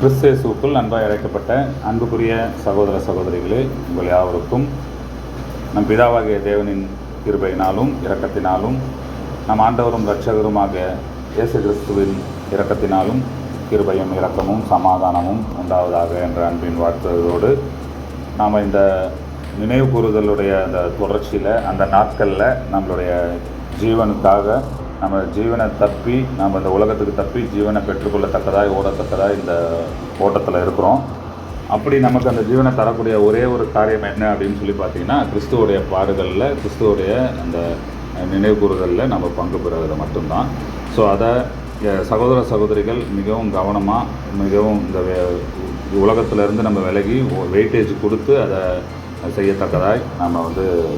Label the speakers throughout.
Speaker 1: கிறிஸ்தேசுக்குள் அன்பாய் அழைக்கப்பட்ட அன்புக்குரிய சகோதர சகோதரிகளே, உங்கள் யாவருக்கும் நம் பிதாவாகிய தேவனின் கிருபையினாலும் இரக்கத்தினாலும் நம் ஆண்டவரும் இரட்சகருமாக இயேசு கிறிஸ்துவின் இரக்கத்தினாலும் கிருபையும் இரக்கமும் சமாதானமும் உண்டாவதாக என்ற அன்பின் வாழ்த்துவதோடு நாம் இந்த நினைவு கூறுதலுடைய அந்த தொடர்ச்சியில் அந்த நாட்களில் நம்மளுடைய ஜீவனுக்காக நம்ம ஜீவனை தப்பி நம்ம இந்த உலகத்துக்கு தப்பி ஜீவனை பெற்றுக்கொள்ளத்தக்கதாய் ஓடத்தக்கதாய் இந்த ஓட்டத்தில் இருக்கிறோம். அப்படி நமக்கு அந்த ஜீவனை தரக்கூடிய ஒரே ஒரு காரியம் என்ன அப்படின்னு சொல்லி பார்த்தீங்கன்னா, கிறிஸ்துவோடைய பாடுகளில் கிறிஸ்துவோடைய அந்த நினைவு கூறுதலில் நம்ம பங்கு பெறுவது மட்டும்தான். ஸோ அதை சகோதர சகோதரிகள் மிகவும் கவனமாக, மிகவும் இந்த உலகத்திலேருந்து நம்ம விலகி வெயிட்டேஜ் கொடுத்து அதை செய்யத்தக்கதாய் நம்ம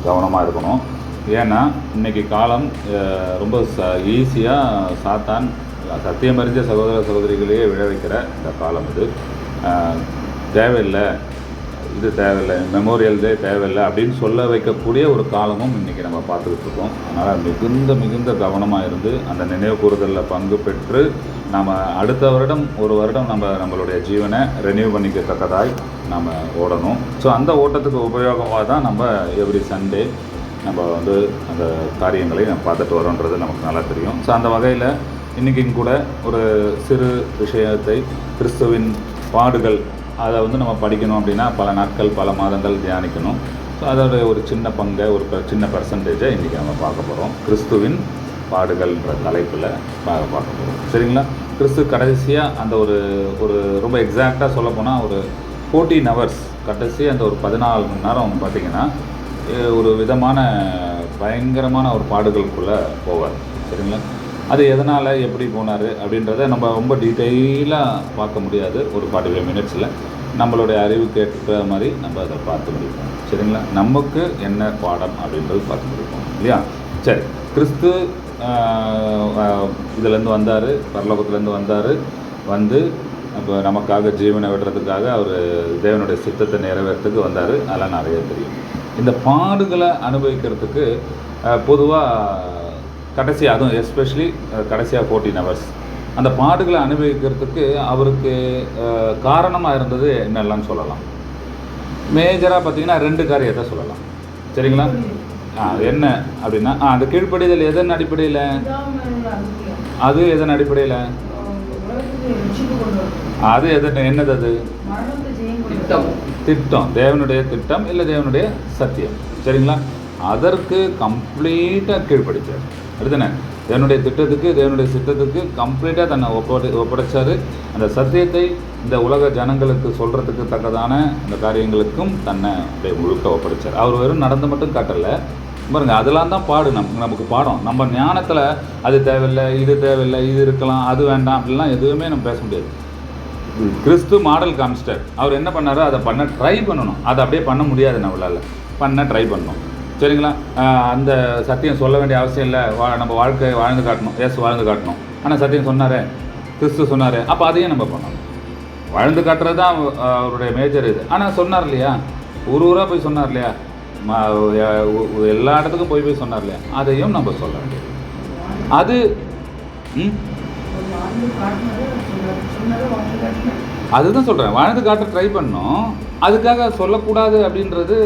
Speaker 1: கவனமாக இருக்கணும். ஏன்னா இன்றைக்கி காலம் ரொம்ப ஈஸியாக சாத்தான் சத்தியம் அறிஞ்ச சகோதர சகோதரிகளையே விழ வைக்கிற இந்த காலம் இது. தேவையில்லை, இது தேவையில்லை, மெமோரியல் டே தேவையில்லை அப்படின்னு சொல்ல வைக்கக்கூடிய ஒரு காலமும் இன்றைக்கி நம்ம பார்த்துக்கிட்டு இருக்கோம். அதனால் மிகுந்த கவனமாக இருந்து அந்த நினைவு கூறுதலில் பங்கு பெற்று நம்ம அடுத்த வருடம் ஒரு வருடம் நம்மளுடைய ஜீவனை ரெனியூ பண்ணிக்கத்தக்கதாய் நம்ம ஓடணும். ஸோ அந்த ஓட்டத்துக்கு உபயோகமாக தான் நம்ம எவ்ரி சண்டே நம்ம அந்த காரியங்களை நம்ம பார்த்துட்டு வரோன்றது நமக்கு நல்லா தெரியும். ஸோ அந்த வகையில் இன்றைக்கும் கூட ஒரு சிறு விஷயத்தை, கிறிஸ்துவின் பாடுகள், அதை நம்ம படிக்கணும் அப்படின்னா பல நாட்கள் பல மாதங்கள் தியானிக்கணும். ஸோ அதோட ஒரு சின்ன பங்கை, ஒரு சின்ன பர்சன்டேஜை இன்றைக்கி நம்ம பார்க்க போகிறோம். கிறிஸ்துவின் பாடுகள்ன்ற தலைப்பில் பார்க்க போகிறோம். சரிங்களா? கிறிஸ்து கடைசியாக அந்த ஒரு ரொம்ப எக்ஸாக்டாக சொல்லப்போனால் ஒரு 14 hours கடைசி அந்த ஒரு 14 மணி நேரம் பார்த்திங்கன்னா ஒரு விதமான பயங்கரமான ஒரு பாடுகளுக்குள்ளே போவார். சரிங்களா? அது எதனால் எப்படி போனார் அப்படின்றத நம்ம ரொம்ப டீட்டெயிலாக பார்க்க முடியாது. ஒரு 45 minutesல நம்மளுடைய அறிவுக்கு ஏற்ற மாதிரி நம்ம அதை பார்த்து முடிப்போம். சரிங்களா? நமக்கு என்ன பாடம் அப்படின்றது பார்த்து முடிப்போம் இல்லையா? சரி, கிறிஸ்து இதிலேருந்து வந்தார், பரலோகத்துலேருந்து வந்தார். அப்போ நமக்காக ஜீவனை விடுறதுக்காக அவர் தேவனுடைய சித்தத்தை நிறைவேறத்துக்கு வந்தார். அதெல்லாம் நிறைய தெரியும். இந்த பாடுகளை அனுபவிக்கிறதுக்கு பொதுவாக கடைசியாக, அதுவும் எஸ்பெஷலி கடைசியாக 14 hours அந்த பாடுகளை அனுபவிக்கிறதுக்கு அவருக்கு காரணமாக இருந்தது என்னெல்லாம் சொல்லலாம். மேஜராக பார்த்திங்கன்னா 2 காரியத்தை சொல்லலாம். சரிங்களா? என்ன அப்படின்னா, அந்த கீழ்ப்படிதல் எதன் அடிப்படையில், அது எதன் அடிப்படையில், அது என்னது, அது திட்டம், தேவனுடைய திட்டம் இல்லை தேவனுடைய சத்தியம். சரிங்களா? அதற்கு கம்ப்ளீட்டாக கீழ்ப்படித்தார். அடுத்தன தேவனுடைய திட்டத்துக்கு, தேவனுடைய சித்தத்துக்கு கம்ப்ளீட்டாக தன்னை ஒப்படைச்சார். அந்த சத்தியத்தை இந்த உலக ஜனங்களுக்கு சொல்கிறதுக்கு தக்கதான அந்த காரியங்களுக்கும் தன்னை அப்படியே முழுக்க ஒப்படைச்சார். அவர் வெறும் நடந்து மட்டும் காட்டலை பாருங்கள். அதெல்லாம் தான் பாடு, நமக்கு பாடம். நம்ம ஞானத்தில் அது தேவையில்லை, இது தேவையில்லை, இது இருக்கலாம், அது வேண்டாம் அப்படிலாம் எதுவுமே நம்ம பேச முடியாது. கிறிஸ்து மாடல் காமிச்சிட்டார். அவர் என்ன பண்ணாரோ அதை பண்ண ட்ரை பண்ணணும். அதை அப்படியே பண்ண முடியாது, நம்மளால் பண்ண ட்ரை பண்ணணும். சரிங்களா? அந்த சத்தியம் சொல்ல வேண்டிய அவசியம் இல்லை, நம்ம வாழ்க்கை வாழ்ந்து காட்டணும், வாழ்ந்து காட்டணும். ஆனால் சத்தியம் சொன்னார், கிறிஸ்து சொன்னார், அப்போ அதையும் நம்ம பண்ணணும். வாழ்ந்து காட்டுறது தான் அவருடைய மேஜர் இது. ஆனால் சொன்னார் இல்லையா, ஊராக போய் சொன்னார் இல்லையா, எல்லா இடத்துக்கும் போய் சொன்னார் இல்லையா, அதையும் நம்ம சொல்ல வேண்டியது. அது அதுதான் சொல்கிறேன், வாழ்ந்து காட்ட ட்ரை பண்ணோம். அதுக்காக சொல்லக்கூடாது அப்படின்றது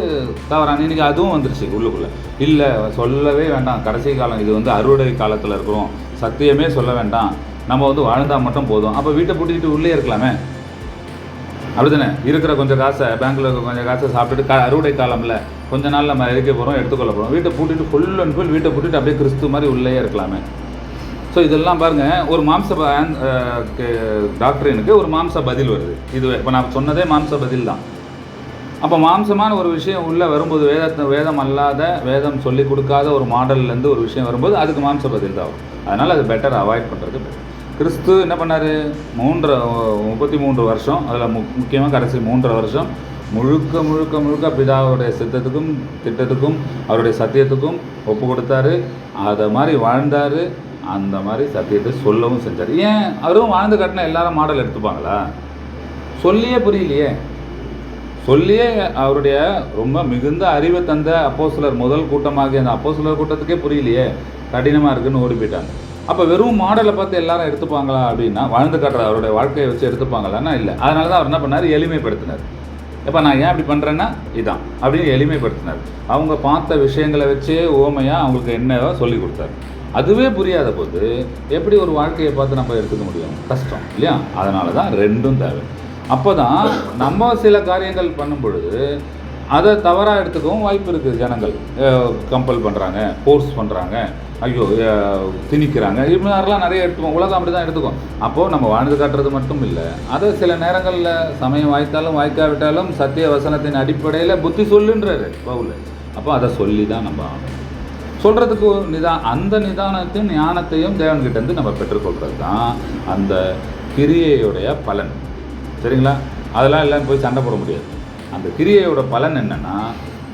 Speaker 1: தவறான. இன்றைக்கி அதுவும் வந்துருச்சு உள்ளுக்குள்ளே. இல்லை, சொல்லவே வேண்டாம், கடைசி காலம் இது, அறுவடை காலத்தில் இருக்கிறோம், சத்தியமே சொல்ல வேண்டாம், நம்ம வாழ்ந்தால் மட்டும் போதும். அப்போ வீட்டை பூட்டிக்கிட்டு உள்ளே இருக்கலாமே, அப்படி தானே? இருக்கிற கொஞ்சம் காசை, பேங்க்கில் கொஞ்சம் காசை சாப்பிட்டுட்டு அறுவடை காலமில் கொஞ்ச நாள் நம்ம இருக்க போகிறோம், எடுத்துக்கொள்ள போகிறோம். வீட்டை பூட்டிட்டு ஃபுல் அண்ட் ஃபுல் வீட்டை பூட்டிட்டு அப்படியே கிறிஸ்து மாதிரி உள்ளே இருக்கலாமே. ஸோ இதெல்லாம் பாருங்கள், ஒரு மாம்ச டாக்டரினுக்கு ஒரு மாம்ச பதில் வருது. இது இப்போ நான் சொன்னதே மாம்ச பதில் தான். அப்போ மாம்சமான ஒரு விஷயம் உள்ளே வரும்போது, வேதம் அல்லாத, வேதம் சொல்லி கொடுக்காத ஒரு மாடல்லேருந்து ஒரு விஷயம் வரும்போது அதுக்கு மாம்ச பதில் தான் வரும். அதனால் அது பெட்டர், அவாய்ட் பண்ணுறது பெட்டர். கிறிஸ்து என்ன பண்ணார்? 33 வருஷம், அதில் முக்கியமாக கடைசி 3 வருஷம் முழுக்க முழுக்க முழுக்க பிதாவுடைய சித்தத்துக்கும் திட்டத்துக்கும் அவருடைய சத்தியத்துக்கும் ஒப்பு கொடுத்தாரு. அதை மாதிரி வாழ்ந்தார். அந்த மாதிரி சத்தியத்தை சொல்லவும் செஞ்சார். ஏன் அவரும் வாழ்ந்து காட்டினா எல்லாரும் மாடல் எடுத்துப்பாங்களா? சொல்லியே புரியலையே. சொல்லியே அவருடைய ரொம்ப மிகுந்த அறிவை தந்த அப்போஸ்தலர் முதல் கூட்டமாகிய அந்த அப்போஸ்தலர் கூட்டத்துக்கே புரியலையே, கடினமாக இருக்குதுன்னு ஓடி போயிட்டாங்க. அப்போ வெறும் மாடலை பார்த்து எல்லாரும் எடுத்துப்பாங்களா அப்படின்னா, வாழ்ந்து காட்டுற அவருடைய வாழ்க்கையை வச்சு எடுத்துப்பாங்களான்னா இல்லை. அதனால தான் அவர் என்ன பண்ணார், எளிமைப்படுத்தினார். இப்போ நான் ஏன் அப்படி பண்ணுறேன்னா இதான் அப்படின்னு எளிமைப்படுத்தினார். அவங்க பார்த்த விஷயங்களை வச்சே ஓமையாக அவங்களுக்கு என்னவோ சொல்லி கொடுத்தாரு. அதுவே புரியாத போது எப்படி ஒரு வாழ்க்கையை பார்த்து நம்ம எடுத்துக்க முடியும்? கஷ்டம் இல்லையா? அதனால தான் ரெண்டும் தேவை. அப்போ தான் நம்ம சில காரியங்கள் பண்ணும் பொழுது அதை தவறாக எடுத்துக்கவும் வாய்ப்பு இருக்குது. ஜனங்கள் கம்பல் பண்ணுறாங்க, ஃபோர்ஸ் பண்ணுறாங்க, ஐயோ திணிக்கிறாங்க, இது மாதிரிலாம் நிறைய எடுத்துக்கோம். உலகம் அப்படி தான் எடுத்துக்கும். அப்போது நம்ம வாழ்ந்து காட்டுறது மட்டும் இல்லை, அதை சில நேரங்களில் சமயம் வாய்த்தாலும் வாய்க்காவிட்டாலும் சத்திய வசனத்தின் அடிப்படையில் புத்தி சொல்லுன்றாரு பவுல். அப்போ அதை சொல்லி தான் நம்ம சொல்கிறதுக்கு அந்த நிதானத்தையும் ஞானத்தையும் தேவன்கிட்டேருந்து நம்ம பெற்றுக்கொள்கிறது தான் அந்த கிரியையுடைய பலன். சரிங்களா? அதெல்லாம் எல்லாம் போய் சண்டை போட முடியாது. அந்த கிரியையோட பலன் என்னென்னா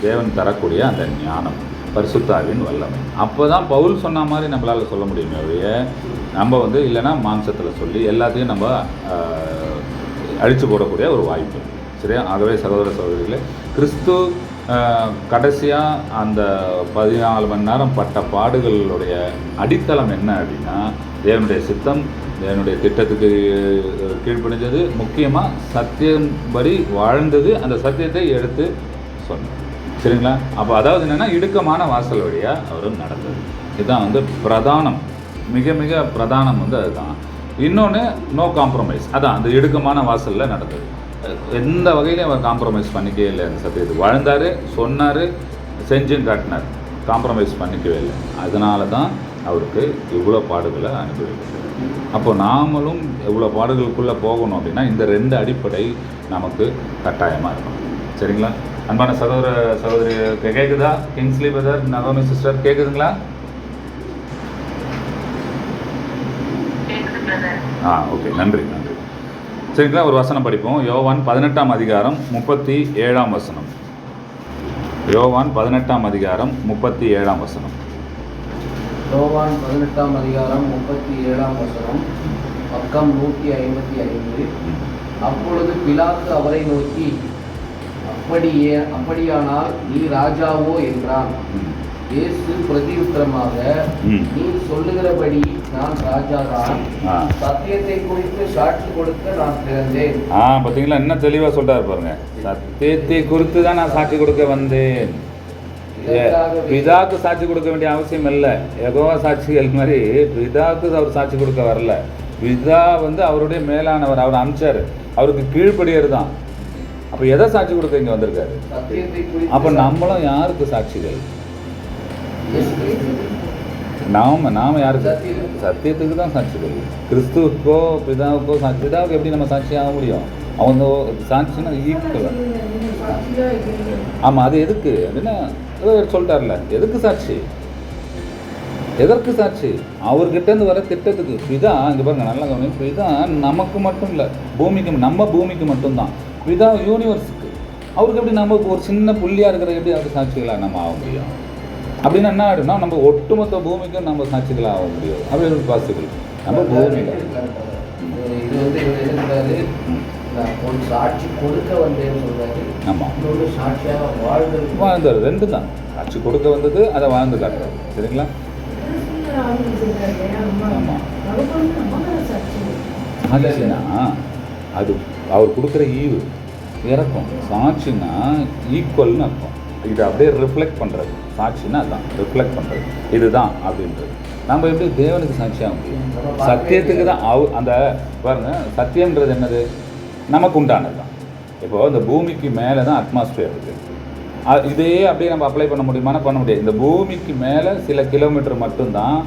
Speaker 1: தேவன் தரக்கூடிய அந்த ஞானம், பரிசுத்தாவின் வல்லமை. அப்போ தான் பவுல் சொன்ன மாதிரி நம்மளால் சொல்ல முடியுமே ஒழிய நம்ம இல்லைன்னா மாம்சத்தில் சொல்லி எல்லாத்தையும் நம்ம அழித்து போடக்கூடிய ஒரு வாய்ப்பு. சரியா? ஆகவே சகோதர சகோதரிகளே, கிறிஸ்து கடைசியாக அந்த 14 மணி நேரம் பட்ட பாடுகளுடைய அடித்தளம் என்ன அப்படின்னா, தேவனுடைய சித்தம், தேவனுடைய திட்டத்துக்கு கீழ்ப்படிஞ்சது, முக்கியமாக சத்தியம்படி வாழ்ந்தது, அந்த சத்தியத்தை எடுத்து சொன்னார். சரிங்களா? அப்போ அதாவது என்னென்னா இடுக்கமான வாசல் வழியாக அவர் நடந்தது. இதுதான் பிரதானம், மிக மிக பிரதானம் அதுதான். இன்னொன்று நோ காம்ப்ரமைஸ். அதான் அந்த இடுக்கமான வாசலில் நடந்தது. எந்த வகையிலையும் அவர் காம்ப்ரமைஸ் பண்ணிக்கவே இல்லை. அந்த சத்தியத்துக்கு வாழ்ந்தார், சொன்னார், செஞ்சும் காட்டினார். காம்ப்ரமைஸ் பண்ணிக்கவே இல்லை. அதனால தான் அவருக்கு இவ்வளோ பாடுகளை அனுபவிக்கிறது. அப்போ நாமளும் எவ்வளோ பாடுகளுக்குள்ளே போகணும் அப்படின்னா இந்த 2 அடிப்படை நமக்கு கட்டாயமாக இருக்கும். சரிங்களா? அன்பான சகோதர சகோதரி கேட்குதா? கிங்ஸ்லி பிரதர், நகோமி சிஸ்டர் கேட்குதுங்களா? ஓகே, நன்றி நன்றி. சரிங்களா? ஒரு வசனம் படிப்போம். யோவான் 18ஆம் அதிகாரம் 37ஆம் வசனம். யோவான் 18ஆம் அதிகாரம் 37ஆம் வசனம்.
Speaker 2: யோவான் 18ஆம் அதிகாரம் 37ஆம் வசனம், பக்கம் 155. அப்பொழுது பிலாத்து அவரை நோக்கி, அப்படியானால் நீ ராஜாவோ என்றான். இயேசு பிரதியுத்தரமாக, நீ சொல்லுகிறபடி நான் ராஜாதான். சத்தியத்தை குறித்து சாட்சி கொடுக்க நான் பிறந்தேன்.
Speaker 1: பார்த்தீங்களா? என்ன தெளிவாக சொல்றாரு பாருங்க. சத்தியத்தை குறித்து தான் நான் சாட்சி கொடுக்க வந்தேன். பிதாவுக்கு சாட்சி கொடுக்க வேண்டிய அவசியம் இல்லை. யெகோவா சாட்சிகள் மாதிரி பிதாவுக்கு அவர் சாட்சி கொடுக்க வரல. பிதா அவருடைய மேலானவர், அவர் அனுப்பிச்சார், அவருக்கு கீழ்ப்படியர் தான். அப்போ எதை சாட்சி கொடுக்க இங்கே வந்திருக்காரு? அப்போ நம்மளும் யாருக்கு சாட்சிகள்? நாம யாருக்கு? சத்தியத்துக்கு தான் சாட்சிகள். கிறிஸ்துவுக்கோ பிதாவுக்கோ பிதாவுக்கு எப்படி நம்ம சாட்சி ஆக முடியும்? அவங்க சாட்சின்னா ஈக்குவல். ஆமாம், அது எதுக்கு அப்படின்னா சொல்லிட்டார்ல, எதுக்கு சாட்சி? எதற்கு சாட்சி? அவர்கிட்டேருந்து வர திட்டத்துக்கு. பிதா இங்கே பாருங்க, நல்லா கவனிங்க. பிதா நமக்கு மட்டும் இல்லை, பூமிக்கு, நம்ம பூமிக்கு மட்டும்தான். பிதா யூனிவர்ஸுக்கு. அவருக்கு எப்படி நம்ம ஒரு சின்ன புள்ளியாக இருக்கிற எப்படி அவருக்கு சாட்சிகளாக நம்ம ஆக முடியும்? அப்படின்னா என்ன ஆகிடும்னா நம்ம ஒட்டுமொத்த பூமிக்கும் நம்ம சாட்சிகளாக ஆக முடியாது. அப்படி ஒரு பாசிபிள். நம்ம பூமியில்
Speaker 2: சாட்சி கொடுக்க வந்தேன்னு சொல்றாரு.
Speaker 1: ஆமாம்,
Speaker 2: சாட்சியாக
Speaker 1: வாழ்ந்தார். 2 தான். சாட்சி கொடுக்க வந்தது, அதை வாழ்ந்து காட்டுறாரு. சரிங்களா? ஆமாம், சாட்சினா அது அவர் கொடுக்குற ஈவு இறக்கும். சாட்சின்னா ஈக்குவல்னு அர்த்தம். இதை அப்படியே ரிஃப்ளெக்ட் பண்ணுறது. சாட்சின்னா அதுதான் ரிஃப்ளெக்ட் பண்ணுறது, இதுதான் அப்படின்றது. நம்ம எப்படி தேவனுக்கு சாட்சியாக முடியும்? சத்தியத்துக்கு தான். அந்த பாருங்க, சத்தியம்ன்றது என்னது? நமக்கு உண்டானது தான். இப்போது இந்த பூமிக்கு மேலே தான் அட்மாஸ்பியர் இருக்குது. இதையே அப்படியே நம்ம அப்ளை பண்ண முடியுமானா பண்ண முடியாது. இந்த பூமிக்கு மேலே சில கிலோமீட்டர் மட்டும்தான்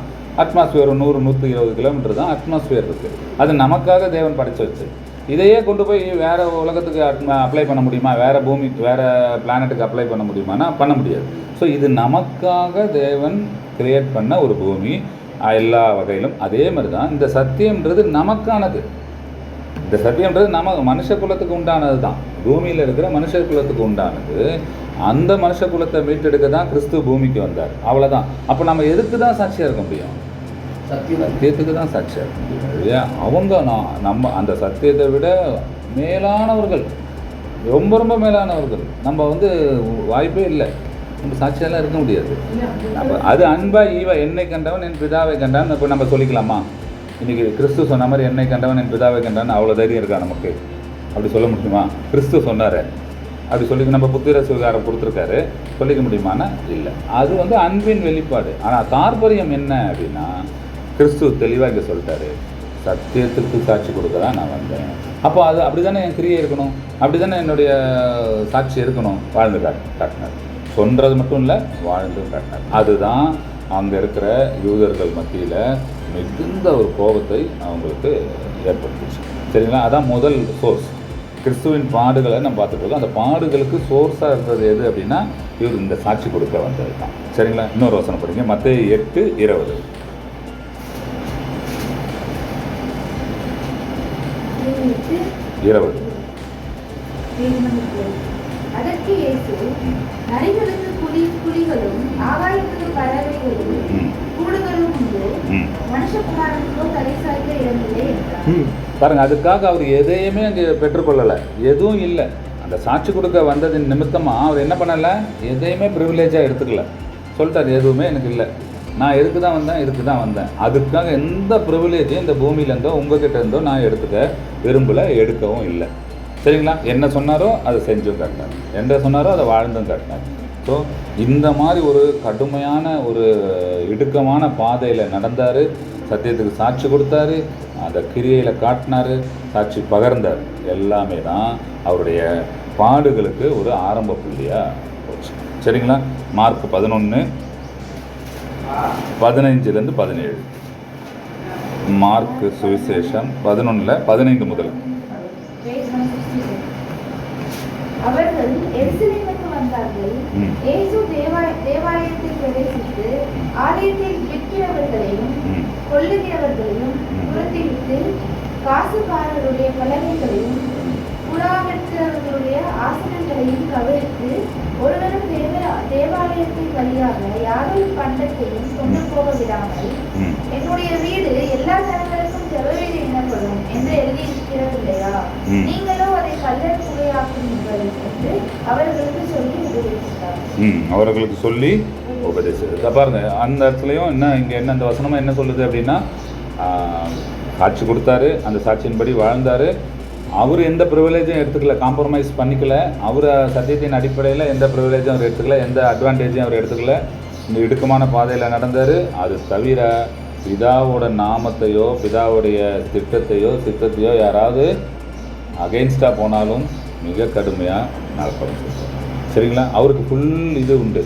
Speaker 1: அட்மாஸ்பியர். 100-120 கிலோமீட்டர் தான் அட்மாஸ்பியர் இருக்குது. அது நமக்காக தேவன் படைச்சு வச்சு. இதையே கொண்டு போய் வேறு உலகத்துக்கு அப்ளை பண்ண முடியுமா? வேறு பூமிக்கு, வேறு பிளானட்டுக்கு அப்ளை பண்ண முடியுமானா பண்ண முடியாது. ஸோ இது நமக்காக தேவன் கிரியேட் பண்ண ஒரு பூமி எல்லா வகையிலும். அதே மாதிரி தான் இந்த சத்தியம்ன்றது நமக்கானது. இந்த சத்தியம்ன்றது மனுஷ குலத்துக்கு உண்டானது தான். பூமியில் இருக்கிற மனுஷ குலத்துக்கு உண்டானது. அந்த மனுஷ குலத்தை மீட்டெடுக்க தான் கிறிஸ்து பூமிக்கு வந்தார். அவ்வளோதான். அப்போ நம்ம எதுக்கு தான் சாட்சியாக இருக்க முடியும்? சத்தியத்துக்கு தான் சாட்சியாக இருக்க முடியும் இல்லையா? அவங்க நம்ம அந்த சத்தியத்தை விட மேலானவர்கள், ரொம்ப ரொம்ப மேலானவர்கள். நம்ம வாய்ப்பே இல்லை. நம்ம சாட்சியெல்லாம் இருக்க முடியாது. அப்போ அது அன்பா ஈவா என்னை கண்டவன் என் பிதாவை கண்டான். இப்போ நம்ம சொல்லிக்கலாமா? இன்றைக்கி கிறிஸ்து சொன்ன மாதிரி என்னை கண்டவன் என் பிதாவை கண்டான் அவ்வளோ தைரியம் இருக்கா நமக்கு? அப்படி சொல்ல முடியுமா? கிறிஸ்து சொன்னார் அப்படி சொல்லி நம்ம புத்திர சுகாரம் கொடுத்துருக்காரு, சொல்லிக்க முடியுமானா இல்லை. அது வந்து அன்பின் வெளிப்பாடு. ஆனால் தாற்பயம் என்ன அப்படின்னா, கிறிஸ்து தெளிவாக இங்கே சொல்லிட்டாரு, சத்தியத்துக்கு சாட்சி கொடுக்க தான் நான் வந்தேன். அப்போ அது அப்படி தானே என் கிரியை இருக்கணும், அப்படி தானே என்னுடைய சாட்சி இருக்கணும். வாழ்ந்து காட்டினார். சொல்கிறது மட்டும் இல்லை, வாழ்ந்து காட்டினார். அதுதான் அங்கே இருக்கிற யூதர்கள் மத்தியில் மிகுந்த ஒரு கோபத்தை அவங்களுக்கு ஏற்படுத்துச்சு. சரிங்களா? அதான் முதல் சோர்ஸ். கிறிஸ்துவின் பாடுகளை நம்ம பார்த்துட்டு இருக்கோம். அந்த பாடுகளுக்கு சோர்ஸாக இருக்கிறது எது அப்படின்னா, இவர் இந்த சாட்சி கொடுக்க வந்தது தான். சரிங்களா? இன்னொரு வசனம் படிங்க, மத்தேயு 8:20.
Speaker 3: அதற்கு இயேசு, நரிகளுக்கு குழிகளும் ஆகாயத்துக்கு பறவைகளும் கூடுகளும் உண்டு, மனுஷகுமாரனுக்கோ தரிசாய்க்க இடமில்லை என்றார்.
Speaker 1: பாருங்க, அதுக்காக அவர் எதையுமே அங்கே பெற்றுக்கொள்ளலை, எதுவும் இல்லை. அந்த சாட்சி கொடுக்க வந்ததின் நிமித்தமாக அவர் என்ன பண்ணலை, எதையுமே ப்ரிவிலேஜாக எடுத்துக்கல. சொல்லிட்டார், எதுவுமே எனக்கு இல்லை, நான் எதுக்கு தான் வந்தேன். அதுக்காக எந்த ப்ரிவிலேஜையும் இந்த பூமியிலேருந்தோ உங்ககிட்ட இருந்தோ நான் எடுத்துக்க விரும்பலை, எடுக்கவும் இல்லை. சரிங்களா? என்ன சொன்னாரோ அதை செஞ்சும் காட்டினார், என்ன சொன்னாரோ அதை வாழ்ந்தும் காட்டினார். ஸோ இந்த மாதிரி ஒரு கடுமையான ஒரு இடுக்கமான பாதையில் நடந்தார், சத்தியத்துக்கு சாட்சி கொடுத்தாரு, அந்த கிரியையில் காட்டினார், சாட்சி பகர்ந்தார். எல்லாமே தான் அவருடைய பாடுகளுக்கு ஒரு ஆரம்ப புள்ளியாக போச்சு. சரிங்களா? மார்க் 11:15-17. மார்க் சுவிசேஷம் 11:15 முதல்.
Speaker 3: அவர்கள் எருசலேமுக்கு வந்தார்கள். இயேசு தேவாலயத்தில் பிரவேசித்து ஆலயத்தில் விற்கிறவர்களையும் கொள்ளுகிறவர்களையும் புறத்திவிட்டு காசுகாரருடைய பலகைகளையும் புறாவிற்கிறவர்களுடைய ஆசனங்களையும் கவிழ்த்து, ஒருவரும் தேவாலயத்தின் வழியாக யாரும் பண்டத்தையும் கொண்டு போக விடாமல், என்னுடைய வீடு எல்லா ஜனங்களுக்கும் ஜெப வீடு எனப்படும் என்று எழுதியிருக்கிறது இல்லையா? நீங்களோ அதை கல்லர் குகையாக்குங்கள் என்று அவர்களுக்கு சொல்லி
Speaker 1: உபதேசித்தார். பாருங்க, அந்த இடத்துலையும் என்ன, இங்கே என்ன அந்த வசனமாக என்ன சொல்லுது அப்படின்னா, சாட்சி கொடுத்தாரு, அந்த சாட்சியின்படி வாழ்ந்தார். அவர் எந்த ப்ரிவிலேஜும் எடுத்துக்கல, காம்ப்ரமைஸ் பண்ணிக்கல. அவர் சத்தியத்தின் அடிப்படையில் எந்த ப்ரிவிலேஜும் அவர் எடுத்துக்கல, எந்த அட்வான்டேஜும் அவர் எடுத்துக்கல. இந்த இடுக்கமான பாதையில் நடந்தார். அது தவிர பிதாவோட நாமத்தையோ பிதாவுடைய திட்டத்தையோ சித்தத்தையோ யாராவது அகெயின்ஸ்டாக போனாலும் மிக கடுமையாக நடப்படும். சரிங்களா? அவருக்கு ஃபுல் இது உண்டு,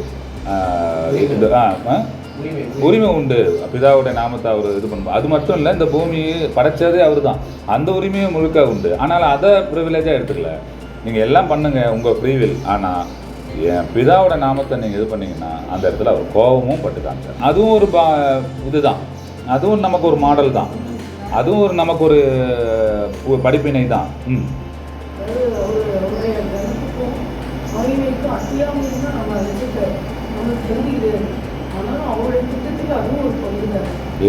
Speaker 1: உரிமை உண்டு. பிதாவுடைய நாமத்தை அவர் இது பண்ணுவோம். அது மட்டும் இல்லை, இந்த பூமியை படைச்சதே அவர் தான், அந்த உரிமையும் முழுக்க உண்டு. ஆனால் அதை ப்ரிவிலேஜாக எடுத்துக்கல. நீங்கள் எல்லாம் பண்ணுங்கள், உங்கள் ஃப்ரீவில். ஆனால் என் பிதாவோட நாமத்தை நீங்கள் இது பண்ணிங்கன்னா அந்த இடத்துல அவர் கோபமும் பட்டுக்காங்க. அதுவும் ஒரு இதுதான், அதுவும் நமக்கு ஒரு மாடல் தான், அதுவும் ஒரு நமக்கு ஒரு படிப்பினை தான்.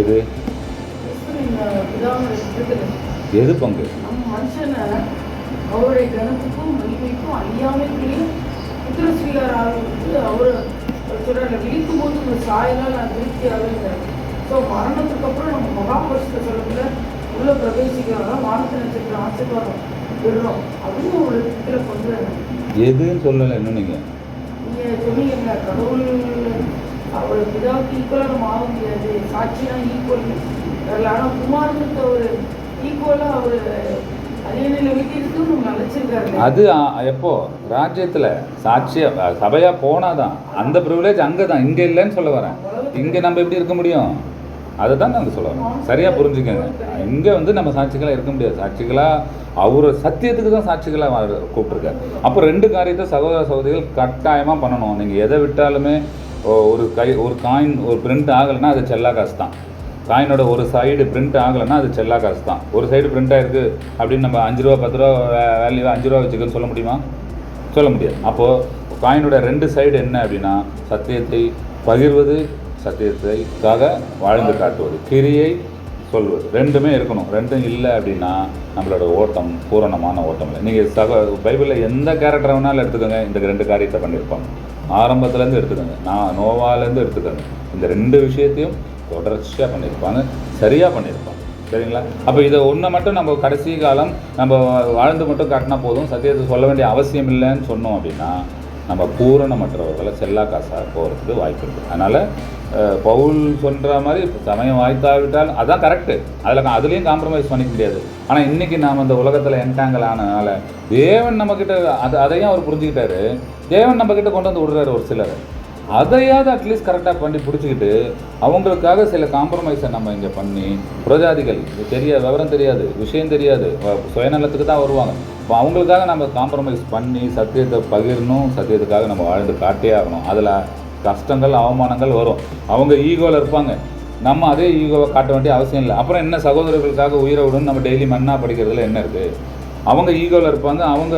Speaker 1: எது எது பங்கு?
Speaker 4: அவருடைய கனத்துக்கும் மகிமைக்கும் அழியாமைக்கும் அவர் சொல்றாரு, விழிக்கும் போது உங்க சாயலால் நான் திருப்தியாக. ஸோ மரணத்துக்கு அப்புறம் நம்ம மகாபரிசுத்த சொல்லத்துல உள்ள பிரவேசிக்கிறோம், வானத்தை நட்சத்திர ஆசீர்வாதம் விடுறோம். அதுவும் ஒரு இடத்துல கொண்டு
Speaker 1: எதுன்னு சொல்லலை. இன்னும் நீங்கள்
Speaker 4: சொன்னீங்க, கடவுள் அவர் பிதாவுக்கு ஈக்குவலாக நம்ம ஆக முடியாது, சாட்சினா ஈக்குவல் வரல. ஆனால் குமாரனுக்கு அவர் ஈக்குவலாக அவர் அரியணையில் வீட்டிற்கு நம்ம அழைச்சிருக்காரு.
Speaker 1: அது எப்போ ராஜ்யத்தில் சாட்சியாக சபையாக போனாதான் அந்த ப்ரிவிலேஜ் அங்கே தான், இங்கே இல்லைன்னு சொல்ல வரேன். இங்கே நம்ம எப்படி இருக்க முடியும்? அதை தான் நாங்கள் சொல்ல வரேன். சரியாக புரிஞ்சுக்கோங்க. இங்கே வந்து நம்ம சாட்சிகளாக இருக்க முடியாது. சாட்சிகளாக அவர் சத்தியத்துக்கு தான் சாட்சிகளாக கூப்பிட்ருக்காரு. அப்போ 2 காரியத்தை சகோதர சகோதரிகள் கட்டாயமாக பண்ணணும். நீங்கள் எதை விட்டாலுமே ஒரு காயின் ஒரு பிரிண்ட் ஆகலைன்னா அது செல்லா காசு தான். காயினோட ஒரு சைடு பிரிண்ட் ஆகலைன்னா அது செல்லா காசு தான். ஒரு சைடு பிரிண்ட் ஆகிருக்கு அப்படின்னு நம்ம 5 ரூபா 10 ரூபா வேல்யூ 5 ரூபா வச்சுக்கன்னு சொல்ல முடியுமா? சொல்ல முடியாது. அப்போது காயினோட 2 சைடு என்ன அப்படின்னா, சத்தியத்தை பகிர்வது, சத்தியத்தைக்காக வாழ்ந்து காட்டுவது, கிரியை சொல்வது, ரெண்டுமே இருக்கணும். ரெண்டும் இல்லை அப்படின்னா நம்மளோட ஓட்டம் பூரணமான ஓட்டம் இல்லை. நீங்கள் பைபிளில் எந்த கேரக்டர் வேணாலும் எடுத்துக்கோங்க, இந்த 2 காரியத்தை பண்ணியிருப்பாங்க. ஆரம்பத்துலேருந்து எடுத்துக்கோங்க, நோவாலேருந்து எடுத்துக்கோங்க, இந்த 2 விஷயத்தையும் தொடர்ச்சியாக பண்ணியிருப்பாங்க, சரியாக பண்ணியிருப்பாங்க. சரிங்களா? அப்போ இதை ஒன்றை மட்டும் நம்ம கடைசி காலம் நம்ம வாழ்ந்து மட்டும் காட்டினா போதும், சத்தியத்தை சொல்ல வேண்டிய அவசியம் இல்லைன்னு சொன்னோம் அப்படின்னா நம்ம பூரணமற்றவர்களை செல்லா காசாக போகிறதுக்கு வாய்ப்பு இருக்குது. அதனால் பவுல் சொல்கிற மாதிரி சமயம் வாய்த்தாவிட்டால் அதான் கரெக்டு, அதுலேயும் காம்ப்ரமைஸ் பண்ணிக்க முடியாது. ஆனால் இன்றைக்கி நாம் அந்த உலகத்தில் என்டாங்கல் ஆனதுனால தேவன் நம்மக்கிட்ட அதையும் அவர் புரிஞ்சுக்கிட்டாரு. தேவன் நம்மக்கிட்ட கொண்டு வந்து விடுறாரு ஒரு சிலர். அதையாவது அட்லீஸ்ட் கரெக்டாக பண்ணி பிடிச்சிக்கிட்டு அவங்களுக்காக சில காம்ப்ரமைஸை நம்ம இங்கே பண்ணி, புரஜாதிகள் விவரம் தெரியாது, விஷயம் தெரியாது, சுயநலத்துக்கு தான் வருவாங்க. இப்போ அவங்களுக்காக நம்ம காம்ப்ரமைஸ் பண்ணி சத்தியத்தை பகிரணும், சத்தியத்துக்காக நம்ம வாழ்ந்து காட்டே ஆகணும். அதில் கஷ்டங்கள் அவமானங்கள் வரும். அவங்க ஈகோவில் இருப்பாங்க, நம்ம அதே ஈகோவை காட்ட வேண்டிய அவசியம் இல்லை. அப்புறம் என்ன, சகோதரர்களுக்காக உயிரை விடணும் நம்ம டெய்லி மண்ணா படிக்கிறதுல என்ன இருக்குது? அவங்க ஈகோவில் இருப்பாங்க, அவங்க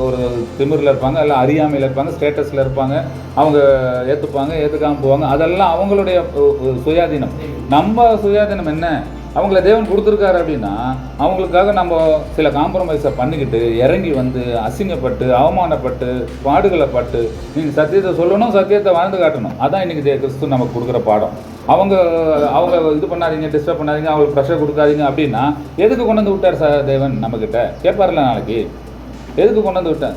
Speaker 1: ஒரு திமிரில் இருப்பாங்க, எல்லாம் அறியாமையில் இருப்பாங்க, ஸ்டேட்டஸில் இருப்பாங்க, அவங்க ஏற்றுப்பாங்க, ஏற்றுக்காமல் போவாங்க. அதெல்லாம் அவங்களுடைய சுயாதீனம். நம்ம சுயாதீனம் என்ன? அவங்கள தேவன் கொடுத்துருக்காரு அப்படின்னா அவங்களுக்காக நம்ம சில காம்ப்ரமைஸை பண்ணிக்கிட்டு இறங்கி வந்து அசிங்கப்பட்டு அவமானப்பட்டு பாடுகளை பட்டு நீங்கள் சத்தியத்தை சொல்லணும், சத்தியத்தை வாழ்ந்து காட்டணும். அதான் இன்றைக்கி கிறிஸ்து நமக்கு கொடுக்குற பாடம். அவங்க இது பண்ணாதீங்க, டிஸ்டர்ப் பண்ணாதீங்க, அவங்களுக்கு ப்ரெஷர் கொடுக்காதீங்க அப்படின்னா எதுக்கு கொண்டு வந்து விட்டார் தேவன் நம்மக்கிட்ட? கேட்பார்ல நாளைக்கு, எதுக்கு கொண்டு வந்து விட்டேன்?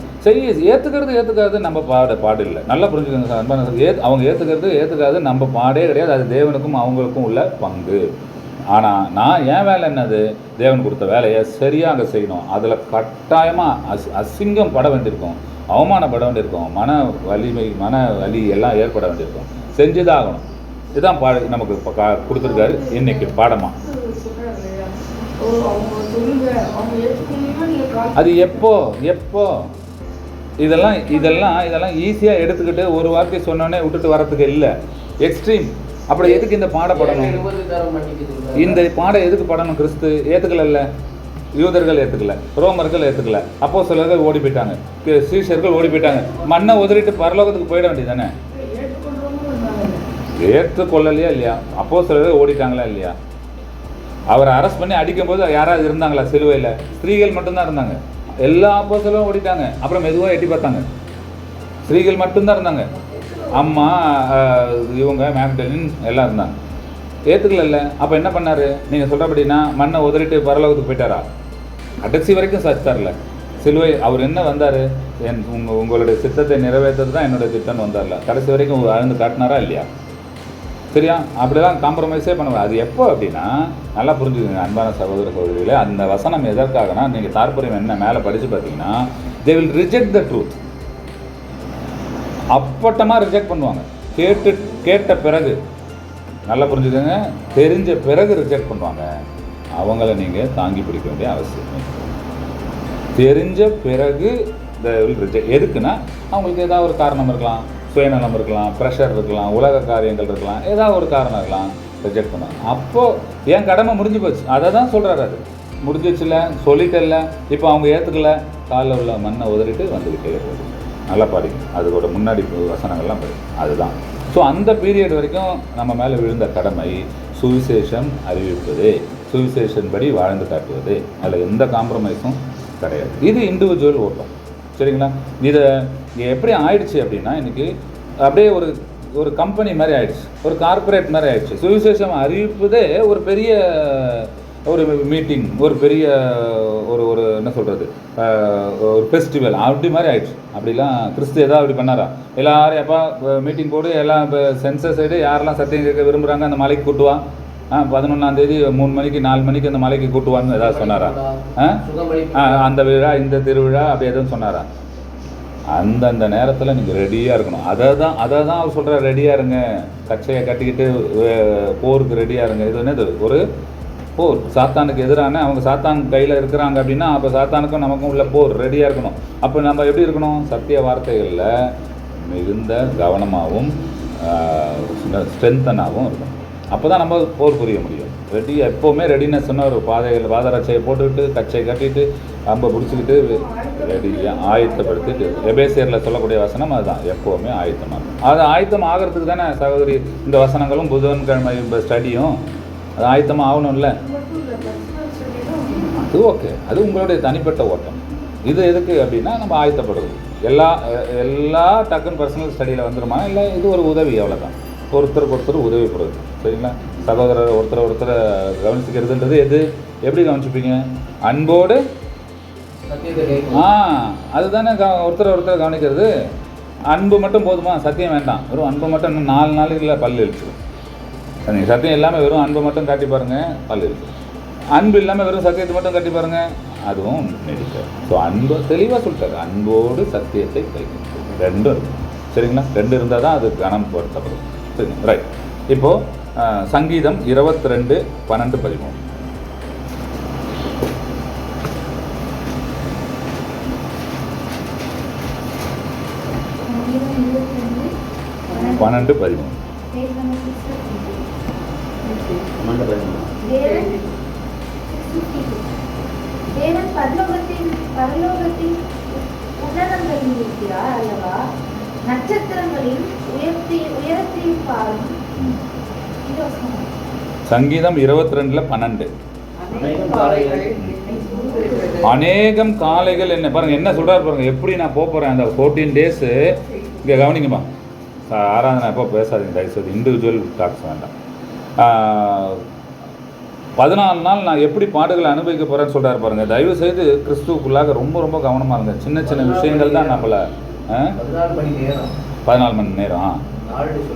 Speaker 1: ஏற்றுக்கிறது நம்ம பாடு இல்லை. நல்லா புரிஞ்சுக்கோங்க சார், அன்பான அவங்க ஏற்றுக்காது நம்ம பாடே கிடையாது. அது தேவனுக்கும் அவங்களுக்கும் உள்ள பங்கு. ஆனால் நான் என் வேலை என்னது? தேவன் கொடுத்த வேலையை சரியாக அங்கே செய்யணும். அதில் கட்டாயமாக அசிங்கம் பட வேண்டியிருக்கும், அவமானப்பட வேண்டியிருக்கும், மன வலி எல்லாம் ஏற்பட வேண்டியிருக்கும். செஞ்சுதான் ஆகணும். இதுதான் நமக்கு கொடுத்துருக்காரு இன்னைக்கு பாடமாக. அது எப்போ இதெல்லாம் ஈஸியாக எடுத்துக்கிட்டு ஒரு வார்த்தை சொன்னோன்னே விட்டுட்டு வரத்துக்கு இல்லை, எக்ஸ்ட்ரீம். அப்படி எதுக்கு இந்த பாடப்படணும்? இந்த பாடம் எதுக்கு படணும்? கிறிஸ்து ஏற்றுக்கல, யூதர்கள் ஏற்றுக்கல, ரோமர்கள் ஏற்றுக்கல, அப்போஸ்தலர்கள் ஓடி போயிட்டாங்க, சீஷர்கள் ஓடி போயிட்டாங்க. மண்ணை உதறிட்டு பரலோகத்துக்கு போயிட வேண்டியதானே? ஏற்றுக்கொள்ளலையா இல்லையா? அப்போஸ்தலர்கள் ஓடிட்டாங்களா இல்லையா? அவரை அரெஸ்ட் பண்ணி அடிக்கும்போது யாராவது இருந்தாங்களா சிலுவையில்? ஸ்திரீகள் மட்டும்தான் இருந்தாங்க. எல்லா அப்போஸ்தலரும் ஓடிட்டாங்க. அப்புறம் மெதுவாக எட்டி பார்த்தாங்க, ஸ்திரீகள் மட்டும்தான் இருந்தாங்க. அம்மா, இவங்க மேக்டலின் எல்லாம் இருந்தாங்க. ஏற்றுக்கல. அப்போ என்ன பண்ணார்? நீங்கள் சொல்கிறபடினா மண்ணை உதறிட்டு பரலோகத்துக்கு போயிட்டாரா? கடைசி வரைக்கும் சச்சார்ல சிலுவை. அவர் என்ன வந்தார்? உங்களுடைய சித்தத்தை நிறைவேற்றது தான் என்னுடைய திட்டம்னு வந்தார்ல. கடைசி வரைக்கும் வாழ்ந்து காட்டினாரா இல்லையா? சரியா? அப்படிதான் காம்ப்ரமைஸே பண்ணுவேன். அது எப்போ அப்படின்னா, நல்லா புரிஞ்சுக்கோங்க அன்பான சகோதர சகோதரிகளே, அந்த வசனம் எதற்காகனா, நீங்கள் தாற்பயம் என்ன மேலே படித்து பார்த்தீங்கன்னா, they will reject the truth. அப்பட்டமாக ரிஜெக்ட் பண்ணுவாங்க. கேட்ட பிறகு, நல்லா புரிஞ்சுக்கோங்க, தெரிஞ்ச பிறகு ரிஜெக்ட் பண்ணுவாங்க. அவங்கள நீங்கள் தாங்கி பிடிக்க வேண்டிய அவசியம். தெரிஞ்ச பிறகு ரிஜெக்ட். எதுக்குன்னா அவங்களுக்கு ஏதாவது ஒரு காரணம் இருக்கலாம், சுயநலம் இருக்கலாம், ப்ரெஷர் இருக்கலாம், உலக காரியங்கள் இருக்கலாம், ஏதாவது ஒரு காரணம் இருக்கலாம், ரிஜெக்ட் பண்ணுவாங்க. அப்போது என் கடமை முடிஞ்சு போச்சு, அதை தான் சொல்கிறாரு. அது முடிஞ்சிச்சுல, சொல்லிட்டல. இப்போ அவங்க ஏற்றுக்கல, காலில் உள்ள மண்ணை உதறிட்டு வந்துக்கிட்டே இருக்குது. நல்லா படிங்க, அதோட முன்னாடி வசனங்கள்லாம் படிங்க. அதுதான். ஸோ அந்த பீரியட் வரைக்கும் நம்ம மேலே விழுந்த கடமை சுவிசேஷம் அறிவிப்பது, சுவிசேஷன் படி வாழ்ந்து காட்டுவது. அதில் எந்த காம்ப்ரமைஸும் கிடையாது. இது இண்டிவிஜுவல் ஓட்டம். சரிங்களா? இதை எப்படி ஆயிடுச்சு அப்படின்னா, இன்றைக்கி அப்படியே ஒரு கம்பெனி மாதிரி ஆயிடுச்சு, ஒரு கார்ப்பரேட் மாதிரி ஆயிடுச்சு. சுவிசேஷம் அறிவிப்பதே ஒரு பெரிய ஒரு மீட்டிங், ஒரு பெரிய ஒரு என்ன சொல்கிறது, ஒரு ஃபெஸ்டிவல் அப்படி மாதிரி ஆயிடுச்சு. அப்படிலாம் கிறிஸ்து ஏதாவது அப்படி பண்ணாரா? எல்லோரும் எப்போ மீட்டிங் போட்டு எல்லாம் இப்போ சென்சஸ் சைடு யாரெல்லாம் சத்தியம் கேட்க விரும்புகிறாங்க அந்த மலைக்கு கூட்டுவா, 11ஆம் தேதி 3 மணிக்கு 4 மணிக்கு அந்த மலைக்கு கூட்டுவான்னு ஏதாவது சொன்னாரா? அந்த விழா, இந்த திருவிழா அப்படி எதுவும் சொன்னாரா? அந்தந்த நேரத்தில் நீங்கள் ரெடியாக இருக்கணும். அதை தான் அவர் சொல்கிற, ரெடியாக இருங்க, கச்சையை கட்டிக்கிட்டு போருக்கு ரெடியாக இருங்க. இது என்னது? ஒரு போர், சாத்தானுக்கு எதிரான. அவங்க சாத்தான் கையில் இருக்கிறாங்க அப்படின்னா அப்போ சாத்தானுக்கும் நமக்கும் உள்ள போர், ரெடியாக இருக்கணும். அப்போ நம்ம எப்படி இருக்கணும்? சத்திய வார்த்தைகளில் மிகுந்த கவனமாகவும் ஸ்ட்ரென்த்தனாகவும் இருக்கணும். அப்போ தான் நம்ம போர் புரிய முடியும். எப்போவுமே ரெடினஸ்ன்னு ஒரு பாதரட்சையை போட்டுக்கிட்டு, கச்சை கட்டிட்டு, அம்பை பிடிச்சிக்கிட்டு ரெடியாக ஆயத்தப்படுத்திட்டு, எபேசியரில் சொல்லக்கூடிய வசனம் அதுதான், எப்போவுமே ஆயத்தமாக இருக்கும். அது ஆயத்தம் ஆகிறதுக்கு தானே சகோதரி இந்த வசனங்களும் புதன்கிழமை ஸ்டடியும் அது ஆயத்தமாக ஆகணும்ல.
Speaker 4: மட்டும் இல்லை, personal study தான்.
Speaker 1: அது ஓகே, அது உங்களுடைய தனிப்பட்ட ஓட்டம். இது எதுக்கு அப்படின்னா நம்ம ஆயத்தப்படுறது. எல்லா டக்குன்னு பர்சனல் ஸ்டடியில் வந்துருமா? இல்லை, இது ஒரு உதவி, அவ்வளோதான். ஒருத்தருக்கு ஒருத்தர் உதவிப்படுறது. சரிங்களா? சகோதரர் ஒருத்தரை கவனிச்சுக்கிறதுன்றது எப்படி கவனிச்சுப்பீங்க? அன்போடு. அதுதானே ஒருத்தரை கவனிக்கிறது. அன்பு மட்டும் போதுமா? சத்தியம் வேண்டாம். வெறும் அன்பு மட்டும் இன்னும் 4 நாளைக்குள்ள பல்லு இழுச்சிடும். நீங்கள் சத்தியம் இல்லாமல் வெறும் அன்பை மட்டும் காட்டி பாருங்கள், பல்லு இழுச்சிடும். அன்பு இல்லாமல் வெறும் சத்தியத்தை மட்டும் காட்டி பாருங்கள், அதுவும் நெடிக்காது. ஸோ அன்பு தெளிவாக சொல்லிட்டாரு, அன்போடு சத்தியத்தை கைக்கொள்ளும். 2 இருக்கும். சரிங்களா? 2 இருந்தால் தான் அது கணம் பொருத்தப்படும். சரி, ரைட். இப்போது சங்கீதம் 22, 12, 13. பன்னெண்டு 13.
Speaker 3: தேவன் பரலோகத்தின் உன்னதங்களில் இருக்கிறார் அல்லவா? நட்சத்திரங்களில் உயரத்தில் பாரும்.
Speaker 1: சங்கீதம் 22, 12. அநேகம் காளைகள் என்ன பாருங்க, என்ன சொல்றாரு பாருங்க. எப்படி நான் போகிறேன் அந்த 14 days. இங்கே கவனிங்கம்மா, ஆராதனை எப்போ பேசாதீங்க தயவுசெய்து, இண்டிவிஜுவல் டாக்ஸ் வேண்டாம். 14 நாள் நான் எப்படி பாடுகளை அனுபவிக்க போகிறேன்னு சொல்கிறாரு பாருங்கள். தயவுசெய்து கிறிஸ்துவுக்குள்ளாக ரொம்ப ரொம்ப கவனமாக இருங்க. சின்ன சின்ன விஷயங்கள் தான் நம்மளை 14 மணி நேரம்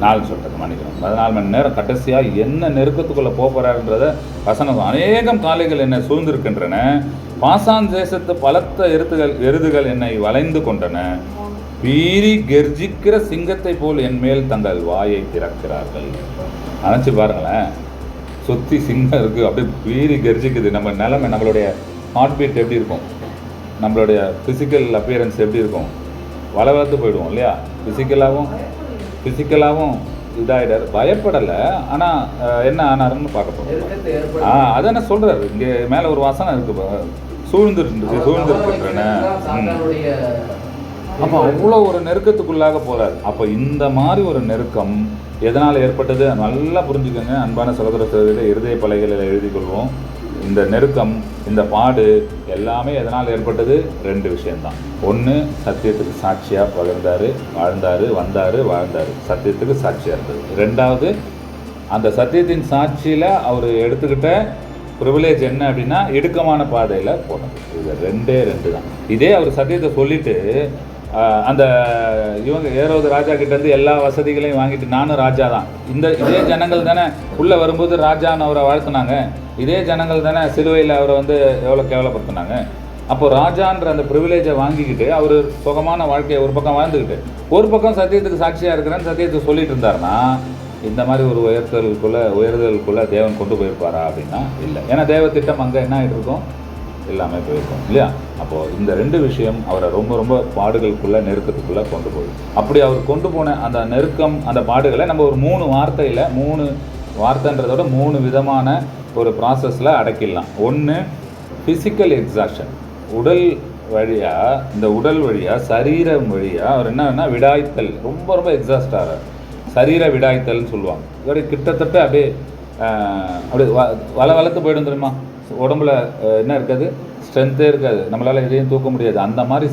Speaker 1: 4 சொல்லிட்டு மன்னிக்கிறோம். 14 மணி நேரம் கடைசியாக என்ன நெருக்கத்துக்குள்ளே போகிறாருன்றத வசனம். அநேகம் காளைகள் என்னை சூழ்ந்திருக்கின்றன, பாசான் தேசத்து பலத்த எருதுகள் என்னை வளைந்து கொண்டன, வீறி கெர்ஜிக்கிற சிங்கத்தை போல் என் மேல் தங்கள் வாயை திறக்கிறார்கள். நினச்சி பாருங்களேன், சுற்றி சிங்கம் இருக்குது, அப்படியே வீறி கெர்ஜிக்குது. நம்ம நிலைமை, நம்மளுடைய ஹார்ட் பீட் எப்படி இருக்கும், நம்மளுடைய ஃபிசிக்கல் அப்பியரன்ஸ் எப்படி இருக்கும்? வளர்த்து போயிடுவோம் இல்லையா? ஃபிசிக்கலாகவும் இதாகிடார். பயப்படலை, ஆனால் என்ன ஆனாருன்னு பார்க்க போகிறோம். அதை என்ன சொல்கிறாரு இங்கே மேலே ஒரு வசனம் இருக்குது, சூழ்ந்துருக்கின்றன. அப்போ அவ்வளோ ஒரு நெருக்கத்துக்குள்ளாக போகிறார். அப்போ இந்த மாதிரி ஒரு நெருக்கம் எதனால் ஏற்பட்டது நல்லா புரிஞ்சுக்கோங்க. அன்பான சகோதர சகோதரிகளை இருதய பலகைகளில் எழுதி கொள்வோம். இந்த நெருக்கம், இந்த பாடு எல்லாமே எதனால் ஏற்பட்டது? 2 விஷயம்தான். ஒன்று, சத்தியத்துக்கு சாட்சியாக பகிர்ந்தார், வாழ்ந்தார், சத்தியத்துக்கு சாட்சியாக இருந்தது. 2வது, அந்த சத்தியத்தின் சாட்சியில் அவர் எடுத்துக்கிட்ட ப்ரிவிலேஜ் என்ன அப்படின்னா இடுக்கமான பாதையில் போனது. இது 2 தான். இதே அவர் சத்தியத்தை சொல்லிவிட்டு அந்த இவங்க ஏரோது ராஜா கிட்டேருந்து எல்லா வசதிகளையும் வாங்கிட்டு நானும் ராஜா தான், இதே ஜனங்கள் தானே உள்ளே வரும்போது ராஜான்னு அவரை வாழ்த்துனாங்க. இதே ஜனங்கள் தானே சிலுவையில் அவரை எவ்வளோ கேவலப்படுத்தினாங்க. அப்போ ராஜான்ற அந்த ப்ரிவிலேஜை வாங்கிக்கிட்டு அவர் சுகமான வாழ்க்கையை ஒரு பக்கம் வாழ்ந்துக்கிட்டு ஒரு பக்கம் சத்தியத்துக்கு சாட்சியாக இருக்கிறேன்னு சத்தியத்தை சொல்லிட்டு இருந்தாருன்னா இந்த மாதிரி ஒரு உயர்தலுக்குள்ளே தேவன் கொண்டு போயிருப்பாரா அப்படின்னா இல்லை. ஏன்னா தேவ திட்டம் அங்கே என்ன ஆகிட்டு இருக்கும், எல்லாமே போயிருக்கோம் இல்லையா? அப்போது இந்த 2 விஷயம் அவரை ரொம்ப ரொம்ப பாடுகளுக்குள்ளே நெருக்கத்துக்குள்ளே கொண்டு போகுது. அப்படி அவர் கொண்டு போன அந்த நெருக்கம், அந்த பாடுகளை நம்ம ஒரு 3 வார்த்தையில் 3 வார்த்தைன்றதோட 3 விதமான ஒரு ப்ராசஸில் அடக்கிடலாம். ஒன்று, ஃபிசிக்கல் எக்ஸாஷன், உடல் வழியாக சரீரம் வழியாக அவர் என்னன்னா விடாய்த்தல், ரொம்ப ரொம்ப எக்ஸாஸ்ட் ஆகிறார். சரீர விடாய்த்தல்னு சொல்லுவாங்க. இதோட கிட்டத்தட்ட அப்படியே வளர்த்து போய்டும் தெரியுமா? உடம்புல என்ன இருக்காது, ஸ்ட்ரென்த்தே இருக்காது, நம்மளால் எதையும் தூக்க முடியாது. அந்த மாதிரி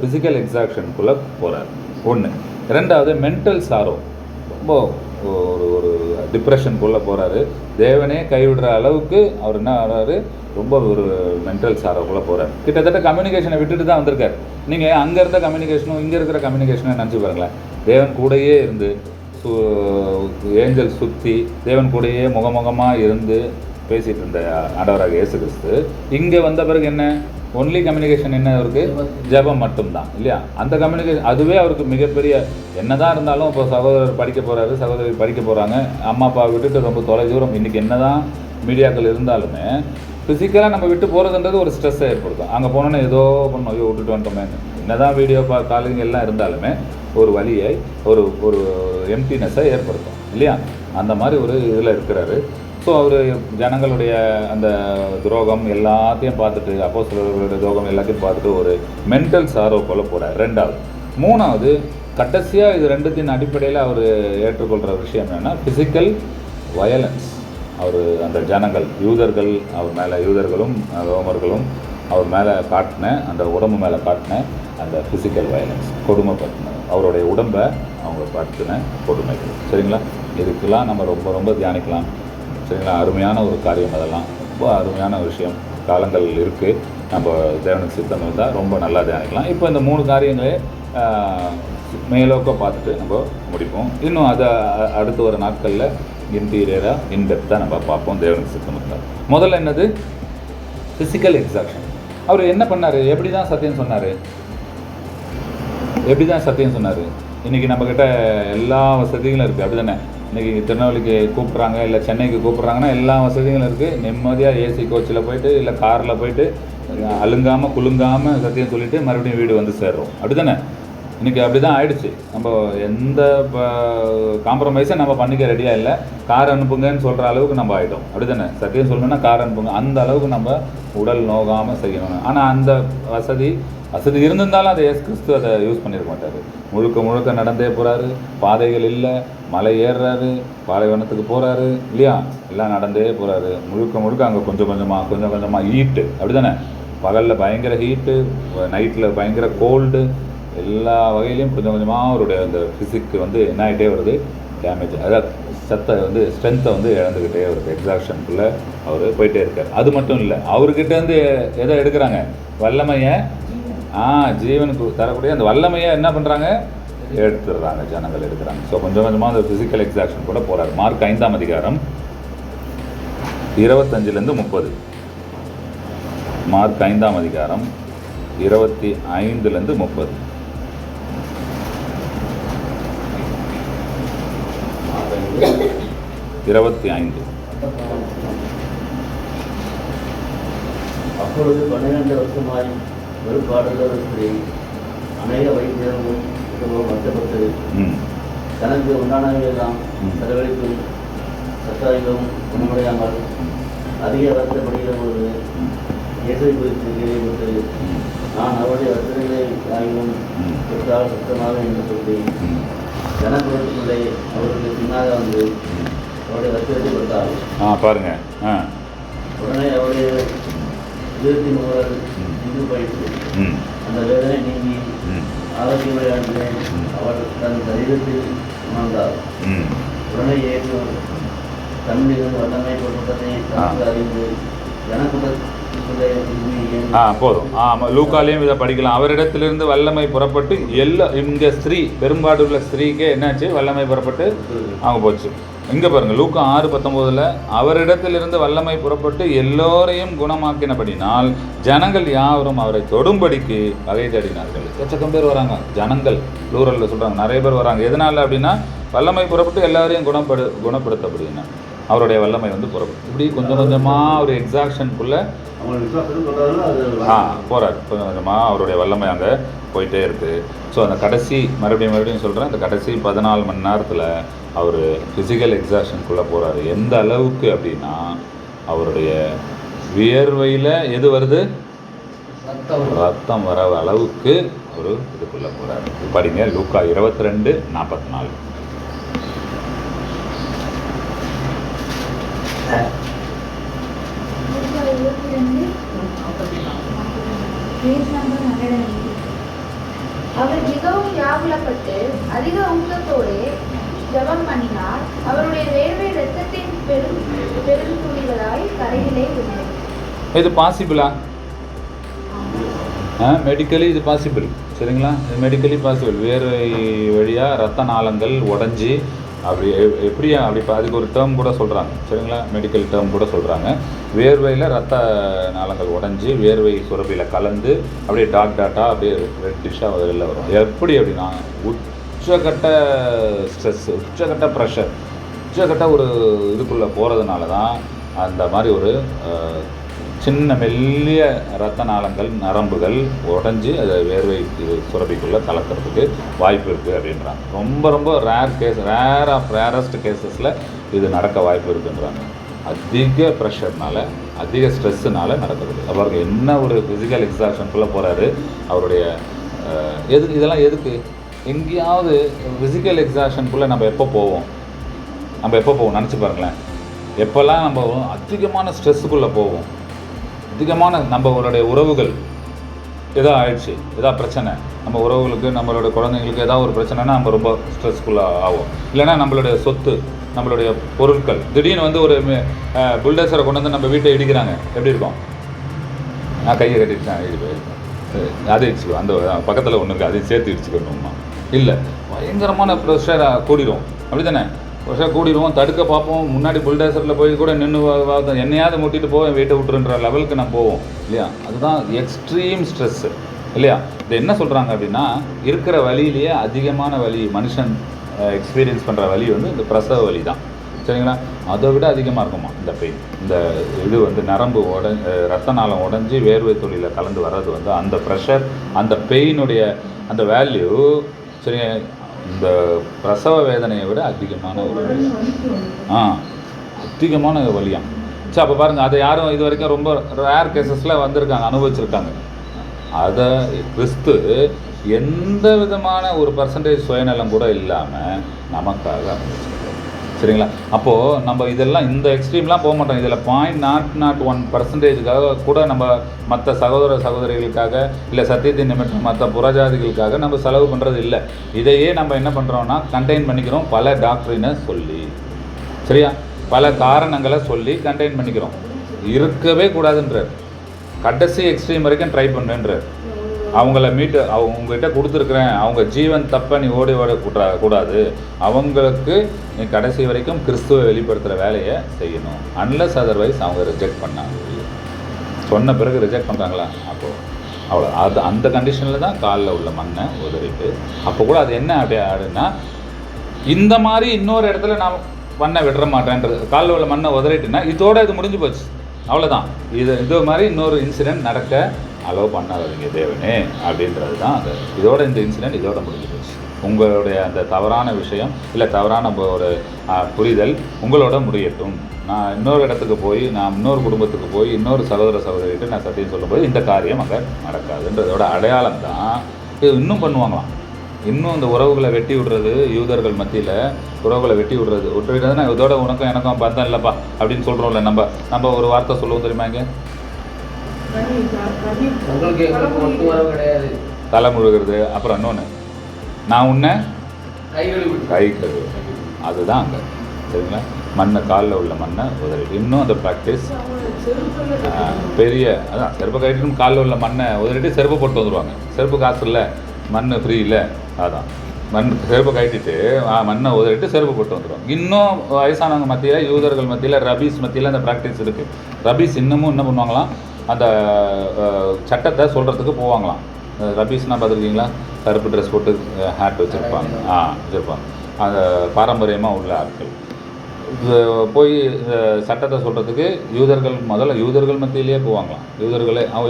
Speaker 1: ஃபிசிக்கல் எக்ஸாக்ஷனுக்குள்ளே போகிறார். 1. 2வது, மென்டல் சாரோ, ரொம்ப ஒரு டிப்ரெஷனுக்குள்ளே போகிறாரு. தேவனே கைவிடுற அளவுக்கு அவர் என்ன ஆகிறாரு, ரொம்ப ஒரு மென்டல் சாரோக்குள்ளே போகிறார். கிட்டத்தட்ட கம்யூனிகேஷனை விட்டுட்டு தான் வந்திருக்கார். நீங்கள் அங்கே இருந்த கம்யூனிகேஷனும் இங்கே இருக்கிற கம்யூனிகேஷனை நினச்சி பாருங்களேன். தேவன் கூடயே இருந்து ஏஞ்சல் சுற்றி தேவன் கூடயே முகமுகமாக இருந்து பேசிகிட்டு இருந்த ஆண்டவராக இயேசு கிறிஸ்து இங்கே வந்த பிறகு என்ன, ஒன்லி கம்யூனிகேஷன் என்ன அவருக்கு? ஜெபம் மட்டும்தான் இல்லையா? அந்த கம்யூனிகேஷன் அதுவே அவருக்கு மிகப்பெரிய, என்னதான் இருந்தாலும் இப்போ சகோதரர் படிக்க போகிறாரு, சகோதரி படிக்க போகிறாங்க, அம்மா அப்பா விட்டுட்டு ரொம்ப தொலைதூரம். இன்றைக்கி என்ன தான் மீடியாக்கள் இருந்தாலுமே ஃபிசிக்கலாக நம்ம விட்டு போகிறதுன்றது ஒரு ஸ்ட்ரெஸ்ஸை ஏற்படுத்தும். அங்கே போனோன்னே ஏதோ பண்ணோம், ஐயோ விட்டுட்டு வந்துட்டோமே, என்ன தான் வீடியோ காலிங் எல்லாம் இருந்தாலுமே ஒரு வலியை ஒரு எம்டினஸை ஏற்படுத்தும் இல்லையா? அந்த மாதிரி ஒரு இதில் இருக்கிறாரு. ஸோ அவர் ஜனங்களுடைய அந்த துரோகம் எல்லாத்தையும் பார்த்துட்டு, அப்போஸ்தலர்களுடைய துரோகம் எல்லாத்தையும் பார்த்துட்டு ஒரு மென்டல் சாரோ போல போகிறார். 2வது. 3வது, கடைசியாக இது 2த்தின் அடிப்படையில் அவர் ஏற்றுக்கொள்கிற விஷயம் என்னென்னா ஃபிசிக்கல் வயலன்ஸ். அவர் அந்த ஜனங்கள் யூதர்கள் அவர் மேலே யூதர்களும் ரோமர்களும் அவர் மேலே காட்டின அந்த உடம்பு மேலே காட்டின அந்த ஃபிசிக்கல் வயலன்ஸ் கொடுமைப்படுத்தின அவருடைய உடம்பை அவங்க படுத்தின கொடுமைகள். சரிங்களா? இதுக்கெல்லாம் நம்ம ரொம்ப ரொம்ப தியானிக்கலாம். சரிங்களா? அருமையான ஒரு காரியம், அதெல்லாம் ரொம்ப அருமையான விஷயம். காலங்கள் இருக்குது, நம்ம தேவனுக்கு சித்தம் இருந்தால் ரொம்ப நல்லா தியானிக்கலாம். இப்போ இந்த 3 காரியங்களே மேலோக்க பார்த்துட்டு நம்ம முடிப்போம். இன்னும் அதை அடுத்து வர நாட்களில் இன்டீரியராக இன்டெப்த்தாக நம்ம பார்ப்போம் தேவனுக்கு சித்தம் இருந்தால். முதல்ல என்னது? ஃபிசிக்கல் எக்ஸாக்ஷன். அவர் என்ன பண்ணார்? எப்படி தான் சத்தியம் சொன்னார்? எப்படி தான் சத்தியம் சொன்னார்? இன்றைக்கி நம்மக்கிட்ட எல்லா வசதிகளும் இருக்குது, அப்படி தானே? இன்றைக்கி திருநெல்வேலிக்கு கூப்பிட்றாங்க, இல்லை சென்னைக்கு கூப்பிட்றாங்கன்னா எல்லா வசதிகளும் இருக்குது. நிம்மதியாக ஏசி கோச்சில் போயிட்டு இல்லை காரில் போயிட்டு அழுங்காமல் குலுங்காமல் சத்தியம் சொல்லிவிட்டு மறுபடியும் வீடு வந்து சேர்றோம், அப்படி தானே? இன்றைக்கி அப்படி தான் ஆயிடுச்சு. நம்ம எந்த காம்ப்ரமைஸை நம்ம பண்ணிக்க ரெடியாக இல்லை. கார் அனுப்புங்கன்னு சொல்கிற அளவுக்கு நம்ம ஆகிட்டோம், அப்படி தானே? சத்தியம் சொல்லணுன்னா கார் அனுப்புங்க, அந்த அளவுக்கு நம்ம உடல் நோகாமல் செய்யணும். ஆனால் அந்த வசதி இருந்திருந்தாலும் அதை இயேசு கிறிஸ்து அதை யூஸ் பண்ணியிருக்க மாட்டார். முழுக்க நடந்தே போகிறாரு, பாதைகள் இல்லை, மலை ஏறுறாரு, பாலைவனத்துக்கு போகிறாரு, இல்லையா? எல்லாம் நடந்தே போகிறாரு. முழுக்க அங்கே கொஞ்சம் கொஞ்சமாக ஹீட்டு, அப்படி தானே? பகலில் பயங்கர ஹீட்டு, நைட்டில் பயங்கர கோல்டு, எல்லா வகையிலையும் கொஞ்சமாக அவருடைய அந்த ஃபிசிக்கு வந்து என்ன ஆகிட்டே வருது? டேமேஜ், அதாவது ஸ்ட்ரென்த்தை வந்து இழந்துக்கிட்டே வருது. எக்ஸாக்ஷனுக்குள்ளே அவர் போயிட்டே இருக்கார். அது மட்டும் இல்லை, அவர்கிட்டேருந்து எதை எடுக்கிறாங்க? வல்லமையை, ஜீவனுக்கு தரக்கூடிய அந்த வல்லமையை என்ன பண்ணுறாங்க? எடுத்துடுறாங்க, ஜனங்கள் எடுக்கிறாங்க. ஸோ கொஞ்சமாக அந்த ஃபிசிக்கல் எக்ஸாக்ஷன் கூட போகிறார். மார்க் 5ஆம் அதிகாரம் 25-30. மார்க் 5ஆம் அதிகாரம் 25-30.
Speaker 5: அப்பொழுது 12 வருஷமாய் வெறுப்பாடுள்ள ஒரு ஸ்திரீ அநேக வைத்தியமும் சுத்தமும் கஷ்டப்பட்டு தனக்கு உண்டானவையெல்லாம் செலவழித்தும் கஷ்டாயும் குணமடையாமல் அதிக வருத்தப்படுகிற பொழுது இயேசுவை குறித்து கேள்விப்பட்டு நான் அவருடைய வசதிகளை ஆகியும் பெற்றால் சுத்தமாக என்று சொல்லி ஜனக்குழுக்குள்ளே அவருக்கு பின்னாக வந்து அவருடைய வசதியை கொடுத்தார்.
Speaker 1: பாருங்க.
Speaker 5: உடனே அவருடைய இதயத்தின் முதல் நின்று போயிட்டு அந்த வேதனை நீங்கி ஆரோக்கியமடைந்து அவர் தன் சரீரத்தில் உணர்ந்தார். உடனே இயேசு தன்னுடைய வல்லமை பொருட்களை அறிந்து
Speaker 1: போதும். லூக்காலையும் இதை படிக்கலாம். அவரிடத்திலிருந்து வல்லமை புறப்பட்டு இங்கே ஸ்திரீ, பெரும்பாடுள்ள ஸ்திரீக்கே என்னாச்சு? வல்லமை புறப்பட்டு அவங்க போச்சு. இங்கே பாருங்கள், லூக்கா 6:19 அவரிடத்திலிருந்து வல்லமை புறப்பட்டு எல்லோரையும் குணமாக்கினபடினால் ஜனங்கள் யாவரும் அவரை தொடும்படிக்கு வகை தேடினார்கள். எச்சக்கம் பேர் வராங்க, ஜனங்கள் ப்ளூரலில் சொல்கிறாங்க, நிறைய பேர் வராங்க. எதனால் அப்படின்னா வல்லமை புறப்பட்டு எல்லாரையும் குணப்படுத்தப்படினா அவருடைய வல்லமை வந்து புறப்படும். இப்படி கொஞ்சமாக ஒரு எக்ஸாக்ஷனுக்குள்ளே போகிறார். கொஞ்சமாக அவருடைய வல்லமை அங்கே போயிட்டே இருக்குது. ஸோ அந்த கடைசி மறுபடியும் சொல்கிறேன், அந்த கடைசி 14 மணி நேரத்தில் அவர் ஃபிசிக்கல் எக்ஸாக்ஷனுக்குள்ளே போகிறாரு. எந்த அளவுக்கு அப்படின்னா அவருடைய வியர்வையில் எது வருது? ரத்தம் வர அளவுக்கு ஒரு இதுக்குள்ளே போகிறார். படிங்க, லூக்கா 22:44.
Speaker 3: அவர் மிகவும் வியாகுலப்பட்டு அதிக ஊக்கத்தோடு ஜெபம் பண்ணினார். அவருடைய வேர்வை இரத்தத்தின் பெரும் துளிகளாய் கரையிலே விழுந்தது.
Speaker 1: இது பாசிபிளா? மெடிக்கலி இது பாசிபிள். சரிங்களா? இது மெடிக்கலி பாசிபிள். வேர்வை வழியாக ரத்த நாளங்கள் உடஞ்சி அப்படி எப்படியா அப்படி அதுக்கு ஒரு டேர்ம் கூட சொல்கிறாங்க. சரிங்களா? மெடிக்கல் டேர்ம் கூட சொல்கிறாங்க. வேர்வையில் ரத்த நாளங்கள் உடஞ்சி வேர்வை சுரப்பியில் கலந்து அப்படியே டாட்டாக அப்படியே ரெட்டிஷாக வெளில வரும். எப்படி அப்படின்னா உச்சக்கட்ட ஸ்ட்ரெஸ், உச்சக்கட்ட ப்ரெஷர், உச்சக்கட்ட ஒரு இதுக்குள்ளே போகிறதுனால தான் அந்த மாதிரி ஒரு சின்ன மெல்லிய ரத்த நாளங்கள் நரம்புகள் உடஞ்சி அதை வேர்வை சுரப்பிக்குள்ளே கலக்கிறதுக்கு வாய்ப்பு இருக்குது அப்படின்றாங்க. ரொம்ப ரேர் கேஸ், ரேரஸ்ட் கேசஸில் இது நடக்க வாய்ப்பு இருக்குன்றாங்க. அதிக ப்ரெஷர்னால், அதிக ஸ்ட்ரெஸ்ஸுனால் நடக்கிறது. அவருக்கு என்ன ஒரு ஃபிசிக்கல் எக்ஸாக்ஷனுக்குள்ளே போகிறாரு. அவருடைய இதெல்லாம் எதுக்கு? எங்கேயாவது ஃபிசிக்கல் எக்ஸாக்ஷனுக்குள்ளே நம்ம எப்போ போவோம்? நினச்சி பாருங்களேன். எப்போல்லாம் நம்ம அதிகமான ஸ்ட்ரெஸ்ஸுக்குள்ளே போவோம், அதிகமான நம்மளுடைய உறவுகள் ஏதோ ஆயிடுச்சு, ஏதோ பிரச்சனை, நம்ம உறவுகளுக்கு நம்மளோட குழந்தைங்களுக்கு ஏதாவது ஒரு பிரச்சனைனா நம்ம ரொம்ப ஸ்ட்ரெஸ்ஃபுல்லாக ஆகும். இல்லைன்னா நம்மளுடைய சொத்து, நம்மளுடைய பொருட்கள் திடீர்னு வந்து ஒரு புல்டேசரை கொண்டு வந்து நம்ம வீட்டை இடிக்கிறாங்க, எப்படி இருக்கும்? நான் கையை கட்டிட்டு அதை இடிச்சுக்கோ, அந்த பக்கத்தில் ஒன்று இருக்குது அதையும் சேர்த்து இடிச்சுக்கணுமா? இல்லை, பயங்கரமான ப்ரெஷராக கூடிடும், அப்படி தானே? ப்ரெஷர் கூடிடுவோம், தடுக்க பார்ப்போம், முன்னாடி புல்டேசரில் போய் கூட நின்று என்னையாவது முட்டிட்டு போவேன், வீட்டை விட்டுருன்ற லெவலுக்கு நான் போவோம் இல்லையா? அதுதான் எக்ஸ்ட்ரீம் ஸ்ட்ரெஸ்ஸு இல்லையா? இது என்ன சொல்கிறாங்க அப்படின்னா, இருக்கிற வலியிலேயே அதிகமான வலி மனுஷன் எக்ஸ்பீரியன்ஸ் பண்ணுற வலி வந்து இந்த பிரசவ வலி தான், சரிங்களா? அதை விட அதிகமாக இருக்குமா இந்த பெயின். இந்த இது வந்து நரம்பு ரத்த நாளம் உடஞ்சி வேர்வை துளியில் கலந்து வர்றது வந்து அந்த ப்ரெஷர், அந்த பெயினுடைய அந்த வேல்யூ, சரி, இந்த பிரசவ வேதனையை விட அதிகமான ஒரு அதிகமான வலியாம். சரி, அப்போ பாருங்கள், அதை யாரும் இது வரைக்கும் ரொம்ப ரேர் கேசஸில் வந்திருக்காங்க, அனுபவிச்சிருக்காங்க. அதை கிறிஸ்து எந்த விதமான ஒரு பர்சன்டேஜ் சுயநலம் கூட இல்லாமல் நமக்காக, சரிங்களா? அப்போது நம்ம இதெல்லாம் இந்த எக்ஸ்ட்ரீம்லாம் போக மாட்டோம். இதில் 0.01% கூட நம்ம மற்ற சகோதர சகோதரிகளுக்காக இல்லை சத்தியத்தின் நிமித்தம் மற்ற புறஜாதிகளுக்காக நம்ம செலவு பண்ணுறது இல்லை. இதையே நம்ம என்ன பண்ணுறோன்னா கண்டெயின் பண்ணிக்கிறோம், பல டாக்டரினை சொல்லி, சரியா, பல காரணங்களை சொல்லி கண்டெயின் பண்ணிக்கிறோம். இருக்கவே கூடாதுன்றார், கடைசி எக்ஸ்ட்ரீம் வரைக்கும் ட்ரை பண்ணுன்றார். அவங்கள அவங்ககிட்ட கொடுத்துருக்குறேன், அவங்க ஜீவன் தப்ப நீ ஓடி கூடாது, அவங்களுக்கு நீ கடைசி வரைக்கும் கிறிஸ்துவை வெளிப்படுத்துகிற வேலையை செய்யணும். அன்லஸ் அதர்வைஸ் அவங்க ரிஜெக்ட் பண்ணாங்க. சொன்ன பிறகு ரிஜெக்ட் பண்ணுறாங்களா? அப்போது அவ்வளோ அந்த கண்டிஷனில் தான் காலில் உள்ள மண்ணை உதறிட்டு, அப்போ கூட அது என்ன அப்படின்னா, இந்த மாதிரி இன்னொரு இடத்துல நான் மண்ணை விடுற மாட்டேன்றது, காலில் உள்ள மண்ணை உதறிட்டுன்னா இதோட இது முடிஞ்சு போச்சு, அவ்வளோதான். இது மாதிரி இன்னொரு இன்சிடெண்ட் நடக்க அலோவ் பண்ணாதீங்க தேவனே அப்படின்றது தான் அது. இதோட இந்த இன்சிடெண்ட் இதோட முடிஞ்சு போச்சு. உங்களுடைய அந்த தவறான விஷயம் இல்லை தவறான ஒரு புரிதல் உங்களோட முடியட்டும். நான் இன்னொரு இடத்துக்கு போய், நான் இன்னொரு குடும்பத்துக்கு போய், இன்னொரு சகோதர சகோதரிகிட்ட நான் சத்தியம் சொல்லும்போது இந்த காரியம் அங்கே நடக்காதுன்றதோட அடையாளம் தான் இது. இன்னும் பண்ணுவாங்களாம், இன்னும் இந்த உறவுகளை வெட்டி விடுறது, யூதர்கள் மத்தியில் உறவுகளை வெட்டி விட்டுறதுன்னா இதோட உனக்கும் எனக்கும் பந்தம் இல்லைப்பா அப்படின்னு சொல்கிறோம்ல. நம்ம ஒரு வார்த்தை சொல்லுவோம் தெரியுமா, இங்கே தலை முழுகிறது. அப்புறம் இன்னொன்று, நான் உன்னை கை கழுவு, அதுதான் அங்கே, சரிங்களா? மண்ணை, காலில் உள்ள மண்ணை உதறி இன்னும் அந்த ப்ராக்டிஸ் பெரிய, அதான் செருப்பு கட்டிட்டு காலில் உள்ள மண்ணை உதறிட்டு செருப்பு போட்டு வந்துடுவாங்க. செருப்பு காசு இல்லை, மண் ஃப்ரீ இல்லை, அதான் செருப்பு கட்டிட்டு மண்ணை உதறிட்டு செருப்பு போட்டு வந்துடுவாங்க. இன்னும் வயசானவங்க மத்தியில், யூதர்கள் மத்தியில், ரபீஸ் மத்தியில் அந்த ப்ராக்டிஸ் இருக்குது. ரபீஸ் இன்னமும் என்ன பண்ணுவாங்களாம், அந்த சட்டத்தை சொல்கிறதுக்கு போவாங்களாம். ரபீஸ்னால் பார்த்துருக்கீங்களா? கருப்பு ட்ரெஸ் போட்டு ஹேட் வச்சுருப்பாங்க, வச்சுருப்பாங்க. அந்த பாரம்பரியமாக உள்ள ஆட்கள் போய் இந்த சட்டத்தை சொல்கிறதுக்கு முதல்ல யூதர்கள் மத்தியிலேயே போவாங்களாம்.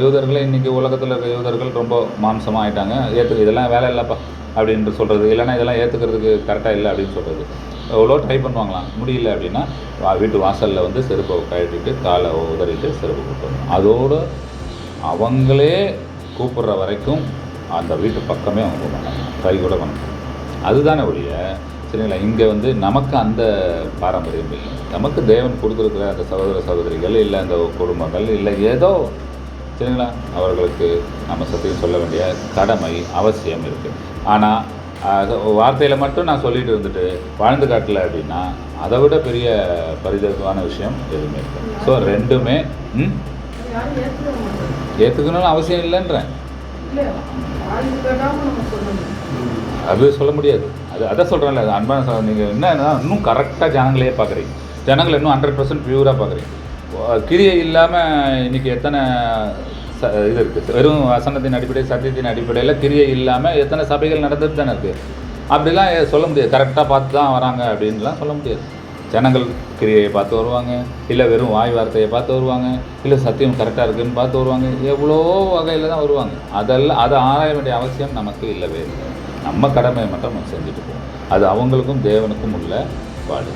Speaker 1: யூதர்களே இன்றைக்கி உலகத்தில் இருக்க யூதர்கள் ரொம்ப மாம்சமாக ஆகிட்டாங்க. இதெல்லாம் வேலை இல்லைப்பா அப்படின்ட்டு சொல்கிறது, இல்லைன்னா இதெல்லாம் ஏற்றுக்கிறதுக்கு கரெக்டாக இல்லை அப்படின்னு சொல்கிறது. எவ்வளோ ட்ரை பண்ணுவாங்களாம். முடியல அப்படின்னா வீட்டு வாசலில் வந்து செருப்பை கழட்டிட்டு காலை உதறிட்டு செருப்பு கூப்பிடுவாங்க. அதோடு அவங்களே கூப்பிட்ற வரைக்கும் அந்த வீட்டு பக்கமே அவங்க போக மாட்டாங்க, கை கூட பண்ண. அதுதானே ஒழிய, சரிங்களா? இங்கே வந்து நமக்கு அந்த பாரம்பரியம் இல்லை. நமக்கு தேவன் கொடுத்துருக்குற அந்த சகோதர சகோதரிகள் இல்லை அந்த குடும்பங்கள் இல்லை ஏதோ, சரிங்களா, அவர்களுக்கு நம்ம சத்தியம் சொல்ல வேண்டிய கடமை அவசியம் இருக்குது. ஆனால் வார்த்தையில் மட்டும் நான் சொல்லிட்டு இருந்துட்டு வாழ்ந்து காட்டல அப்படின்னா அதை விட பெரிய பரிதாபமான விஷயம் எதுவுமே இருக்குது. ஸோ ரெண்டுமே ஏற்றுக்கணும்னு அவசியம் இல்லைன்றேன், அது சொல்ல முடியாது. அதை சொல்கிறேன்ல, அன்பான நீங்கள் என்ன இன்னும் கரெக்டாக ஜனங்களையே பார்க்குறீங்க, ஜனங்களை இன்னும் 100% பியூராக பார்க்குறீங்க. கிரியை இல்லாமல் இன்றைக்கி எத்தனை இது இருக்குது, வெறும் வசனத்தின் அடிப்படை சத்தியத்தின் அடிப்படையில் கிரியை இல்லாமல் எத்தனை சபைகள் நடந்துட்டு தானே இருக்குது. அப்படிலாம் சொல்ல முடியாது, கரெக்டாக பார்த்து தான் வராங்க அப்படின்லாம் சொல்ல முடியாது. ஜனங்கள் கிரியையை பார்த்து வருவாங்க, இல்லை வெறும் வாய் வார்த்தையை பார்த்து வருவாங்க, இல்லை சத்தியம் கரெக்டாக இருக்குதுன்னு பார்த்து வருவாங்க, எவ்வளோ வகையில் தான் வருவாங்க. அதை ஆராய வேண்டிய அவசியம் நமக்கு இல்லவே இல்லை. நம்ம கடமையை மட்டும் நம்ம செஞ்சுட்டு போவோம். அது அவங்களுக்கும் தேவனுக்கும் உள்ள பாடு.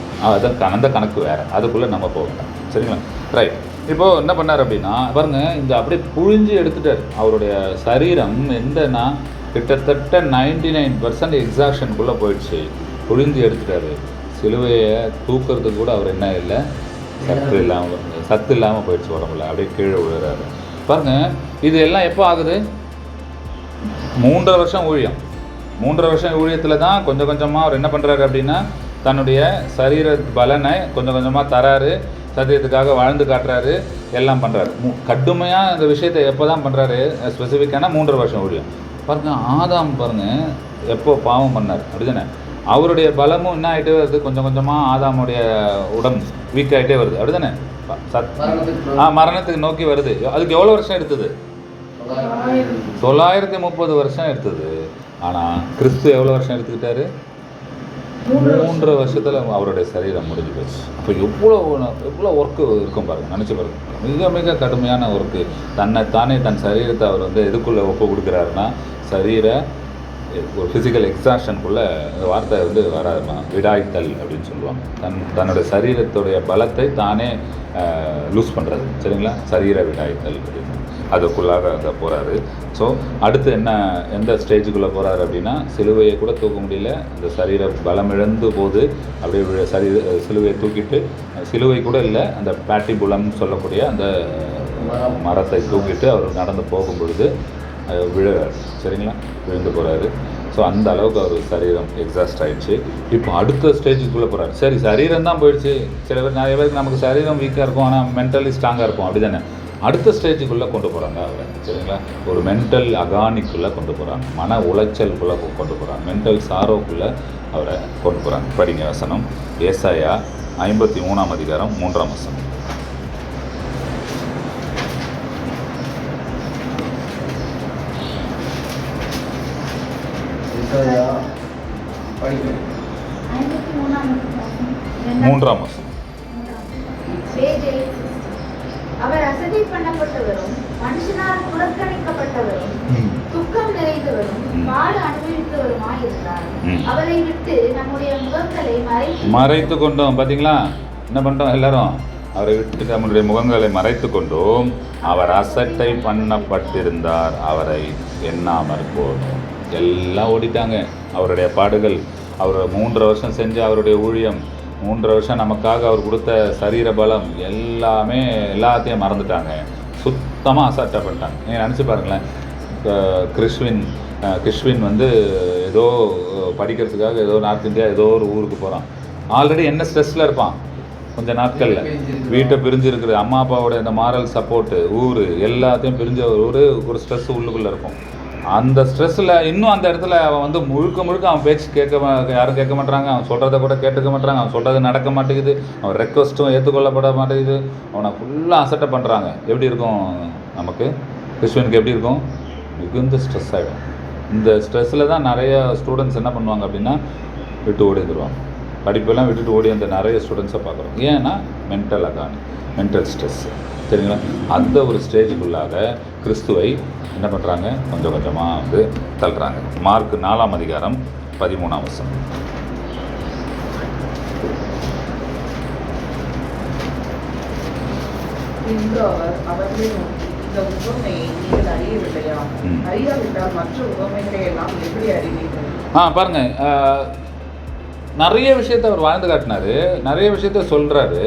Speaker 1: அந்த கணக்கு வேறு, அதுக்குள்ளே நம்ம போக வேண்டாம், சரிங்களா? ரைட். இப்போது என்ன பண்ணார் அப்படின்னா பாருங்கள், இந்த அப்படியே புழிஞ்சு எடுத்துட்டார். அவருடைய சரீரம் எந்தன்னா கிட்டத்தட்ட 99% எக்ஸாக்ஷனுக்குள்ளே போயிடுச்சு, புழிஞ்சு எடுத்துட்டார். சிலுவையை தூக்கிறதுக்கு கூட அவர் என்ன இல்லை, சத்து இல்லாமல் போயிடுச்சு உடம்புல, அப்படியே கீழே விழுறாரு பாருங்க. இது எல்லாம் எப்போ ஆகுது? 3.5 வருஷம் ஊழியம். 3.5 வருஷம் ஊழியத்தில் தான் கொஞ்சம் கொஞ்சமாக அவர் என்ன பண்ணுறாரு அப்படின்னா தன்னுடைய சரீர பலனை கொஞ்சம் கொஞ்சமாக தராரு, சத்தியத்துக்காக வாழ்ந்து காட்டுறாரு, எல்லாம் பண்ணுறாரு. கடுமையாக இந்த விஷயத்தை எப்போ தான் பண்ணுறாரு ஸ்பெசிஃபிக்கான 3.5 வருஷம் ஊழியம். பாருங்க, ஆதாம் பாருங்க எப்போ பாவம் பண்ணார் அப்படிதானே, அவருடைய பலமும் என்ன ஆகிட்டே வருது, கொஞ்சம் கொஞ்சமாக ஆதாமுடைய உடம்பு வீக் ஆகிட்டே வருது அப்படிதானே, மரணத்துக்கு நோக்கி வருது. அதுக்கு எவ்வளோ வருஷம் எடுத்தது? 930 வருஷம் எடுத்தது. ஆனால் கிறிஸ்து எவ்வளோ வருஷம் எடுத்துக்கிட்டாரு? 3 வருஷத்தில் அவருடைய சரீரம் முடிஞ்சு போச்சு. அப்போ எவ்வளோ ஒர்க்கு இருக்கும் பாருங்கள், நினச்சி பாருங்கள். மிக மிக கடுமையான ஒர்க்கு. தன்னைத்தானே தன் சரீரத்தை அவர் வந்து எதுக்குள்ளே ஒப்பு கொடுக்குறாருன்னா சரீர ஒரு ஃபிசிக்கல் எக்ஸாஷனுக்குள்ளே இந்த வார்த்தை வந்து வராதுமா, விடாய்த்தல் அப்படின்னு சொல்லுவாங்க. தன்னுடைய சரீரத்துடைய பலத்தை தானே லூஸ் பண்ணுறது, சரிங்களா, சரீர விடாய்த்தல் அப்படின்னு அதுக்குள்ளாக அங்கே போகிறாரு. ஸோ அடுத்து எந்த ஸ்டேஜுக்குள்ளே போகிறாரு அப்படின்னா சிலுவையை கூட தூக்க முடியல, அந்த சரீர பலமிழந்து போது அப்படியே சிலுவையை தூக்கிட்டு, சிலுவை கூட இல்லை, அந்த பேட்டிபுலம்னு சொல்லக்கூடிய அந்த மரத்தை தூக்கிட்டு அவர் நடந்து போகும் பொழுது விழுறாரு, சரிங்களா, விழுந்து போகிறாரு. ஸோ அந்த அளவுக்கு அவர் சரீரம் எக்ஸாஸ்ட் ஆகிடுச்சு. இப்போ அடுத்த ஸ்டேஜுக்குள்ளே போகிறாரு. சரி, சரீரம் தான் போயிடுச்சு. நிறைய பேருக்கு நமக்கு சரீரம் வீக்காக இருக்கும், ஆனால் மென்டலி ஸ்ட்ராங்காக இருக்கும், அப்படி தானே. அடுத்த ஸ்டேஜுக்குள்ளே கொண்டு போகிறாங்க அவரை, சரிங்களா, ஒரு மென்டல் அகானிக்குள்ளே கொண்டு போகிறாங்க, மன உளைச்சலுக்குள்ளே கொண்டு போகிறாங்க, மென்டல் சாரோக்குள்ளே அவரை கொண்டு போகிறாங்க. படிங்க வசனம், ஏசாயா 53ஆம் அதிகாரம் 3ஆம் வசனம். மூன்றாம் வசனம்.
Speaker 3: அவர் அசட்டை பண்ணப்பட்டவரும் மனுஷனால் புறக்கணிக்கப்பட்டவரும் துக்கம் நிறைந்தவரும் பாடு அனுபவித்தவருமாய் இருந்தார். அவரை விட்டு நம்முடைய முகங்களை
Speaker 1: மறைத்து கொண்டோம். பார்த்தீங்களா என்ன பண்ணிட்டோம் எல்லாரும்? அவரை விட்டு நம்முடைய முகங்களை மறைத்து கொண்டோம். அவர் அசட்டை பண்ணப்பட்டிருந்தார், அவரை எண்ணாமற் போனோம். எல்லாம் ஓடிட்டாங்க. அவருடைய பாடுகள், அவர் 3.5 வருஷம் செஞ்ச அவருடைய ஊழியம், 3.5 வருஷம் நமக்காக அவர் கொடுத்த சரீர பலம் எல்லாத்தையும் மறந்துட்டாங்க, சுத்தமாக அசட்டை பண்ணிட்டாங்க. நீங்கள் நினச்சி பாருங்களேன், கிறிஸ்வின் வந்து ஏதோ படிக்கிறதுக்காக ஏதோ நார்த் இந்தியா ஏதோ ஒரு ஊருக்கு போகிறான். ஆல்ரெடி என்ன ஸ்ட்ரெஸ்ஸில் இருப்பான், கொஞ்சம் நாட்களில் வீட்டை பிரிஞ்சு இருக்கிற அம்மா அப்பாவோட இந்த மாரல் சப்போர்ட்டு, ஊர் எல்லாத்தையும் பிரிஞ்ச ஒரு ஸ்ட்ரெஸ் உள்ளுக்குள்ளே இருக்கும். அந்த ஸ்ட்ரெஸ்ஸில் இன்னும் அந்த இடத்துல அவன் வந்து முழுக்க அவன் பேச்சு யாரும் கேட்க மாட்டாங்க, அவன் சொல்கிறத கூட கேட்டுக்க மாட்டாங்க, அவன் சொல்கிறது நடக்க மாட்டேங்குது, அவன் ரெக்வஸ்ட்டும் ஏற்றுக்கொள்ளப்பட மாட்டேங்குது, அவனை ஃபுல்லாக அசட்டை பண்ணுறாங்க. எப்படி இருக்கும் நமக்கு? கிறிஸ்டியனுக்கு எப்படி இருக்கும்? மிகுந்த ஸ்ட்ரெஸ் ஆகிடும். இந்த ஸ்ட்ரெஸ்ஸில் தான் நிறைய ஸ்டூடெண்ட்ஸ் என்ன பண்ணுவாங்க அப்படின்னா விட்டு ஓடி வந்துடுவாங்க. படிப்பெல்லாம் விட்டுட்டு ஓடி அந்த நிறைய ஸ்டூடெண்ட்ஸை பார்க்குறோம். ஏன்னா மென்டல் ஸ்ட்ரெஸ், சரிங்களா. அந்த ஒரு ஸ்டேஜுக்குள்ளாக கிறிஸ்துவை என்ன பண்ணுறாங்க, கொஞ்சம் கொஞ்சமாக வந்து தள்ளுறாங்க. மார்க் 4ஆம் அதிகாரம் 13ஆம் வசனம்.
Speaker 6: இந்த உவமையை நீங்கள் அறியவில்லையா? அறியாவிட்டால் மற்ற உவமைகளை எல்லாம் எப்படி அறிவீர்கள்?
Speaker 1: பாருங்க, நிறைய விஷயத்தை அவர் வாழ்ந்து காட்டினாரு, நிறைய விஷயத்த சொல்கிறாரு.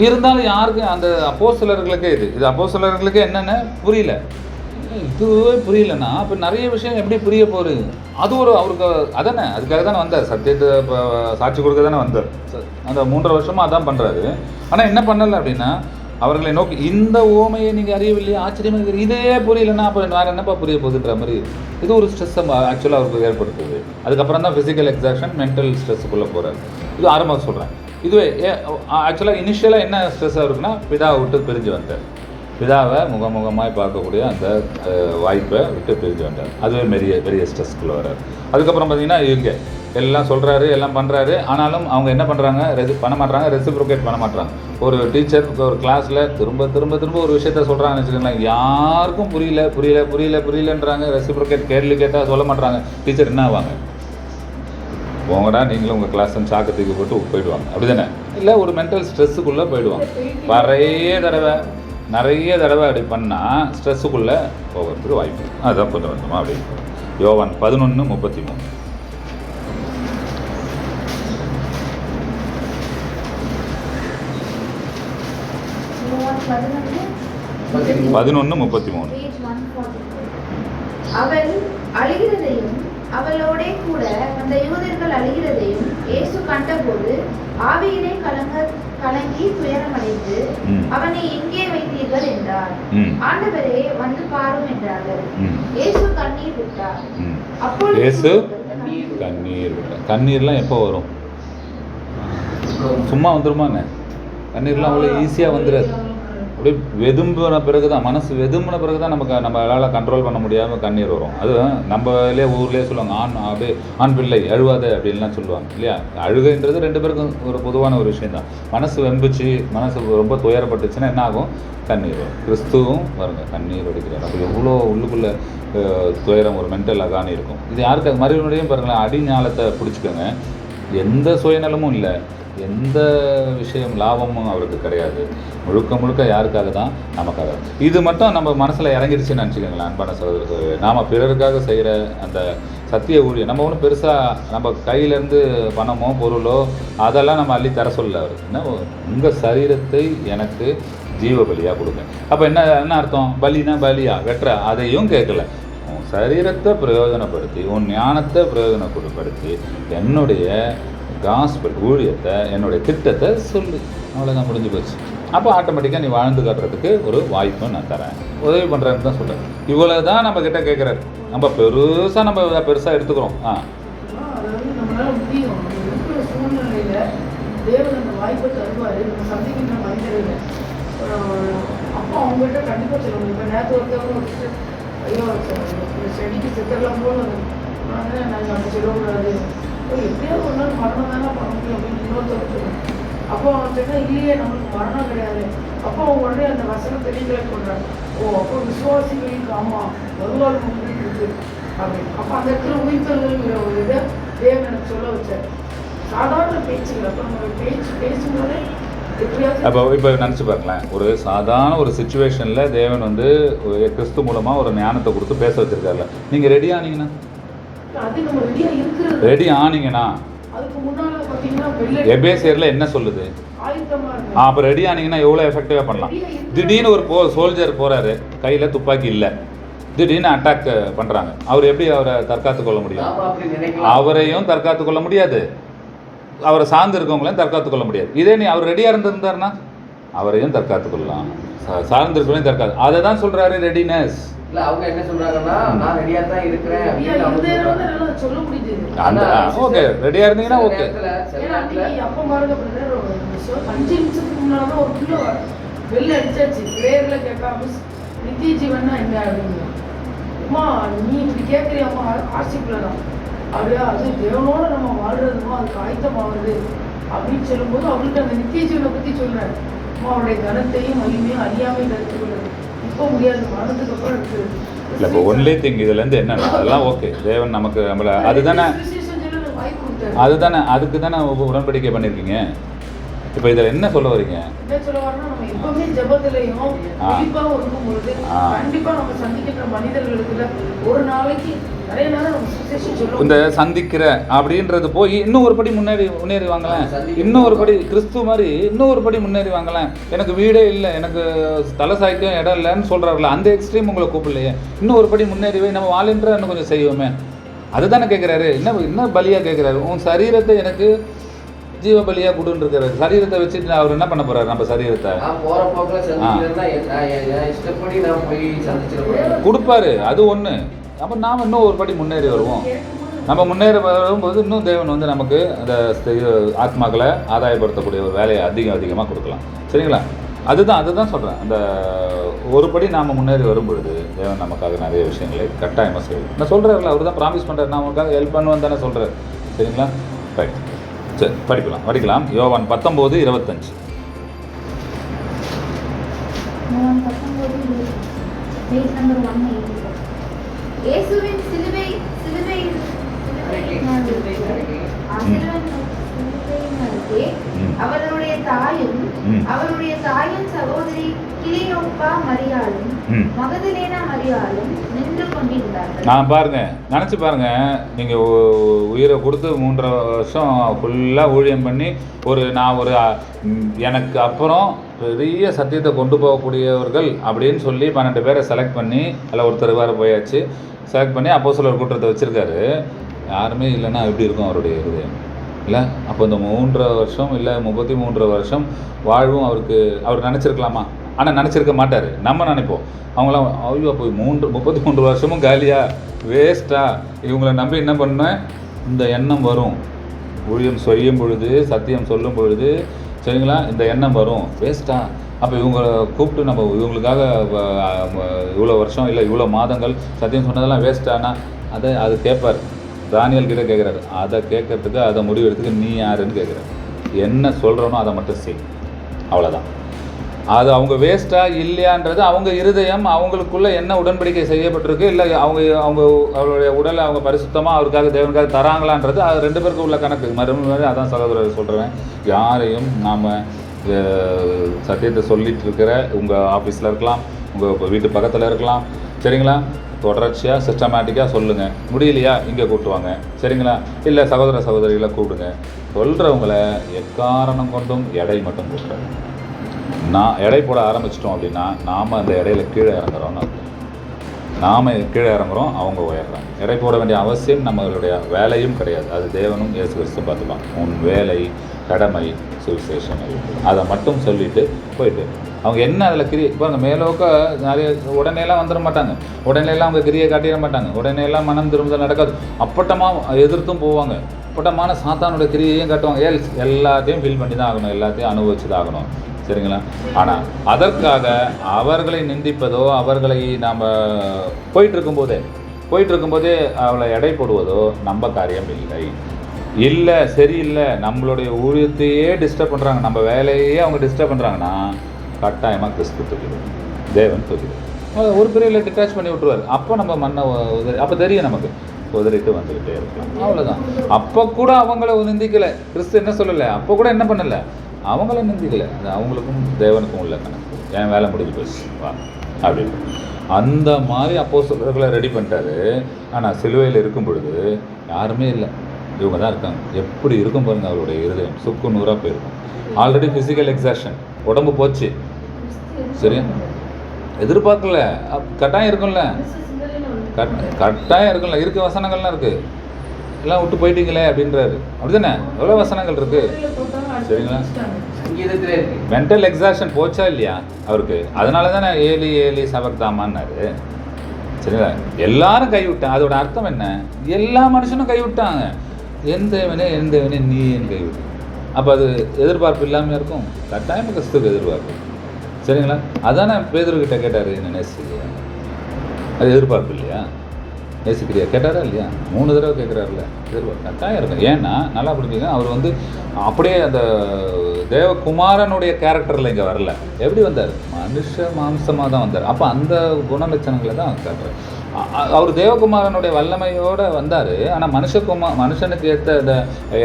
Speaker 1: இருந்தாலும் யாருக்கும் அந்த அப்போஸ்தலர்களுக்கே இது அப்போஸ்தலர்களுக்கே என்னென்ன புரியல. இதுவே புரியலன்னா இப்போ நிறைய விஷயம் எப்படி புரிய போகுது? அது அவருக்கு அதானே, அதுக்காக தானே வந்தார், சத்தியத்தை சாட்சி கொடுக்க தானே வந்தார். அந்த 3.5 வருஷமாக அதான் பண்ணுறாரு. ஆனால் என்ன பண்ணலை அப்படின்னா அவர்களை நோக்கி இந்த ஓமையை நீங்கள் அறியவில்லையே, ஆச்சரியமாக இருக்குது, இதே புரியலன்னா அப்போ வேறு என்னப்பா புரிய போகுதுன்ற மாதிரி இது ஒரு ஸ்ட்ரெஸ்ஸை ஆக்சுவலாக அவருக்கு ஏற்படுத்துது. அதுக்கப்புறம் தான் ஃபிசிக்கல் எக்ஸாக்ஷன் மென்டல் ஸ்ட்ரெஸ்ஸுக்குள்ளே போகிறார். இது ஆரம்பம் சொல்கிறேன். இதுவே ஆக்சுவலாக இனிஷியலாக என்ன ஸ்ட்ரெஸ்ஸாக இருக்குன்னா பிதாவை விட்டு பிரிஞ்சு வந்தார். பிதாவை முகமுகமாய் பார்க்கக்கூடிய அந்த வாய்ப்பை விட்டு பிரிஞ்சு வந்தார். அதுவே பெரிய ஸ்ட்ரெஸ்க்குள்ளே வர்றார். அதுக்கப்புறம் பார்த்தீங்கன்னா இங்கே எல்லாம் சொல்கிறாரு, எல்லாம் பண்ணுறாரு. ஆனாலும் அவங்க என்ன பண்ணுறாங்க, பண்ண மாட்டாங்க, ரெசிப்ரோகேட் பண்ண மாட்டாங்க. ஒரு டீச்சர் ஒரு கிளாஸில் திரும்ப ஒரு விஷயத்த சொல்கிறாங்கன்னு வச்சுக்கோங்களேன், யாருக்கும் புரியலன்றாங்க. ரெசிப்ரோகேட் கேள்வி கேட்டால் சொல்ல மாட்டாங்க. டீச்சர் என்ன ஆவாங்க, போங்கடா நீங்களும் உங்கள் கிளாஸ்ன்னு சாக்கத்துக்கு போட்டு போயிடுவாங்க, அப்படி தானே? இல்லை, ஒரு மென்டல் ஸ்ட்ரெஸ்ஸுக்குள்ளே போயிடுவாங்க. நிறைய தடவை அப்படி பண்ணால் ஸ்ட்ரெஸ்ஸுக்குள்ளே போகிறதுக்கு வாய்ப்பு. அதுதான் கொஞ்சம் கொஞ்சமாக அப்படி. யோவான் 11:33. 11:33.
Speaker 3: Page 144. அவள் அழுகிறதையும் அவளோடே கூட அந்த யூதர்கள் அழுகிறதையும் இயேசு கண்டபோது ஆவியிலே கலங்கி துயரமடைந்து அவனை எங்கே வைத்தீர்கள் என்றார். ஆண்டவரே வந்து பாரும் என்றார்கள். இயேசு கண்ணீர் விட்டார். அப்பொழுது
Speaker 1: இயேசு கண்ணீர் விட்டார். கண்ணீர்லாம் எப்போ வரும்? சும்மா வந்துருமாங்க? கண்ணீர்லாம் அவ்வளோ ஈஸியாக வந்துடாது. அப்படியே வெதும்பின பிறகு தான், மனசு வெதும்பின பிறகு தான் நம்மளால் கண்ட்ரோல் பண்ண முடியாமல் கண்ணீர் வரும். அது நம்மளே ஊர்லேயே சொல்லுவாங்க, அப்படியே ஆண் பிள்ளை அழுவாத அப்படின்லாம் சொல்லுவாங்க இல்லையா? அழுகைன்றது 2 பேருக்கும் ஒரு பொதுவான ஒரு விஷயம் தான். மனசு வெம்பிச்சு, மனசு ரொம்ப துயரப்பட்டுச்சுன்னா என்ன ஆகும்? கண்ணீர் வரும். கிறிஸ்துவும் பாருங்க கண்ணீர் வடிக்கிறார். அப்போ எவ்வளோ உள்ளுக்குள்ளே துயரம், ஒரு மென்டல் அகானி இருக்கும். இது யாருக்கு மறுபடியும் பாருங்களேன், அடிஞாலத்தை பிடிச்சிக்கோங்க. எந்த சுயநலமும் இல்லை, எந்த விஷயம் லாபமும் அவருக்கு கிடையாது. முழுக்க முழுக்க யாருக்காக தான்? நமக்காக. இது மட்டும் நம்ம மனசில் இறங்கிடுச்சுன்னு நினச்சிக்கோங்களேன் அன்பான சகோதரர்கள். நாம் பிறருக்காக செய்கிற அந்த சத்திய ஊழியம், நம்ம ஒன்றும் பெருசாக நம்ம கையிலேருந்து பணமோ பொருளோ அதெல்லாம் நம்ம அள்ளி தர சொல்ல. அவர் என்ன, உங்கள் சரீரத்தை எனக்கு ஜீவ பலியாக கொடுங்க. அப்போ என்ன அர்த்தம்? பலினா பலியா வெட்டுற அதையும் கேட்கல. உன் சரீரத்தை பிரயோஜனப்படுத்தி, உன் ஞானத்தை பிரயோஜனப்படுத்தி என்னுடைய காஸ்பல் ஊழியத்தை, என்னுடைய திட்டத்தை சொல்லு. அவ்வளோதான், முடிஞ்சு போச்சு. அப்போ ஆட்டோமேட்டிக்காக நீ வாழ்ந்து காட்டுறதுக்கு ஒரு வாய்ப்பை நான் தரேன், உதவி பண்ணுறேன்னு தான் சொல்கிறேன். இவ்வளோ தான் நம்ம கிட்ட கேட்குறாரு. நம்ம பெருசாக எடுத்துக்கிறோம்.
Speaker 4: அதாவது நம்மளால முடியும். இருக்கிற சூழ்நிலையில தேவன் அந்த வாய்ப்பை தருவார். நம்ம சந்திக்கின்ற மனிதர்கள் அப்போ அவங்ககிட்ட கண்டிப்பாக சொல்லணும். இப்போ நேற்று ஒருத்தவங்க ஒரு ஐயோ செடிக்கு சித்தரெல்லாம் போகணும், நாங்கள் அப்படி சொல்லக்கூடாது, எப்படியாவது ஒரு நாள் மரணம் தானே பண்ண முடியும் அப்படின்னு இன்னொருத்தர் சொல்லணும். அப்போ அவன் சொன்னா இல்லையே நம்மளுக்கு மரணம் கிடையாது. அப்போ அவங்க உடனே அந்த வசனம் தெளிவுகளை சொல்கிறாங்க. அப்போ விசுவாசிகளுக்கு ஆமாம் வருவாள் இருக்கு அப்படின்னு. அப்போ அந்த இடத்துல உயிர்த்தல்கிற ஒரு இதை தேவன் எனக்கு சொல்ல வச்சார். சாதாரண பேச்சுகள். அப்போ நம்ம பேசும்போதே
Speaker 1: அப்போ இப்போ நினச்சி பாருங்களேன், ஒரு சாதாரண ஒரு சுச்சுவேஷனில் தேவன் வந்து கிறிஸ்து மூலமாக ஒரு ஞானத்தை கொடுத்து பேச வச்சிருக்காருல்ல, நீங்கள் ரெடி ஆனீங்கன்னா, ரெடி ஆனீங்கன்னா எபேசியர்ல என்ன சொல்லுது? அப்போ ரெடி ஆனீங்கன்னா எவ்வளோ எஃபெக்டிவாக பண்ணலாம். திடீர்னு ஒரு சோல்ஜர் போகிறாரு, கையில் துப்பாக்கி இல்லை, திடீர்னு அட்டாக் பண்ணுறாங்க. அவர் எப்படி அவரை தற்காத்து கொள்ள முடியும்? அவரையும் தற்காத்து கொள்ள முடியாது, அவரை சார்ந்து இருக்கவங்களையும் தற்காத்து கொள்ள முடியாது. இதே நீ அவர் ரெடியாக இருந்திருந்தாருன்னா அவரையும் தற்காத்து கொள்ளலாம், சார்ந்து இருக்கவங்களையும் தற்காத்து. அதை தான் சொல்கிறாரு ரெடினஸ்.
Speaker 2: அவங்க என்ன சொல்றாங்கன்னா, நான் ரெடியா தான் இருக்கிறேன் அப்படின்னு
Speaker 4: சொல்ல முடியுது.
Speaker 1: ஓகே, ரெடியா இருந்தீங்கன்னா ஓகே.
Speaker 4: அப்போ பாருங்க பிரதர், 5 நிமிஷத்துக்கு முன்னால ஒரு பிள்ளை வெளில அடிச்சாச்சு, பிரேயர்ல கேட்காம நித்திய ஜீவன்னா என்ன அப்படின்னு. அம்மா நீ இப்படி கேட்குறியாம்மா, ஆசிப்பிள்ளதான் அப்படியா, அது தேவனோட நம்ம வாழ்றதுமா, அதுக்கு ஆயத்தமாகுது அப்படின்னு சொல்லும்போது அவங்களுக்கு அந்த நித்திய ஜீவனை பற்றி சொல்கிறேன். அம்மா அவருடைய கனத்தையும் மகிமையும் அறியாமல் எடுத்துக்கொள்ளுது. இப்போ முடியாது, மரணத்துக்கு அப்புறம் இருக்குது.
Speaker 1: இல்லை, இப்போ ஒன்லி திங் இதுலேருந்து என்னென்ன அதெல்லாம் ஓகே, தேவன் நமக்கு நம்மளை அதுதானே அதுக்கு தானே உடன்படிக்கை பண்ணியிருக்கீங்க. இப்போ இதில் என்ன சொல்ல வரீங்க?
Speaker 4: என்ன சொல்ல வரணும், நம்ம எப்பவுமே ஜெபத்திலையும் கண்டிப்பாக இருக்கும்பொழுது கண்டிப்பாக நம்ம சந்திக்கின்ற மனிதர்களுக்குள்ள ஒரு நாளைக்கு நிறைய நேரம் நம்ம சுவிசேஷம் சொல்லுவோம்.
Speaker 1: இந்த சந்திக்கிற அப்படின்றது போய் இன்னும் ஒரு படி முன்னேறி வாங்கலாம். இன்னும் ஒரு படி கிறிஸ்து மாதிரி இன்னும் ஒரு படி முன்னேறி வாங்கலாம். எனக்கு வீடே இல்லை, எனக்கு தலை சாய்க்கும் இடம் இல்லைன்னு சொல்கிறார்களா, அந்த எக்ஸ்ட்ரீம் உங்களை கூப்பிடலையே. இன்னும் ஒரு படி முன்னேறிவே, நம்ம வாலின்ற இன்னும் கொஞ்சம் செய்வோமே. அதுதானே கேட்குறாரு. என்ன பலியாக கேட்குறாரு? உன் சரீரத்தை எனக்கு ஜீவ பலியா கொடுன்னு இருக்காரு. சரீரத்தை வச்சுட்டு அவர் என்ன பண்ண போறாரு? நம்ம சரீரத்தை கொடுப்பாரு, அது ஒண்ணு. அப்ப நாம இன்னும் ஒரு படி முன்னேறி வருவோம். நம்ம முன்னேறி வரும்போது இன்னும் தேவன் வந்து நமக்கு அந்த ஆத்மாக்களை ஆதாயப்படுத்தக்கூடிய ஒரு வேலையை அதிகமாக கொடுக்கலாம். சரிங்களா? அதுதான் சொல்கிறேன். அந்த ஒரு படி நாம் முன்னேறி வரும்பொழுது தேவன் நமக்காக நிறைய விஷயங்களை கட்டாயமாக செய்யும். நான் சொல்கிறேன்ல, அவர் தான் ப்ராமிஸ் பண்ணுறாரு, நான் உங்களுக்காக ஹெல்ப் பண்ணுவேன் தானே சொல்கிறார். சரிங்களா? ரைட், சரி, படிக்கலாம். யோவான் 19:25.
Speaker 3: இயேசுவின் சிலுவை அவருடைய தாயும் சகோதரி கிளியோப்பா மரியாளும் மகதலேனா மரியாளும் நின்று கொண்டிருந்தார்கள்.
Speaker 1: பாருங்க, நினச்சி பாருங்க, நீங்கள் உயிரை கொடுத்து 3.5 வருஷம் ஃபுல்லாக ஊழியம் பண்ணி நான் எனக்கு அப்புறம் பெரிய சத்தியத்தை கொண்டு போகக்கூடியவர்கள் அப்படின்னு சொல்லி 12 பேரை செலக்ட் பண்ணி அதில் ஒருத்தர் வேறு போயாச்சு. செலக்ட் பண்ணி அப்போஸ்தலர் கூட்டத்தை வச்சுருக்காரு. யாருமே இல்லைன்னா எப்படி இருக்கும் அவருடைய இருதயம் இல்லை? அப்போ இந்த 3.5 வருஷம் இல்லை 33 வருஷம் வாழ்வும் அவர் நினச்சிருக்கலாமா? ஆனால் நினச்சிருக்க மாட்டார். நம்ம நினைப்போம் அவங்களாம் ஐயோ போய் 33 வருஷமும் காலியா வேஸ்ட்டா, இவங்களை நம்பி என்ன பண்ணேன், இந்த எண்ணம் வரும். ஊழியம் செய்யும் பொழுது, சத்தியம் சொல்லும் பொழுது, சரிங்களா, இந்த எண்ணம் வரும், வேஸ்ட்டா. அப்போ இவங்களை கூப்பிட்டு நம்ம இவங்களுக்காக இவ்வளோ வருஷம் இல்லை இவ்வளோ மாதங்கள் சத்தியம் சொன்னதெல்லாம் வேஸ்ட்டானா அது கேட்பார். தானியல் கிட்ட கேட்குறாரு. அதை கேட்கறதுக்கு, அதை முடிவெடுத்துக்கு நீ யாருன்னு கேட்குறாரு. என்ன சொல்கிறனோ அதை மட்டும் செய், அவ்வளோதான். அது அவங்க வேஸ்ட்டாக இல்லையான்றது அவங்க இருதயம், அவங்களுக்குள்ளே என்ன உடன்படிக்கை செய்யப்பட்டிருக்கு, இல்லை அவங்களுடைய உடலை அவங்க பரிசுத்தமாக அவருக்காக தேவனுக்காக தராங்களான்றது அது 2 பேருக்கு உள்ள கணக்கு. மறுபடியும் அதான் சகோதரர் சொல்கிறேன். யாரையும் நாம் சத்தியத்தை சொல்லிட்டு இருக்கிற உங்கள் ஆஃபீஸில் இருக்கலாம், உங்கள் வீட்டு பக்கத்தில் இருக்கலாம், சரிங்களா, தொடர்ச்சியாக சிஸ்டமேட்டிக்காக சொல்லுங்கள். முடியலையா இங்கே கூப்பிட்டுவாங்க, சரிங்களா, இல்லை சகோதரிகளை கூப்பிடுங்க. சொல்கிறவங்கள எக்காரணம் கொண்டும் எடை மட்டும் கூப்பிட்றாங்க. நான் எடை போட ஆரம்பிச்சிட்டோம் அப்படின்னா நாம் அந்த இடையில கீழே இறங்குறோம்னு அர்த்தம். நாம் கீழே இறங்குறோம், அவங்க உயர்றாங்க. எடை போட வேண்டிய அவசியம் நம்மளுடைய வேலையும் கிடையாது. அது தேவனும் இயேசு கிறிஸ்து பார்த்துப்பான். உன் வேலை, கடமை, சுவிசேஷம், அதை மட்டும் சொல்லிட்டு போயிட்டு அவங்க என்ன அதில் பாருங்க, மேலோக்க நிறைய உடனேலாம் வந்துட மாட்டாங்க, உடனேலாம் அவங்க கிரியை காட்டிட மாட்டாங்க, உடனேலாம் மனம் திரும்புதல் நடக்காது. அப்பட்டமாக எதிர்த்தும் போவாங்க, அப்பட்டமான சாத்தானுடைய கிரியையும் காட்டுவாங்க. எல்லாத்தையும் ஃபீல் பண்ணி தான் ஆகணும், எல்லாத்தையும் அனுபவிச்சு தான் ஆகணும், சரிங்களா. ஆனால் அதற்காக அவர்களை நிந்திப்பதோ, அவர்களை நாம் போயிட்டுருக்கும்போதே அவளை எடை போடுவதோ நம்ம காரியம் இல்லை. சரியில்லை, நம்மளுடைய ஊழியத்தையே டிஸ்டர்ப் பண்ணுறாங்க, நம்ம வேலையே அவங்க டிஸ்டர்ப் பண்ணுறாங்கன்னா கட்டாயமாக கிறிஸ்து தூக்கிடும், தேவன் தூக்கிடும். ஒரு பிரிவில் டிட்டாச் பண்ணி விட்டுருவார். அப்போ நம்ம மண்ணை அப்போ தெரியும் நமக்கு, உதறிட்டு வந்துக்கிட்டே இருக்கலாம், அவ்வளோதான். அப்போ கூட அவங்கள நிந்திக்கலை, கிறிஸ்து என்ன சொல்லலை, அப்போ கூட என்ன பண்ணலை, அவங்கள நிந்திக்கலை. அது அவங்களுக்கும் தேவனுக்கும் உள்ள கணக்கு. என் வேலை முடிஞ்சு போச்சு வா அப்படின்னு அந்த மாதிரி அப்போஸ்தலர்களை ரெடி பண்ணிட்டாரு. ஆனால் சிலுவையில் இருக்கும் பொழுது யாருமே இல்லை, இவங்க தான் இருக்காங்க. எப்படி இருக்கும் பாருங்க, அவருடைய இருதயம் சுக்கு நூறாக போயிருக்கும். ஆல்ரெடி ஃபிசிக்கல் எக்ஸாஷன், உடம்பு போச்சு, சரியா, எதிர்பார்க்கல, கட்டாயம் இருக்கும்ல, கட்டாயம் இருக்கும்ல, இருக்க வசனங்கள்லாம் இருக்குது, எல்லாம் விட்டு போயிட்டீங்களே அப்படின்றாரு. அப்படிதானே, எவ்வளோ வசனங்கள் இருக்குது, சரிங்களா. மென்டல் எக்ஸாஷன் போச்சா இல்லையா அவருக்கு? அதனால தானே ஏலி ஏலி சபக்தாமான்னாரு, சரிங்களா. எல்லாரும் கைவிட்டான். அதோட அர்த்தம் என்ன, எல்லா மனுஷனும் கைவிட்டாங்க. என் தேவனே நீ என் கைவிட்டு. அப்போ அது எதிர்பார்ப்பு இல்லாமல் இருக்கும், கட்டாயம் கிறிஸ்துக்கு எதிர்பார்ப்பு, சரிங்களா. அதானே பேதுருக்கிட்ட கேட்டார், என்ன நேசிக்கிறியா, அது எதிர்பார்ப்பு இல்லையா, நேசிக்கிறியா கேட்டாரா இல்லையா, 3 தடவை கேட்குறாருல, எதிர்பார்ப்பு கட்டாயம் இருக்கும். ஏன்னா நல்லா புரிஞ்சுங்க, அவர் அப்படியே அந்த தேவகுமாரனுடைய கேரக்டரில் இங்கே வரல. எப்படி வந்தார், மனுஷ மாம்சமாக தான் வந்தார். அப்போ அந்த குணலட்சணங்களை தான் காட்டுறார். அவர் தேவகுமாரனுடைய வல்லமையோடு வந்தார். ஆனால் மனுஷனுக்கு ஏற்ற இந்த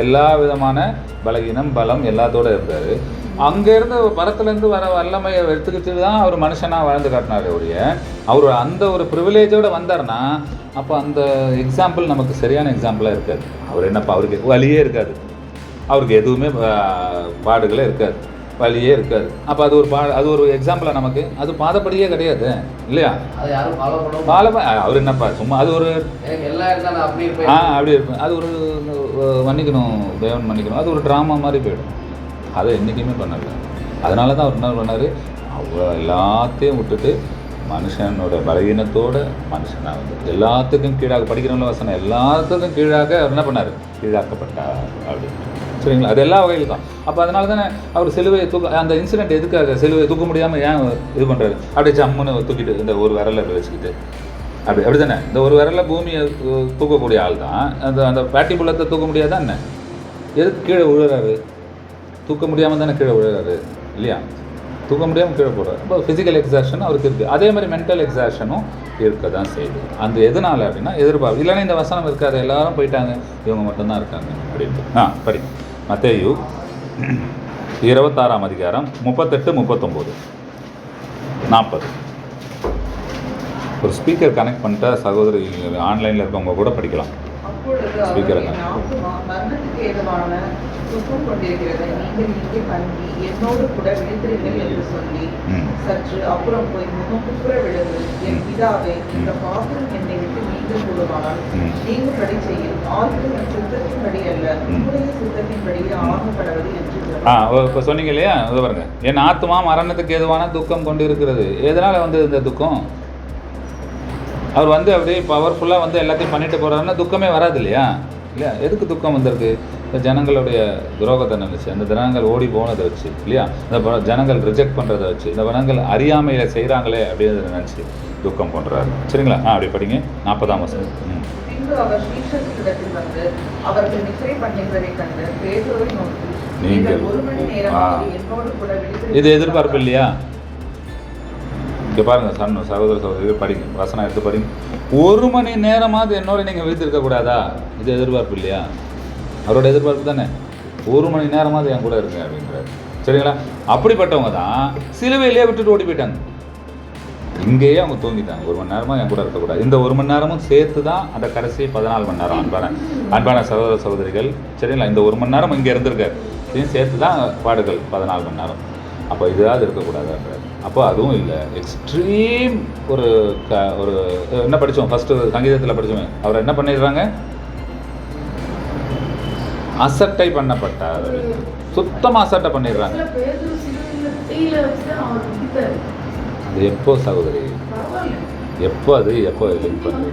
Speaker 1: எல்லா விதமான பலகீனம், பலம் எல்லாத்தோடு இருந்தார். அங்கேருந்து பரத்துலேருந்து வர வல்லமையை எடுத்துக்கிட்டு தான் அவர் மனுஷனாக வாழ்ந்து காட்டினார். அவர் அந்த ஒரு ப்ரிவிலேஜோடு வந்தார்னா அப்போ அந்த எக்ஸாம்பிள் நமக்கு சரியான எக்ஸாம்பிளாக இருக்காது. அவர் என்னப்பா, அவருக்கு வலியே இருக்காது, அவருக்கு எதுவுமே பாடுகளே இருக்காது, வழியே இருக்காது. அப்போ அது ஒரு எக்ஸாம்பிளாக நமக்கு அது பாதப்படியே கிடையாது இல்லையா. அவர் என்னப்பா சும்மா அது ஒரு அப்படி இருக்கும். அது ஒரு மன்னிக்கணும், தேவன் மன்னிக்கணும், அது ஒரு ட்ராமா மாதிரி போயிடும். அதை என்றைக்குமே பண்ணல. அதனால தான் அவர் என்ன பண்ணார், அவ்வளோ எல்லாத்தையும் விட்டுட்டு மனுஷனோட பலவீனத்தோட மனுஷனாக வந்து எல்லாத்துக்கும் கீழாக படிக்கிறவங்கள வசனம் எல்லாத்துக்கும் கீழாக அவர் என்ன பண்ணார், கீழாக்கப்பட்டார் அப்படின்னு, சரிங்களா. அது எல்லா வகையில் தான். அப்போ அதனால தானே அவர் சிலுவையை அந்த இன்சிடென்ட் எதுக்காக சிலுவையை தூக்க முடியாமல் ஏன் இது பண்ணுறாரு, அப்படியே ஜம்முன்னு தூக்கிட்டு இந்த ஒரு விரலை வச்சுக்கிட்டு அப்படி தானே. இந்த ஒரு விரலை பூமியை தூக்கக்கூடிய ஆள் தான். அந்த பேட்டி புள்ளத்தை தூக்க முடியாதான் என்ன, எதுக்கு கீழே விழுறாரு, தூக்க முடியாமல் தானே கீழே விழுறாரு இல்லையா, தூக்க முடியாமல் கீழே போடுறாரு. இப்போ ஃபிசிக்கல் எக்ஸாஷன் அவருக்கு இருக்குது, அதே மாதிரி மென்டல் எக்ஸாஷனும் இருக்க தான் செய்யுது. அந்த எதனால அப்படின்னா எதிர்பார்ப்பு. இல்லைன்னா இந்த வசனம் இருக்காது, எல்லாரும் போயிட்டாங்க, இவங்க மட்டும்தான் இருக்காங்க அப்படின்ட்டு. படி மத்தேயு 26ஆம் அதிகாரம் 38, 39, 40. ஒரு ஸ்பீக்கர் கனெக்ட் பண்ணிட்டா சகோதரி ஆன்லைனில் இருக்கவங்க கூட படிக்கலாம்.
Speaker 6: இப்பொழுது அவர்களின் ஆத்துமா மரணத்துக்கு ஏதுவான துக்கம் கொண்டிருக்கிறது. நீங்கள் இங்கே தங்கி என்னோடு கூட விழித்திருங்கள் என்று சொல்லி சற்று அப்புறம் போய் முகம் குப்புற விழுந்து, என் பிதாவே, இந்த பாத்திரம் என்னை விட்டு நீங்கள் கூடுவானால் நீங்கும்படி செய்யும். ஆளுநர் சித்தத்தின்படி அல்ல, உங்களுடைய சித்தத்தின்படியே ஆகப்படவது என்று
Speaker 1: இப்போ சொன்னீங்க இல்லையா, அது பாருங்க, என் ஆத்மா மரணத்துக்கு ஏதுவான துக்கம் கொண்டு இருக்கிறது. எதனால் வந்து இந்த துக்கம்? அவர் வந்து அப்படியே பவர்ஃபுல்லாக வந்து எல்லாத்தையும் பண்ணிட்டு போகிறாருன்னா துக்கமே வராது இல்லையா? இல்லையா? எதுக்கு துக்கம் வந்திருக்கு? இந்த ஜனங்களுடைய துரோகத்தை நினச்சி, அந்த ஜனங்கள் ஓடி போனதை வச்சு இல்லையா, இந்த ஜனங்கள் ரிஜெக்ட் பண்ணுறதை வச்சு, இந்த ஜனங்கள் அறியாமையில் செய்கிறாங்களே அப்படின்றத நினச்சி துக்கம் பண்ணுறாரு. சரிங்களா? அப்படி படிங்க 40ஆம் வசனம்.
Speaker 6: பின்பு அவர் சீஷர்களிடத்தில் வந்து அவர்கள் நித்திரை பண்ணுகிறதை கண்டு பேதுருவை நோக்கி, நீங்கள் 1 மணி நேரம் என்னோடு கூட
Speaker 1: இது எதிர்பார்ப்பு இல்லையா? இங்கே பாருங்கள், சகோதர சகோதரிகள் படிங்க, வசனம் எடுத்து படிங்க. 1 மணி நேரமாவது என்னோட நீங்கள் விழித்திருக்கக்கூடாதா? இது எதிர்பார்ப்பு இல்லையா? அவரோட எதிர்பார்ப்பு தானே. 1 மணி நேரமாவது என் கூட இருங்க அப்படின்றார். சரிங்களா? அப்படிப்பட்டவங்க தான் சிலுவையிலே விட்டுட்டு ஓடி போயிட்டாங்க. இங்கேயே அவங்க தூங்கிட்டாங்க. 1 மணி நேரமாக என் கூட இருக்கக்கூடாது. இந்த 1 மணி நேரமும் சேர்த்து தான் அந்த கடைசி 14 மணி நேரம். அன்பான சகோதர சகோதரிகள், சரிங்களா? இந்த 1 மணி நேரம் இங்கே இருந்திருக்காரு, இதையும் சேர்த்து தான் பாடுகள் 14 மணி நேரம். அப்போ இதாவது இருக்கக்கூடாதுன்றார். அப்போ அதுவும் இல்லை. எக்ஸ்ட்ரீம் ஒரு என்ன படித்தோம் ஃபஸ்ட்டு சங்கீதத்தில் படித்தோம், அவர் என்ன பண்ணிடுறாங்க? அசட்டை பண்ணப்பட்டார். சுத்தமாக அசட்டை பண்ணிடுறாங்க. அது எப்போ சகோதரி? எப்போ அது எப்போ லிங்க் பண்ணுறது?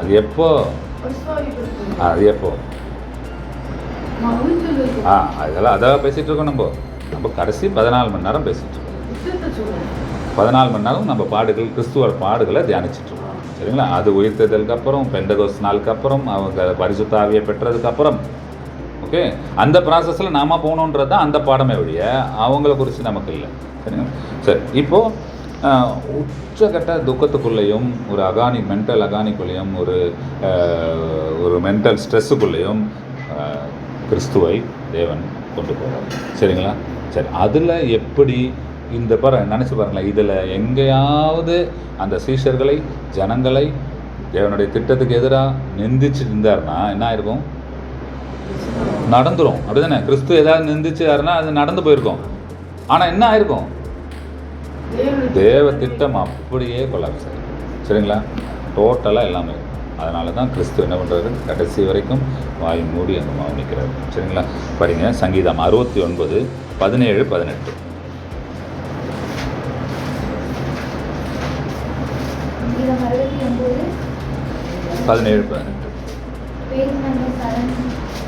Speaker 1: அது எப்போ? அது எப்போ? அதெல்லாம் அதான் பேசிகிட்டு இருக்கோம். நம்ம கடைசி 14 மணி நேரம் பேசிகிட்டு இருக்கோம். 14 மணி நேரம் நம்ம பாடுகள், கிறிஸ்துவ பாடுகளை தியானிச்சிட்ருக்கோம். சரிங்களா? அது உயிர்த்ததுக்கு அப்புறம், பெந்தகோஸ்து நாளுக்கு அப்புறம், அவங்க பரிசுத்த ஆவியை பெற்றதுக்கப்புறம், ஓகே, அந்த ப்ராசஸில் நாம போகணுன்றது தான் அந்த பாடமே வழிய அவங்கள குறித்து நமக்கு இல்லை. சரிங்களா? சரி, இப்போது உச்சகட்ட துக்கத்துக்குள்ளேயும், ஒரு மென்டல் அகானிக்குள்ளேயும், ஒரு மென்டல் ஸ்ட்ரெஸ்ஸுக்குள்ளேயும் கிறிஸ்துவை தேவன் கொண்டு போகிறார். சரிங்களா? சரி, அதில் எப்படி இந்த நினச்சி பாருங்களேன், இதில் எங்கேயாவது அந்த சீஷர்களை, ஜனங்களை தேவனுடைய திட்டத்துக்கு எதிராக நிந்திச்சு இருந்தார்னா என்ன ஆயிருக்கும்? நடந்துரும். அப்படிதானே? கிறிஸ்து ஏதாவது நிந்திச்சாருன்னா அது நடந்து போயிருக்கும். ஆனால் என்ன ஆயிருக்கும்? தேவ திட்டம் அப்படியே கொலாப்ஸ் ஆகிருக்கும். சரிங்களா? டோட்டலாக எல்லாமே. அதனால தான் கிறிஸ்து என்ன பண்ணுறாரு? கடைசி வரைக்கும் வாய் மூடி அங்கே மௌனிக்கிறார். சரிங்களா? படிங்க சங்கீதம் 69 17 18.
Speaker 3: சங்கீதம் 69
Speaker 1: 17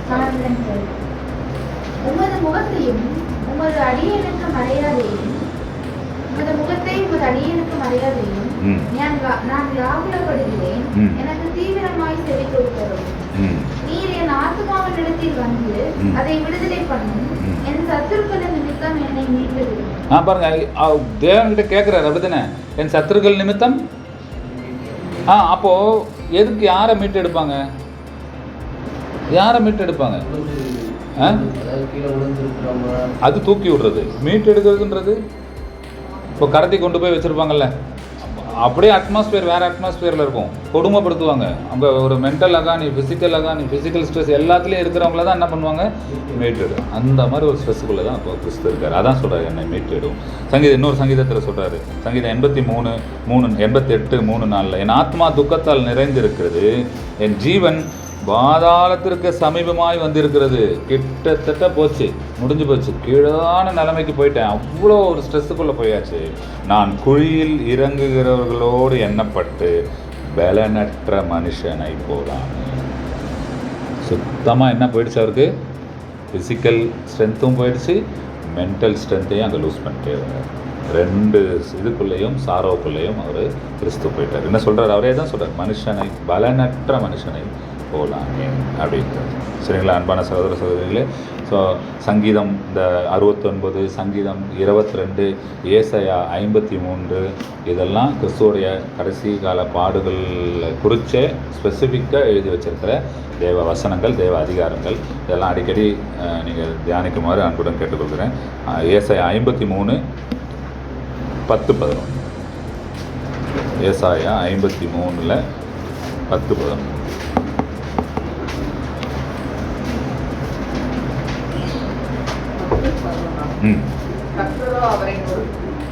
Speaker 1: 18.
Speaker 3: உமது முகத்தையும் உமது அடியனுக்கு மரியாதையும், உமது முகத்தை உமது அடியனுக்கு மரியாதையும் நான் வியாகுலப்படுகிறேன். எனக்கு தீவிரமாய் செவி கொடுத்தரும். நீர் என் ஆத்துமாவின் இடத்தில் வந்து அதை விடுதலை பண்ணும். என் சத்துருக்கள் நிமித்தம் என்னை மீட்டு விடும்.
Speaker 1: பாருங்க, தேவன்கிட்ட கேட்குறாரு. அப்படித்தானே? என் சத்துருக்கள் நிமித்தம். அப்போ எதுக்கு யாரை மீட்டு எடுப்பாங்க? யாரை மீட்டு எடுப்பாங்க? அது தூக்கி விடுறது. மீட்டு எடுக்கிறதுன்றது இப்போ கடத்தி கொண்டு போய் வச்சுருப்பாங்கல்ல, அப்படியே அட்மாஸ்பியர் வேறு அட்மாஸ்பியரில் இருக்கும். கொடுமைப்படுத்துவாங்க. அங்கே ஒரு மென்டல் ஃபிசிக்கல் ஸ்ட்ரெஸ் எல்லாத்துலேயும் இருக்கிறவங்கள தான் என்ன பண்ணுவாங்க? மீட்டெடு. அந்த மாதிரி ஒரு ஸ்ட்ரெஸ்ஸுக்குள்ளே தான் இப்போ கிறிஸ்து இருக்கார். அதான் சொல்கிறார், என்னை மீட்டெடும். இன்னொரு சங்கீதத்தில் சொல்கிறாரு, சங்கீதம் 88 3 4, என் ஆத்மா துக்கத்தால் நிறைந்திருக்கிறது, என் ஜீவன் பாதாளத்திற்கு சமீபமாய் வந்திருக்கிறது. கிட்டத்தட்ட போச்சு, முடிஞ்சு போச்சு, கீழான நிலைமைக்கு போயிட்டேன். அவ்வளோ ஒரு ஸ்ட்ரெஸ்ஸுக்குள்ளே போயாச்சு. நான் குழியில் இறங்குகிறவர்களோடு எண்ணப்பட்டு பலனற்ற மனுஷனை போலாம். சுத்தமாக என்ன போயிடுச்சு அவருக்கு? ஃபிசிக்கல் ஸ்ட்ரென்த்தும் போயிடுச்சு, மென்டல் ஸ்ட்ரென்த்தையும் அங்கே லூஸ் பண்ணிட்டே வர்றார். 2 இதுக்குள்ளேயும் சாரோக்குள்ளேயும் அவர் கிறிஸ்து போயிட்டார். என்ன சொல்கிறார்? அவரே தான் சொல்கிறார், பலனற்ற மனுஷனை போகலாமே அப்படின்றது. சரிங்களா? அன்பான சகோதர சகோதரிகளே, ஸோ சங்கீதம் இந்த 69, சங்கீதம் 22, ஏசாயா 53, இதெல்லாம் கிறிஸ்துவோடைய கடைசி கால பாடுகள் குறித்தே ஸ்பெசிஃபிக்காக எழுதி வச்சிருக்கிற தேவ வசனங்கள், தேவ அதிகாரங்கள். இதெல்லாம் அடிக்கடி நீங்கள் தியானிக்குமாறு அன்புடன் கேட்டுக்கொள்கிறேன். ஏசாயா 53 10 11. ஏசாயா 53 10 11. ம்.
Speaker 6: கர்த்தரோ அவரை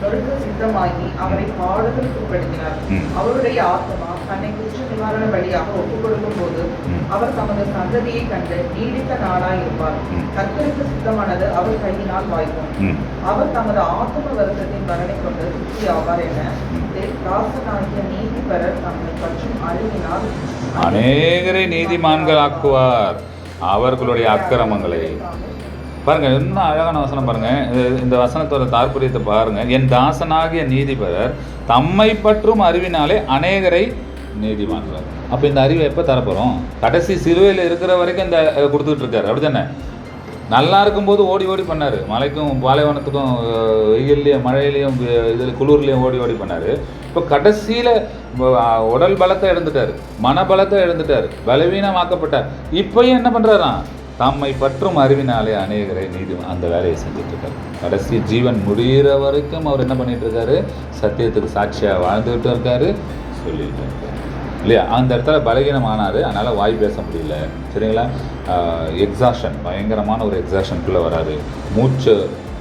Speaker 6: நொறுக்க சித்தமாகி அவரை பாடுதலுக்கு உட்படுத்தினார்.
Speaker 1: ம்.
Speaker 6: அவருடைய ஆத்மா தன்னை குற்ற நிவாரண பலியாக ஒப்புக் கொடுக்கும் போது
Speaker 1: ம்.
Speaker 6: அவர் தமது சந்ததியை கண்டு நீடித்த நாளாய் இருப்பார்.
Speaker 1: ம்.
Speaker 6: கர்த்தருக்கு சித்தமானது அவர் கையினால் வாய்க்கும்.
Speaker 1: ம்.
Speaker 6: அவர் தமது ஆத்ம வருத்தத்தின் பலனை கொண்டு திருப்தி ஆவார் என தாசனாகிய நீதிபரர் தம்மை பற்றும் அறிவினால்
Speaker 1: அநேகரை நீதிமான்கள் ஆக்குவார் அவர்களுடைய அக்கிரமங்களை. பாருங்க, இன்னும் அழகான வசனம் பாருங்க. இந்த வசனத்தோட தாற்பயத்தை பாருங்க. என் தாசனாகிய நீதிபரர் தம்மை பற்றும் அறிவினாலே அநேகரை நீதிமான்கள். அப்போ இந்த அறிவை எப்போ தரப்போகிறோம்? கடைசி சிலுவையில் இருக்கிற வரைக்கும் இந்த கொடுத்துட்டு இருக்காரு, அப்படி தானே? நல்லா இருக்கும்போது ஓடி ஓடி பண்ணார். மலைக்கும் பாலைவனத்துக்கும் வெயில்லையும் மழையிலையும் இதில் குளிர்லையும் ஓடி ஓடி பண்ணார். இப்போ கடைசியில் உடல் பலத்தை இழந்துட்டார், மனபலத்தை இழந்துட்டார், பலவீனமாக்கப்பட்டார். இப்போயும் என்ன பண்ணுறாராம்? தம்மை பற்றும் அறிவினாலே அநேகரை நீதி அந்த வேலையை செஞ்சுட்டு இருக்காரு. கடைசி ஜீவன் முடிகிற வரைக்கும் அவர் என்ன பண்ணிட்டு இருக்காரு? சத்தியத்துக்கு சாட்சியாக வாழ்ந்துகிட்டு இருக்காரு, சொல்லிட்டு இருக்காரு இல்லையா? அந்த இடத்துல பலகீனமானார், அதனால் வாய் பேச முடியல. சரிங்களா? எக்ஸாஷன், பயங்கரமான ஒரு எக்ஸாஷனுக்குள்ளே வராரு.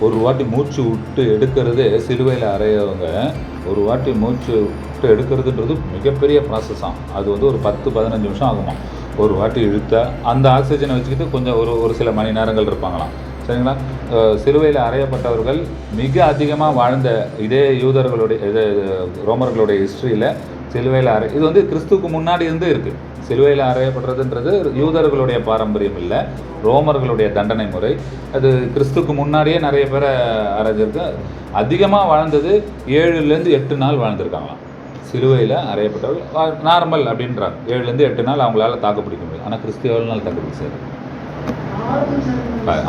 Speaker 1: ஒரு வாட்டி மூச்சு விட்டு எடுக்கிறது, சிலுவையில் அறையவங்க ஒரு வாட்டி மூச்சு விட்டு எடுக்கிறதுன்றது மிகப்பெரிய ப்ராசஸாக. அது வந்து ஒரு 10-15 நிமிஷம் ஆகுமா. ஒரு வாட்டி இழுத்தா அந்த ஆக்சிஜனை வச்சுக்கிட்டு கொஞ்சம் ஒரு சில மணி நேரங்கள் இருப்பாங்களாம். சரிங்களா? சிலுவையில் அறையப்பட்டவர்கள் மிக அதிகமாக வாழ்ந்த இதே யூதர்களுடைய ரோமர்களுடைய ஹிஸ்ட்ரியில் சிலுவையில் இது வந்து கிறிஸ்துவுக்கு முன்னாடி இருந்து இருக்குது. சிலுவையில் அறையப்படுறதுன்றது யூதர்களுடைய பாரம்பரியம் இல்லை, ரோமர்களுடைய தண்டனை முறை. அது கிறிஸ்துவுக்கு முன்னாடியே நிறைய பேரை அரைஞ்சிருக்கு. அதிகமாக வாழ்ந்தது 7-8 நாள் வாழ்ந்திருக்காங்களாம். சிலுவையில் அறையப்பட்டவர்கள் நார்மல் அப்படின்றாங்க. 7-8 நாள் அவங்களால தாக்கு பிடிக்க முடியும். ஆனால் கிறிஸ்து எவ்வளோ நாள் தாக்கு பிடிச்சாரு?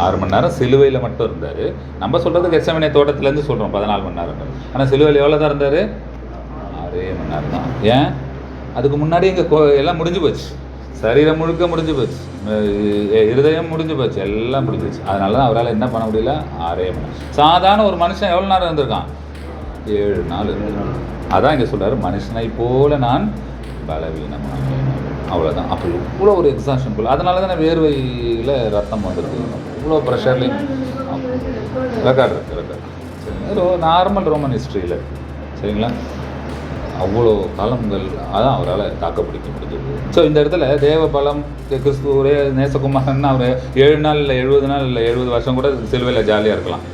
Speaker 1: 6 மணி நேரம் சிலுவையில் மட்டும் இருந்தார். நம்ம சொல்கிறது கெத்செமனே தோட்டத்துலேருந்து சொல்கிறோம் 14 மணி நேரம். ஆனால் சிலுவையில் எவ்வளோ தான் இருந்தார்? 6 மணி நேரம் தான். ஏன்? அதுக்கு முன்னாடி இங்கே எல்லாம் முடிஞ்சு போச்சு. சரீரம் முழுக்க முடிஞ்சு போச்சு, இருதயம் முடிஞ்சு போச்சு, எல்லாம் முடிஞ்சு போச்சு. அதனால தான் அவரால் என்ன பண்ண முடியல? 6 மணி நேரம். சாதாரண ஒரு மனுஷன் எவ்வளோ நேரம் இருந்திருக்கான்? 7 நாள். அதான் இங்கே சொல்கிறாரு, மனுஷனை போல நான் பலவீனமாக. அவ்வளோதான். அப்போ இவ்வளோ ஒரு எக்ஸாஷனுக்குள்ள. அதனால தானே வேர்வையில் ரத்தம் வந்துருக்கு, இவ்வளோ ப்ரெஷர்லேயும் ரெக்கார்டு இருக்குது. சரிங்களா? நார்மல் ரோமன் ஹிஸ்ட்ரியில். சரிங்களா? அவ்வளோ காலங்கள் அதான் அவரால் தாக்க பிடிக்க முடிஞ்சது. ஸோ இந்த இடத்துல தேவ பலம், கிறிஸ்து ஒரே நேசகுமாரன் அவர் 7 நாள் இல்லை 70 நாள் இல்லை 70 வருஷம் கூட சிலுவையில் ஜாலியாக இருக்கலாம்.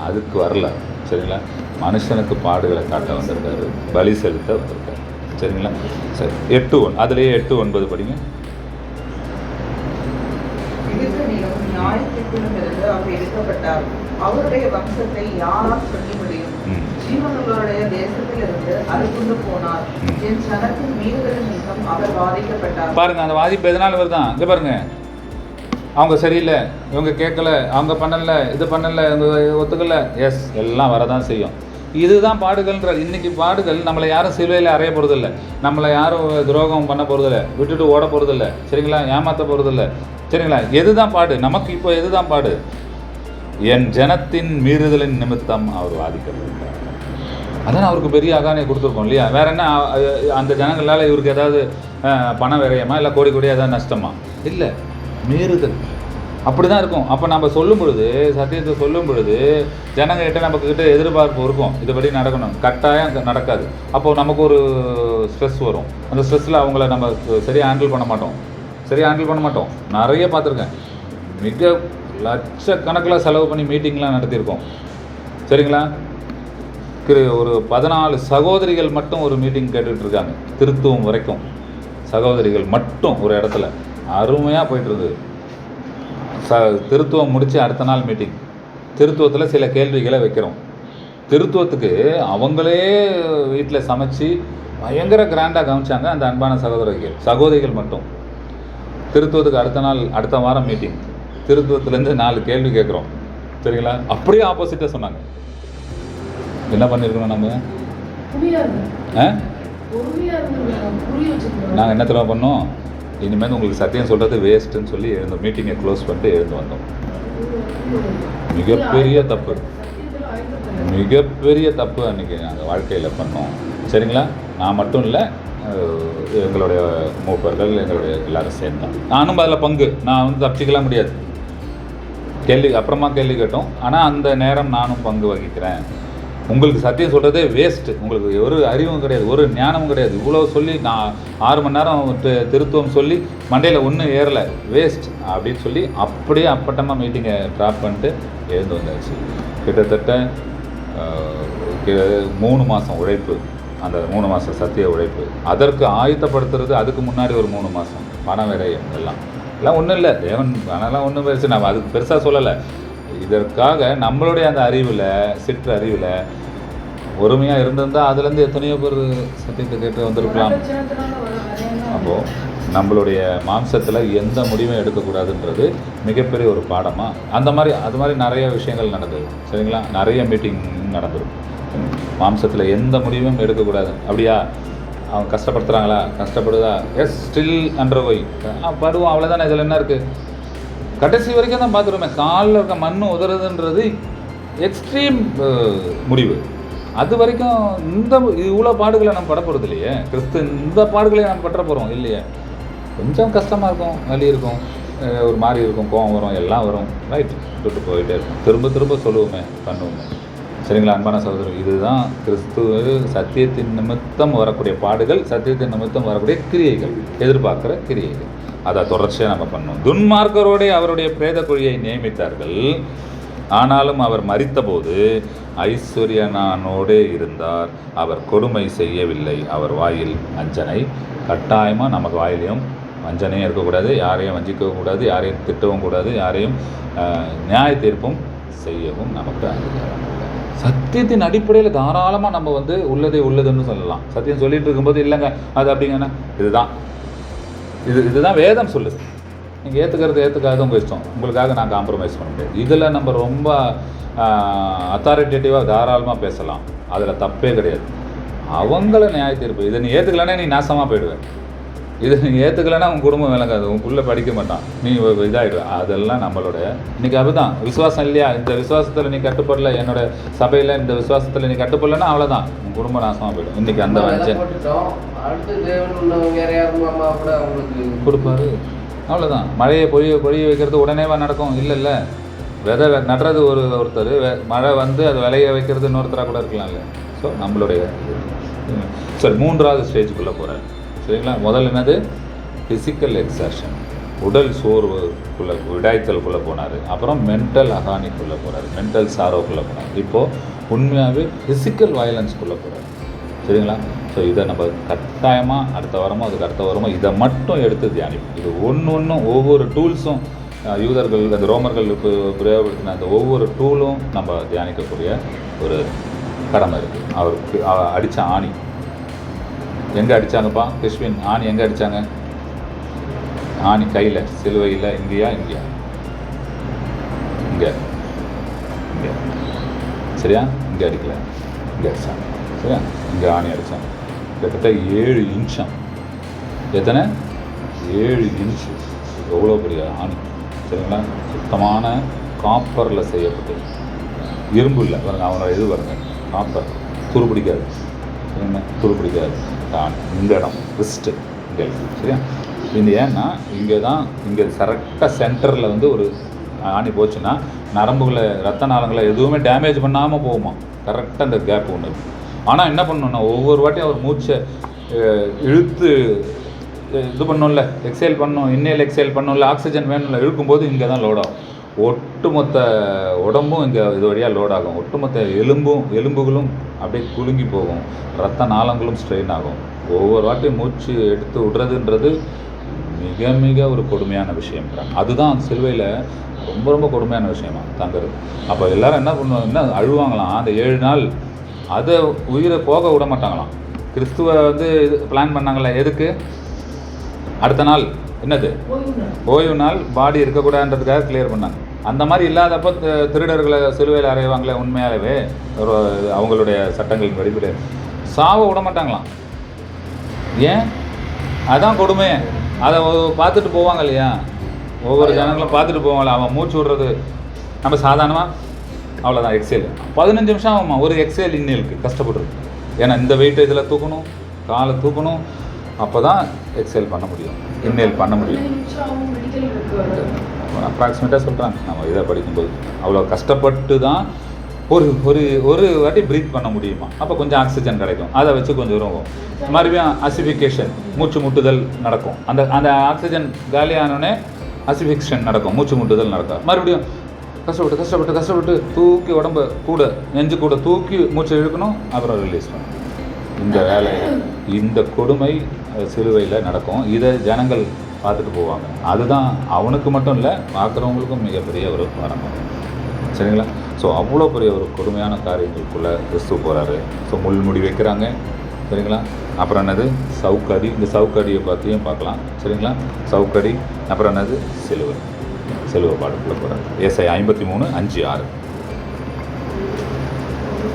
Speaker 1: அதுக்கு வரல. சரிங்களா? மனுஷனுக்கு பாடுகளை காட்ட வந்திருக்காரு, பலி செலுத்த வந்திருக்காரு. சரிங்களா? சரி, 8:1 அதுலேயே 8:9 படிங்க.
Speaker 6: நியாயத்திலிருந்து அவர் எடுக்கப்பட்டார். அவருடைய வம்சத்தை யாரால் சொல்லி முடியும்? ஜீவனுடைய தேசத்திலிருந்து அறுப்புண்டு போனார். என் ஜனத்தின் மீறுதலின் நிமித்தம் அவர் வாதிக்கப்பட்டார்.
Speaker 1: பாருங்க, அந்த வாதிப்பு எதனால வருதான்? இங்கே பாருங்க, அவங்க சரியில்லை, இவங்க கேட்கல, அவங்க பண்ணலை, இது பண்ணலை, இவங்க ஒத்துக்கல. எஸ், எல்லாம் வரதான் செய்யும். இதுதான் பாடுகள்ன்ற. இன்றைக்கி பாடுகள் நம்மளை யாரும் சிலுவையில் அறைய போகிறதில்ல, நம்மளை யாரும் துரோகம் பண்ண போகிறதில்ல, விட்டுட்டு ஓட போகிறதில்ல. சரிங்களா? ஏமாற்ற போகிறதில்ல. சரிங்களா? எதுதான் பாடு நமக்கு? இப்போ எதுதான் பாடு? என் ஜனத்தின் மீறுதலின் நிமித்தம் அவர் வாதிக்கப்பட்டார். அதான் அவருக்கு பெரிய அகானியை கொடுத்துருக்கோம் இல்லையா? வேற என்ன? அந்த ஜனங்களால் இவருக்கு ஏதாவது பண விரயமா, இல்லை கோடி கோடியாக ஏதாவது நஷ்டமா? இல்லை, மீறுதல். அப்படி தான் இருக்கும். அப்போ நம்ம சொல்லும் பொழுது, சத்தியத்தை சொல்லும் பொழுது, ஜனங்ககிட்ட நம்மக்கிட்ட எதிர்பார்ப்பு இருக்கும், இதுபடி நடக்கணும். கட்டாயம் நடக்காது. அப்போது நமக்கு ஒரு ஸ்ட்ரெஸ் வரும். அந்த ஸ்ட்ரெஸ்ஸில் அவங்கள நம்ம சரியாக ஹேண்டில் பண்ண மாட்டோம். நிறைய பார்த்துருக்கேன். மிக லட்சக்கணக்கில் செலவு பண்ணி மீட்டிங்லாம் நடத்தியிருக்கோம். சரிங்களா? ஒரு 14 சகோதரிகள் மட்டும் ஒரு மீட்டிங் கேட்டுட்ருக்காங்க, திருத்துவம் வரைக்கும். சகோதரிகள் மட்டும் ஒரு இடத்துல அருமையாக போய்ட்டுருது. திருத்துவம் முடித்து அடுத்த நாள் மீட்டிங். திருத்துவத்தில் சில கேள்விகளை வைக்கிறோம். திருத்துவத்துக்கு அவங்களே வீட்டில் சமைச்சு பயங்கர கிராண்டாக கவனிச்சாங்க அந்த அன்பான சகோதரிகள் மட்டும். திருத்துவத்துக்கு அடுத்த வாரம் மீட்டிங். திருத்துவத்துலேருந்து 4 கேள்வி கேட்குறோம். சரிங்களா? அப்படியே ஆப்போசிட்டாக சொன்னாங்க. என்ன பண்ணியிருக்கணும் நம்ம? நாங்கள் என்ன தெரியுமா பண்ணோம்? இனிமேல் உங்களுக்கு சத்தியம் சொல்கிறது வேஸ்ட்டுன்னு சொல்லி மீட்டிங்கை க்ளோஸ் பண்ணிட்டு எழுந்து வந்தோம். மிகப்பெரிய தப்பு அன்றைக்கி நாங்கள் வாழ்க்கையில் பண்ணோம். சரிங்களா? நான் மட்டும் இல்லை, எங்களுடைய மூப்பர்கள், எங்களுடைய எல்லாரும் சேர்ந்தோம். நானும் அதில் பங்கு. நான் வந்து தப்பிச்சிக்கலாம் முடியாது. அப்புறமா கேள்வி கேட்டோம். ஆனால் அந்த நேரம் நானும் பங்கு வகிக்கிறேன். உங்களுக்கு சத்தியம் சொல்கிறதே வேஸ்ட்டு. உங்களுக்கு ஒரு அறிவும் கிடையாது, ஒரு ஞானமும் கிடையாது. இவ்வளோ சொல்லி நான் 6 மணி நேரம் திருத்துவம் சொல்லி மண்டையில் ஒன்றும் ஏறலை, வேஸ்ட் அப்படின்னு சொல்லி அப்படியே அப்பட்டமாக மீட்டிங்கை ட்ராப் பண்ணிட்டு எழுந்து வந்தாச்சு. கிட்டத்தட்ட 3 மாதம் உழைப்பு, அந்த 3 மாதம் சத்திய உழைப்பு. அதற்கு ஆயத்தப்படுத்துறது அதுக்கு முன்னாடி ஒரு 3 மாதம் பண விரயம் எல்லாம் ஒன்றும் இல்லை. தேவன் பணம்லாம் ஒன்றும் பெருசு, நான் அதுக்கு பெருசாக சொல்லலை. இதற்காக நம்மளுடைய அந்த அறிவில், சிற்று அறிவில் பொறுமையாக இருந்திருந்தால் அதுலேருந்து எத்தனையோ பேர் சத்தியத்தை கேட்டு வந்திருக்கலாம். அப்போது நம்மளுடைய மாம்சத்தில் எந்த முடிவும் எடுக்கக்கூடாதுன்றது மிகப்பெரிய ஒரு பாடமாக அது மாதிரி நிறைய விஷயங்கள் நடந்தது. சரிங்களா? நிறைய மீட்டிங் நடந்துடும். மாம்சத்தில் எந்த முடிவும் எடுக்கக்கூடாது. அப்படியா? அவங்க கஷ்டப்படுத்துகிறாங்களா? கஷ்டப்படுதா? எஸ், ஸ்டில் அண்டர் போய் படுவோம், அவ்வளோதானே. இதில் என்ன இருக்குது? கடைசி வரைக்கும் தான் பார்த்துருமே. காலில் இருக்க மண் உதறதுன்றது எக்ஸ்ட்ரீம் முடிவு. அது வரைக்கும் இவ்வளோ பாடுகளை நம்ம பட போகிறது இல்லையே. இந்த பாடுகளை நம்ம பற்ற போகிறோம் இல்லையே. கொஞ்சம் கஷ்டமாக இருக்கும், வலி இருக்கும், ஒரு மாதிரி இருக்கும், கோவம் வரும், எல்லாம் வரும். ரைட், விட்டு போயிட்டே இருக்கும். திரும்ப திரும்ப சொல்லுவோமே, பண்ணுவோமே. சரிங்களா அன்பான சகோதரர்? இதுதான் கிறிஸ்துவ சத்தியத்தின் நிமித்தம் வரக்கூடிய பாடுகள், சத்தியத்தின் நிமித்தம் வரக்கூடிய கிரியைகள், எதிர்பார்க்குற கிரியைகள். அதை தொடர்ச்சியாக நம்ம பண்ணோம். துன்மார்க்கரோடே அவருடைய பிரேத குழியை நியமித்தார்கள். ஆனாலும் அவர் மரித்தபோது ஐஸ்வர்யனானோடே இருந்தார். அவர் கொடுமை செய்யவில்லை. அவர் வாயில் வஞ்சனை. கட்டாயமாக நமக்கு வாயிலையும் வஞ்சனையும் இருக்கக்கூடாது, யாரையும் வஞ்சிக்கவும் கூடாது, யாரையும் திட்டவும் கூடாது, யாரையும் நியாய தீர்ப்பும் செய்யவும் நமக்கு அதிகாரம் இல்லை. சத்தியத்தின் அடிப்படையில் தாராளமாக நம்ம உள்ளதே உள்ளதுன்னு சொல்லலாம். சத்தியம் சொல்லிட்டு இருக்கும்போது இல்லைங்க அது அப்படிங்கன்னா இதுதான் வேதம் சொல்லுது. நீங்கள் ஏற்றுக்காத உங்கள் இஷ்டம். உங்களுக்காக நான் காம்ப்ரமைஸ் பண்ண முடியாது. இதில் நம்ம ரொம்ப அத்தாரிட்டேட்டிவாக தாராளமாக பேசலாம். அதில் தப்பே கிடையாது. அவங்கள நியாய தீர்ப்பு. இதை நீ ஏற்றுக்கலன்னா நீ நாசமாக போயிடுவேன். இதை நீ ஏற்றுக்கலைன்னா உன் குடும்பம் விளங்காது, உன் பிள்ளை படிக்க மாட்டான், நீ இதாகிடுவேன். அதெல்லாம் நம்மளுடைய இன்றைக்கி அதுதான் விசுவாசம் இல்லையா? இந்த விசுவாசத்தில் நீ கட்டுப்படல, என்னோட சபையில் இந்த விசுவாசத்தில் நீ கட்டுப்படலைன்னா அவ்வளோதான், உன் குடும்பம் நாசமாக போயிடும். இன்றைக்கி அந்த கொடுப்பாரு, அவ்வளோதான். மழையை பொழிய வைக்கிறது உடனேவா நடக்கும்? இல்லை. விதை நடுறது ஒருத்தர், மழை அது விளைய வைக்கிறது இன்னொருத்தராக கூட இருக்கலாம்ல. ஸோ நம்மளுடைய சரி 3வது ஸ்டேஜுக்குள்ளே போகிறார். சரிங்களா? முதல் என்னது? ஃபிசிக்கல் எக்ஸர்ஷன், உடல் சோர்வுக்குள்ளே, விடாய்த்தலுக்குள்ளே போனார். அப்புறம் மென்டல் அகானிக்குள்ளே போகிறார், மென்டல் சாரோக்குள்ளே போனார். இப்போது உண்மையாகவே ஃபிசிக்கல் வயலன்ஸ்குள்ளே போகிறார். சரிங்களா? ஸோ இதை நம்ம கட்டாயமாக அடுத்த வாரமோ இதை மட்டும் எடுத்து தியானிப்போம். இது ஒன்றும் ஒவ்வொரு டூல்ஸும் யூதர்கள், அந்த ரோமர்கள் பிரயோகப்படுத்தின அந்த ஒவ்வொரு டூலும் நம்ம தியானிக்கக்கூடிய ஒரு கடமை இருக்குது. அவருக்கு அடித்த ஆணி எங்கே அடித்தாங்கப்பா? கிறிஸ்வின் ஆணி எங்கே அடித்தாங்க? ஆணி கையில், சிலுவையில். இங்கேயா? இங்கே சரியா? இங்கே அடிக்கல, இங்கே அடித்தாங்க. சரியா? இங்கே ஆணி அடித்தாங்க. கிட்டத்தட்ட 7 இன்ச்சம். எத்தனை? 7 இன்ச்சு. எவ்வளோ பெரிய ஆணி. சரிங்களா? சுத்தமான காப்பரில் செய்யப்பட்டது, இரும்பு இல்லை. பாருங்க, அவனோட இது பாருங்க, காப்பர், துருப்பிடிக்காது. சரிங்களா? துருப்பிடிக்காது ஆணி. இந்த இடம் ரிஸ்ட்டு இங்கே. சரியா? இது ஏன்னா இங்கே கரெக்டாக சென்டரில் ஒரு ஆணி போச்சுன்னா நரம்புகளை, ரத்த நாளங்களை எதுவுமே டேமேஜ் பண்ணாமல் போகுமா. கரெக்டாக அந்த கேப் ஒன்று. ஆனால் என்ன பண்ணணும்னா ஒவ்வொரு வாட்டியும் அவர் மூச்சை இழுத்து இது பண்ணணும்ல, எக்ஸேல் பண்ணணும், இன்னேல் எக்ஸேல் பண்ணணும்ல, ஆக்சிஜன் வேணும்ல, இழுக்கும்போது இங்கே தான் லோட் ஆகும். ஒட்டுமொத்த உடம்பும் இங்கே இது வழியாக லோட் ஆகும். ஒட்டுமொத்த எலும்புகளும் அப்படியே குலுங்கி போகும். ரத்த நாளங்களும் ஸ்ட்ரெயின் ஆகும். ஒவ்வொரு வாட்டியும் மூச்சு எடுத்து விடுறதுன்றது மிக மிக ஒரு கொடுமையான விஷயம். அதுதான் சிலுவையில் ரொம்ப ரொம்ப கொடுமையான விஷயமா தங்குறது. அப்போ எல்லோரும் என்ன பண்ணுவாங்கன்னா அழுவாங்களாம். அந்த 7 நாள் அதை உயிரை போக விட மாட்டாங்களாம். கிறிஸ்துவ இது பிளான் பண்ணாங்களே, எதுக்கு? அடுத்த நாள் என்னது? ஓய்வு நாள். பாடி இருக்கக்கூடாதுன்றதுக்காக கிளியர் பண்ணாங்க. அந்த மாதிரி இல்லாதப்போ திருடர்களை சிலுவையில் அறைவாங்களே, உண்மையாகவே அவங்களுடைய சட்டங்களின் படிப்படி சாவ விட மாட்டாங்களாம். ஏன்? அதான் கொடுமை. அதை பார்த்துட்டு போவாங்க இல்லையா? ஒவ்வொரு ஜனங்களும் பார்த்துட்டு போவாங்களே, அவன் மூச்சு விடுறது. நம்ம சாதாரணமாக அவ்வளோதான் எக்ஸேல் 15 நிமிஷம் ஆகுமா ஒரு எக்ஸேல் இன்னேலுக்கு கஷ்டப்படுறது. ஏன்னா இந்த வெயிட்டை இதில் தூக்கணும், காலை தூக்கணும், அப்போ தான் எக்ஸேல் பண்ண முடியும், இன்னேல் பண்ண முடியும். அப்ராக்சிமேட்டாக சொல்கிறாங்க நம்ம இதை படிக்கும்போது. அவ்வளோ கஷ்டப்பட்டு தான் ஒரு ஒரு ஒரு வாட்டி ப்ரீத் பண்ண முடியுமா, அப்போ கொஞ்சம் ஆக்சிஜன் கிடைக்கும், அதை வச்சு கொஞ்சம் தூரம் மறுபடியும் அசிஃபிகேஷன், மூச்சு முட்டுதல் நடக்கும். அந்த அந்த ஆக்சிஜன் காலியானோடனே அசிஃபிகேஷன் நடக்கும், மூச்சு முட்டுதல் நடக்கும். மறுபடியும் கஷ்டப்பட்டு கஷ்டப்பட்டு கஷ்டப்பட்டு தூக்கி உடம்பை கூட நெஞ்சு கூட தூக்கி மூச்சை இழுக்கணும், அப்புறம் ரிலீஸ் பண்ணணும். இந்த வேலை, இந்த கொடுமை சிலுவையில் நடக்கும். இதை ஜனங்கள் பார்த்துட்டு போவாங்க. அதுதான் அவனுக்கு மட்டும் இல்லை, பார்க்குறவங்களுக்கும் மிகப்பெரிய ஒரு வரணும். சரிங்களா? ஸோ அவ்வளோ பெரிய ஒரு கொடுமையான காரியங்களுக்குள்ளே கிறிஸ்து போகிறாரு. ஸோ முள்முடி வைக்கிறாங்க. சரிங்களா? அப்புறம் என்னது சவுக்கடி, இந்த சவுக்கடியை பற்றியும் பார்க்கலாம். சரிங்களா? சவுக்கடி, அப்புறம் என்னது சிலுவை பாடக்குள்ளே போகிறாரு. ஏசாயா 53:5-6.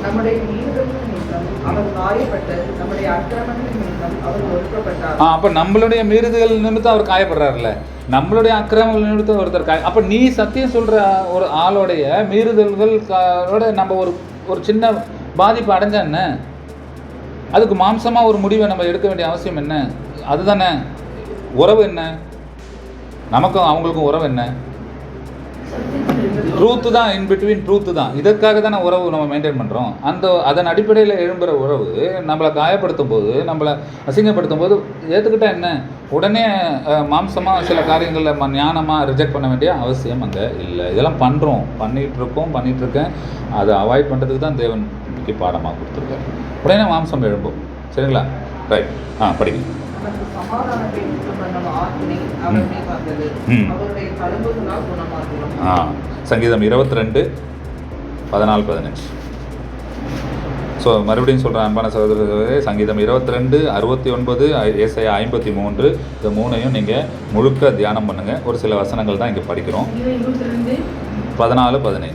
Speaker 6: நம்முடைய மீறுதலின் நிமித்தம் அவர் காயப்பட்டு, நம்முடைய அக்கிரமங்களின் நிமித்தம் அவர் ஒடுக்கப்பட்டார்.
Speaker 1: அப்போ நம்மளுடைய மீறுதல் நிமித்தம் அவர் காயப்படுறாருல்ல, நம்மளுடைய அக்கிரமங்கள் நிமித்தம் ஒருத்தர் அப்போ நீ சத்தியம் சொல்கிற ஒரு ஆளோடைய மீறுதல்களோட நம்ம ஒரு சின்ன பாதிப்பு அடைஞ்சா என்ன? அதுக்கு மாம்சமாக ஒரு முடிவை நம்ம எடுக்க வேண்டிய அவசியம் என்ன? அதுதானே உறவு. என்ன நமக்கும் அவங்களுக்கும் உறவு? என்ன ட்ரூத்து தான், இன் பிட்வீன் ட்ரூத்து தான். இதற்காக தானே உறவு நம்ம மெயின்டைன் பண்ணுறோம். அதன் அடிப்படையில் எழும்புகிற உறவு நம்மளை காயப்படுத்தும் போது, நம்மளை அசிங்கப்படுத்தும் போது ஏற்றுக்கிட்டா என்ன? உடனே மாம்சமாக சில காரியங்களில் ஞானமாக ரிஜெக்ட் பண்ண வேண்டிய அவசியம் அங்கே இல்லை. இதெல்லாம் பண்ணிகிட்ருக்கேன். அதை அவாய்ட் பண்ணுறதுக்கு தான் தேவன் பாடமாக கொடுத்துருக்காரு. உடனே மாம்சம் எழும்பும். சரிங்களா? ரைட். படிங்க.
Speaker 6: சமாதானத்தை உண்டு பண்ணும் ஆக்கினை அவருடைய வந்தது, அவருடைய தழும்புகளால் குணமாகிறோம்.
Speaker 1: சங்கீதம் 22:14-15. ஸோ மறுபடியும் சொல்கிறேன் அன்பான சகோதரர்களே, சங்கீதம் 22:69, ஏசாயா 53, இந்த மூணையும் நீங்கள் முழுக்க தியானம் பண்ணுங்கள். ஒரு சில வசனங்கள் தான் இங்கே படிக்கிறோம். 14-15.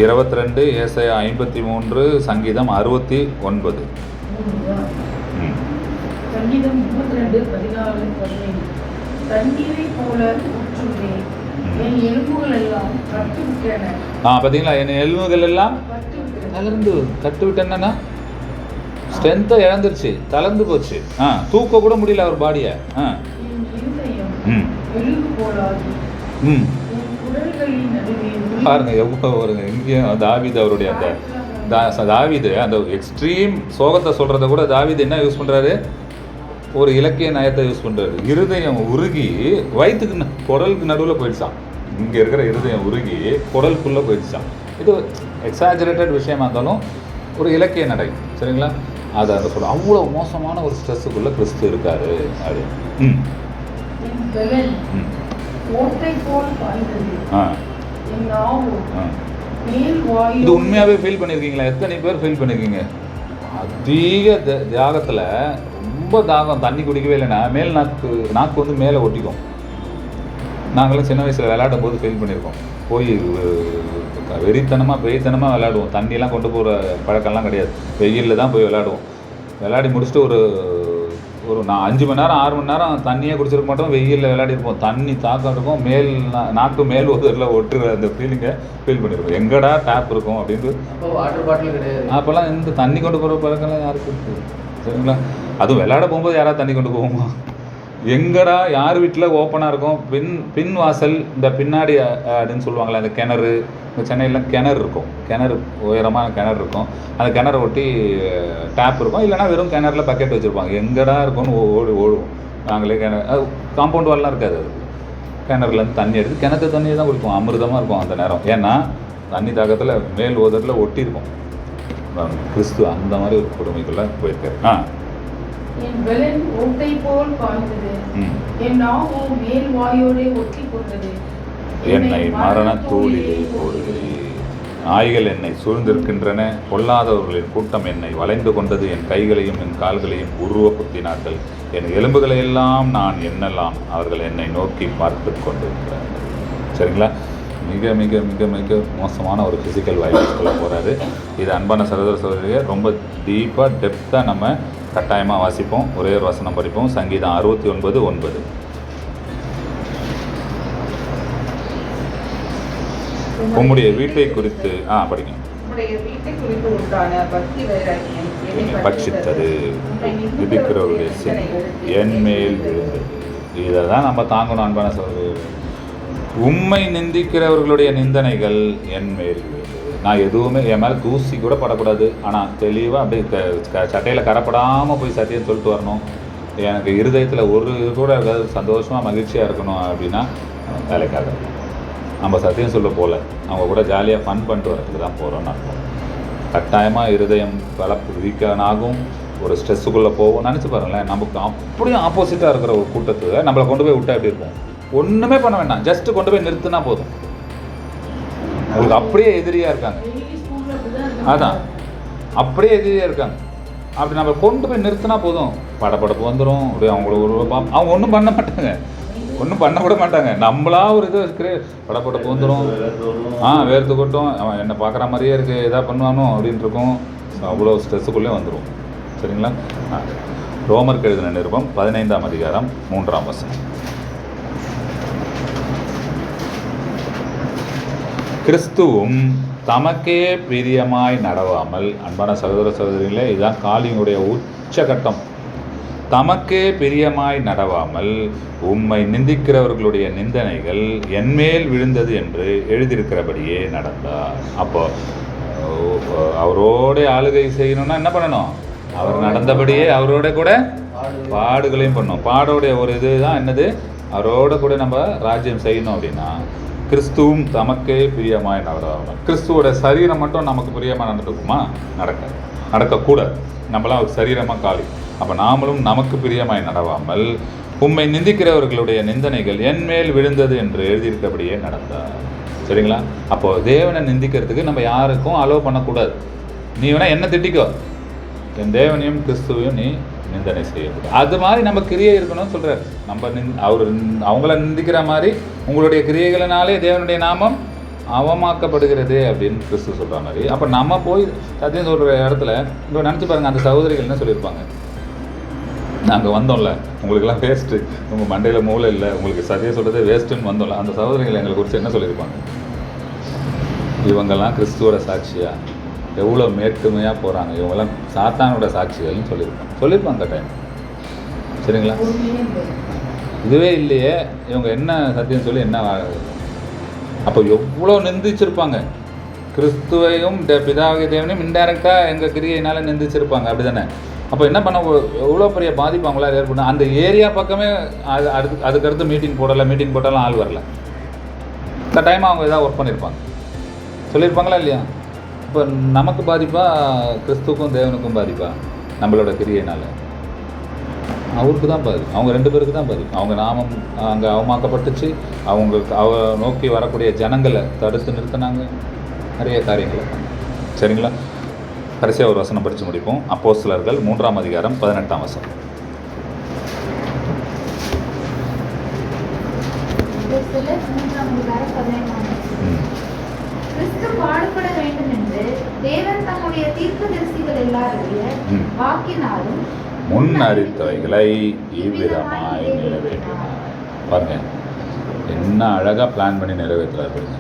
Speaker 1: 22, ஏசாயா 53, சங்கீதம் 69.
Speaker 4: சங்கீதம் 32:14-15. தண்ணீரை போல ஊற்றுகிறேன், என் எலும்புகள் எல்லாம் கட்டுவிட்டன.
Speaker 1: பார்த்தீங்களா? என் எலும்புகள் எல்லாம் கட்டுவிட்டேன்னா ஸ்ட்ரென்த்தை இழந்துருச்சு, தளர்ந்து போச்சு. தூக்க கூட முடியல அவர் பாடியை. பாருங்க எவ்வளோ வருங்க. இங்கேயும் தாவீது அவருடைய அந்த எக்ஸ்ட்ரீம் சோகத்தை சொல்கிறத கூட தாவீது என்ன யூஸ் பண்ணுறாரு? ஒரு இலக்கிய நயத்தை யூஸ் பண்ணுறாரு. இருதயம் உருகி வயிற்றுக்கு குடலுக்கு நடுவில் போயிடுச்சான். இங்கே இருக்கிற இருதயம் உருகி குடலுக்குள்ளே போயிடுச்சான். இது எக்ஸாஜரேட்டட் விஷயமா இருந்தாலும் ஒரு இலக்கிய நடை. சரிங்களா? அதை அந்த சொல்ல அவ்வளோ மோசமான ஒரு ஸ்ட்ரெஸ்ஸுக்குள்ளே கிறிஸ்து இருக்காரு அப்படின்னு. இது உண்மையாகவே ஃபீல் பண்ணியிருக்கீங்களா? எத்தனை பேர் ஃபீல் பண்ணியிருக்கீங்க? அதிக தியாகத்தில் ரொம்ப தாகம், தண்ணி குடிக்கவே இல்லைன்னா மேல் நாக்கு வந்து மேலே ஒட்டிக்கும். நாங்களும் சின்ன வயசில் விளையாடும் போது ஃபீல் பண்ணியிருக்கோம். போய் வெறித்தனமாக விளையாடுவோம். தண்ணியெலாம் கொண்டு போகிற பழக்கம்லாம் கிடையாது. வெயிலில் தான் போய் விளையாடுவோம். விளையாடி முடிச்சுட்டு ஒரு 5 மணி நேரம் 6 மணி நேரம் தண்ணியே குடிச்சிருக்க மாட்டோம். வெயிலில் விளையாடிருப்போம். தண்ணி தாக்கம் இருக்கும். நாக்கு மேல் ஒதுரில் ஒட்டுற அந்த ஃபீலிங்கை ஃபீல் பண்ணியிருக்கோம். எங்கடா டேப் இருக்கும் அப்படின்ட்டு.
Speaker 2: வாட்டர் பாட்டில் கிடையாது.
Speaker 1: அப்போல்லாம் இந்த தண்ணி கொண்டு போகிற பழக்கம்லாம் யாருக்கு இருக்குது? சரிங்களா? அதுவும் விளையாட போகும்போது யாராவது தண்ணி கொண்டு போகுமா? எங்கடா யார் வீட்டில் ஓப்பனாக இருக்கும், பின் வாசல், இந்த பின்னாடி அப்படின்னு சொல்லுவாங்களே அந்த கிணறு. இந்த சென்னையில் கிணறு இருக்கும், உயரமான கிணறு இருக்கும். அந்த கிணறு ஒட்டி டேப் இருக்கும். இல்லைனா வெறும் கிணறுல பக்கெட் வச்சுருப்பாங்க. எங்கடா இருக்கும்னு ஓடுவோம் நாங்களே. அது காம்பவுண்ட் வால்லாம் இருக்காது. அது கிணறுலேருந்து தண்ணி எடுத்து கிணத்து தண்ணியை தான் குடிப்போம். அமிர்தமாக இருக்கும் அந்த நேரம். ஏன்னா தண்ணி தாக்கத்தில் மேல் ஓதரில் ஒட்டியிருக்கும். கிறிஸ்து அந்த மாதிரி ஒரு கொடுமைக்குள்ளே போயிருக்காரு.
Speaker 4: என் பெலன் ஓட்டை போல் பாய்ந்தது, என் நாவு மேல் வாயோடே ஒட்டி கொண்டது.
Speaker 1: என்னை மரண தூளிலே போடுகிறேன். நாய்கள் என்னை சூழ்ந்திருக்கின்றன, பொல்லாதவர்களின் கூட்டம் என்னை வளைந்து கொண்டது. என் கைகளையும் என் கால்களையும் உருவ குத்தினார்கள். என் எலும்புகளை எல்லாம் நான் எண்ணலாம். அவர்கள் என்னை நோக்கி பார்த்து கொண்டிருக்கிறார்கள். சரிங்களா? மிக மிக மிக மிக மோசமான ஒரு ஃபிசிக்கல் வயலன்ஸ்குள்ளே போகிறாரு. இது அன்பான சகோதர சகோதரிகள் ரொம்ப டீப்பாக டெப்த்தாக நம்ம கட்டாயமாக வாசிப்போம். ஒரே ஒரு வசனம் படிப்போம். சங்கீதம் 69:9. உம்முடைய வீட்டை குறித்து படிங்க.
Speaker 6: உம்முடைய வீட்டை குறித்து உண்டான பக்தி வைராக்கியம் என்னை
Speaker 1: பட்சித்தது, விதிக்கிறவருடைய சின் என் மேல் விழுந்தது. இதை தான் நம்ம தாங்கணும் அன்பான சகோதரர்களே. உம்மை நிந்திக்கிறவர்களுடைய நிந்தனைகள் என் மேல் விழுந்தது. நான் எதுவுமே என் மேலே தூசி கூட படக்கூடாது, ஆனால் தெளிவாக அப்படியே சட்டையில் கரப்படாமல் போய் சத்தியம் சொல்லிட்டு வரணும். எனக்கு இருதயத்தில் ஒரு கூட ஏதாவது சந்தோஷமாக மகிழ்ச்சியாக இருக்கணும் அப்படின்னா வேலைக்காக நம்ம சத்தியம் சொல்ல போகல, அவங்க கூட ஜாலியாக ஃபன் பண்ணிட்டு வரதுக்கு தான் போகிறோம்னு அர்த்தம். கட்டாயமாக இருதயம் கலப்பு வீக்கானாகும், ஒரு ஸ்ட்ரெஸ்ஸுக்குள்ளே போகும். நினச்சி பாருங்களேன், நமக்கு அப்படியே ஆப்போசிட்டாக இருக்கிற ஒரு கூட்டத்துக்கு நம்மளை கொண்டு போய் விட்டா எப்படி இருக்கும்? ஒன்றுமே பண்ண வேண்டாம், ஜஸ்ட்டு கொண்டு போய் நிறுத்தினா போதும். உங்களுக்கு அப்படியே எதிரியாக இருக்காங்க, அதான் அப்படியே எதிரியாக இருக்காங்க. அப்படி நம்ம கொண்டு போய் நிறுத்தினா போதும், படப்படப்பு வந்துடும். அப்படியே அவங்கள ஒரு அவங்க ஒன்றும் பண்ண மாட்டாங்க, ஒன்றும் பண்ண கூட மாட்டாங்க. நம்மளா ஒரு இது இருக்கிற படப்படப்பு வந்துடும். வேர்த்து கொட்டும், அவன் என்னை பார்க்குற மாதிரியே இருக்குது, எதாவது பண்ணுவானோ அப்படின்ட்டு இருக்கும். அவ்வளோ ஸ்ட்ரெஸ்ஸுக்குள்ளே வந்துடும். சரிங்களா? ரோமருக்கு எழுதின நிருபம் 15ஆம் அதிகாரம் 3ஆம் வசனம். கிறிஸ்துவும் தமக்கே பிரியமாய் நடவாமல், அன்பான சகோதர சகோதரிகளே, இதுதான் காலியுடைய உச்சகட்டம். தமக்கே பிரியமாய் நடவாமல் உம்மை நிந்திக்கிறவர்களுடைய நிந்தனைகள் என்மேல் விழுந்தது என்று எழுதியிருக்கிறபடியே நடந்தார். அப்போ அவரோட ஆளுகை செய்யணும்னா என்ன பண்ணணும்? அவர் நடந்தபடியே அவரோட கூட பாடுகளையும் பண்ணணும். பாடோடைய ஒரு இது தான் என்னது? அவரோட கூட நம்ம ராஜ்யம் செய்யணும். அப்படின்னா கிறிஸ்துவும் தமக்கே பிரியமாய் நடவாமல், கிறிஸ்துவோட சரீரம் மட்டும் நமக்கு பிரியமாக நடந்துக்குமா? நடக்கக்கூடாது. நம்மளாம் ஒரு சரீரமாக காலி. அப்போ நாமளும் நமக்கு பிரியமாய் நடவாமல் உம்மை நிந்திக்கிறவர்களுடைய நிந்தனைகள் என்மேல் விழுந்தது என்று எழுதியிருக்கபடியே நடந்தார். சரிங்களா? அப்போது தேவனை நிந்திக்கிறதுக்கு நம்ம யாருக்கும் அலோவ் பண்ணக்கூடாது. நீ வேணா என்ன திட்டிக்கோ, என் தேவனையும் கிறிஸ்துவையும் நீ நிந்தனை செய்யக்கூடாது. அது மாதிரி நம்ம கிரியை இருக்கணும்னு சொல்கிறார். நம்ம அவங்கள நிந்திக்கிற மாதிரி உங்களுடைய கிரியைகளினாலே தேவனுடைய நாமம் அவமாக்கப்படுகிறது அப்படின்னு கிறிஸ்து சொல்கிற மாதிரி. அப்போ நம்ம போய் சத்தியம் சொல்கிற இடத்துல இப்போ நினச்சி பாருங்கள், அந்த சகோதரிகள் என்ன சொல்லியிருப்பாங்க? நாங்கள் வந்தோம்ல, உங்களுக்கெல்லாம் வேஸ்ட்டு, உங்கள் மண்டையில் மூளை இல்லை, உங்களுக்கு சத்தியம் சொல்கிறதே வேஸ்ட்டுன்னு வந்தோம்ல, அந்த சகோதரிகள் எங்களை குறித்து என்ன சொல்லியிருப்பாங்க? இவங்கெல்லாம் கிறிஸ்துவோட சாட்சியா, எவ்வளோ மேட்டுமையாக போகிறாங்க, இவங்கெல்லாம் சாத்தானோட சாட்சிகள்னு சொல்லியிருப்பாங்க கட்டாயம். சரிங்களா? இதுவே இல்லையே, இவங்க என்ன சத்தியம் சொல்லி என்ன? அப்போ எவ்வளோ நிந்திச்சிருப்பாங்க. கிறிஸ்துவையும் பிதாவாகிய தேவனையும் இன்டைரக்டாக எங்கள் கிரியையினால் நிந்திச்சிருப்பாங்க. அப்படி தானே? அப்போ என்ன பண்ண, எவ்வளோ பெரிய பாதிப்பு அவங்களால ஏற்படும். அந்த ஏரியா பக்கமே அதுக்கடுத்து மீட்டிங் போட்டாலும் ஆள் வரல. இந்த டைம் அவங்க ஏதாவது ஒர்க் பண்ணியிருப்பாங்க, சொல்லியிருப்பாங்களா இல்லையா? இப்போ நமக்கு பாதிப்பா, கிறிஸ்துவுக்கும் தேவனுக்கும் பாதிப்பா? நம்மளோட கிரியையினால் அவருக்கு தான் பாதிப்பு, அவங்க 2 பேருக்கு தான் பாதிப்பு. அவங்க நாமம் அங்கே அவமாக்கப்பட்டுச்சு, அவங்க நோக்கி வரக்கூடிய ஜனங்களை தடுத்து நிறுத்தினாங்க, நிறைய காரியங்களை. சரிங்களா? கடைசியாக ஒரு வசனம் படித்து முடிப்போம். அப்போஸ்தலர்கள் 3ஆம் அதிகாரம் 18ஆம் வசனம்.
Speaker 3: கிறிஸ்து பாடுபட வேண்டும் என்று தேவன் தம்முடைய தீர்க்கதரிசிகள் எல்லாருடைய வாக்கினாலும்
Speaker 1: முன்னறித்தவைகளை இவ்விதமாய் நிறைவேற்றினார். பாருங்க, என்ன அழகாக பிளான் பண்ணி நிறைவேற்றுறாரு பாருங்க.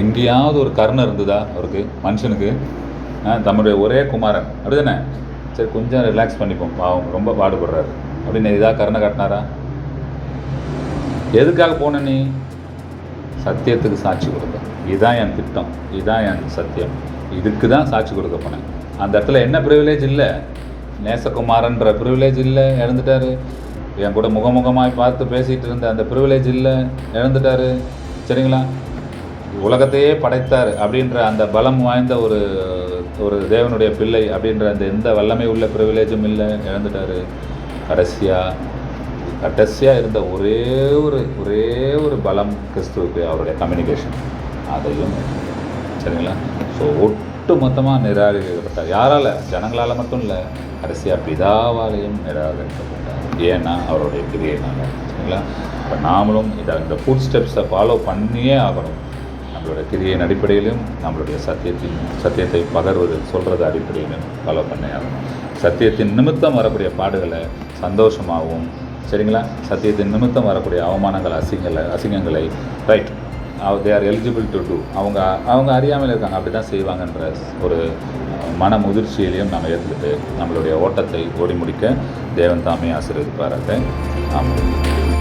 Speaker 1: எங்கேயாவது ஒரு கருணை இருந்ததா அவருக்கு, மனுஷனுக்கு? தம்முடைய ஒரே குமாரன், அப்படி தானே? சரி, கொஞ்சம் ரிலாக்ஸ் பண்ணிப்போம், பாவம் ரொம்ப பாடுபடுறாரு அப்படின்னு இதாக கருணை காட்டினாரா? எதுக்காக போன? நீ சத்தியத்துக்கு சாட்சி கொடுக்க. இதுதான் என் திட்டம், இதுதான் என் சத்தியம், இதுக்கு தான் சாட்சி கொடுக்க போனேன். அந்த இடத்துல என்ன ப்ரிவிலேஜ் இல்லை? நேசகுமாரன்ற ப்ரிவிலேஜ் இல்லை, இழந்துட்டார். என் கூட முகமுகமாய் பார்த்து பேசிகிட்டு இருந்த அந்த ப்ரிவிலேஜ் இல்லை, இழந்துட்டார். சரிங்களா? உலகத்தையே படைத்தார் அப்படின்ற அந்த பலம் வாய்ந்த ஒரு தேவனுடைய பிள்ளை அப்படின்ற அந்த எந்த வல்லமை உள்ள ப்ரிவிலேஜும் இல்லை, இழந்துட்டார். கடைசியாக இருந்த ஒரே ஒரு பலம் கிறிஸ்துவுக்கு, அவருடைய கம்யூனிகேஷன், அதையும். சரிங்களா? ஸோ ஒட்டு மொத்தமாக நிராகரிக்கப்பட்டார். யாரால்? ஜனங்களால் மட்டும் இல்லை, கடைசியாக பிதாவாலையும் நிராகரிக்கப்பட்டார். ஏன்னா அவருடைய கிரியையினால். சரிங்களா? இப்போ நாமளும் இந்த ஃபுட் ஸ்டெப்ஸை ஃபாலோ பண்ணியே ஆகணும். நம்மளோட கிரியின் அடிப்படையிலும் நம்மளுடைய சத்தியத்தை பகர்வது சொல்கிறது அடிப்படையிலும் ஃபாலோ பண்ணே ஆகணும். சத்தியத்தின் நிமித்தம் வரக்கூடிய பாடுகளை சந்தோஷமாகவும், சரிங்களா, சத்தியத்தின் நிமித்தம் வரக்கூடிய அவமானங்கள், அசிங்கங்களை right, they are eligible to do, அவங்க அறியாமல் இருக்காங்க, அப்படி தான் செய்வாங்கன்ற ஒரு மன முதிர்ச்சியிலையும் நம்ம ஏற்றுக்கிட்டு நம்மளுடைய ஓட்டத்தை ஓடி முடிக்க தேவன் தாமே ஆசீர்வதிப்பாராக. ஆமாம்.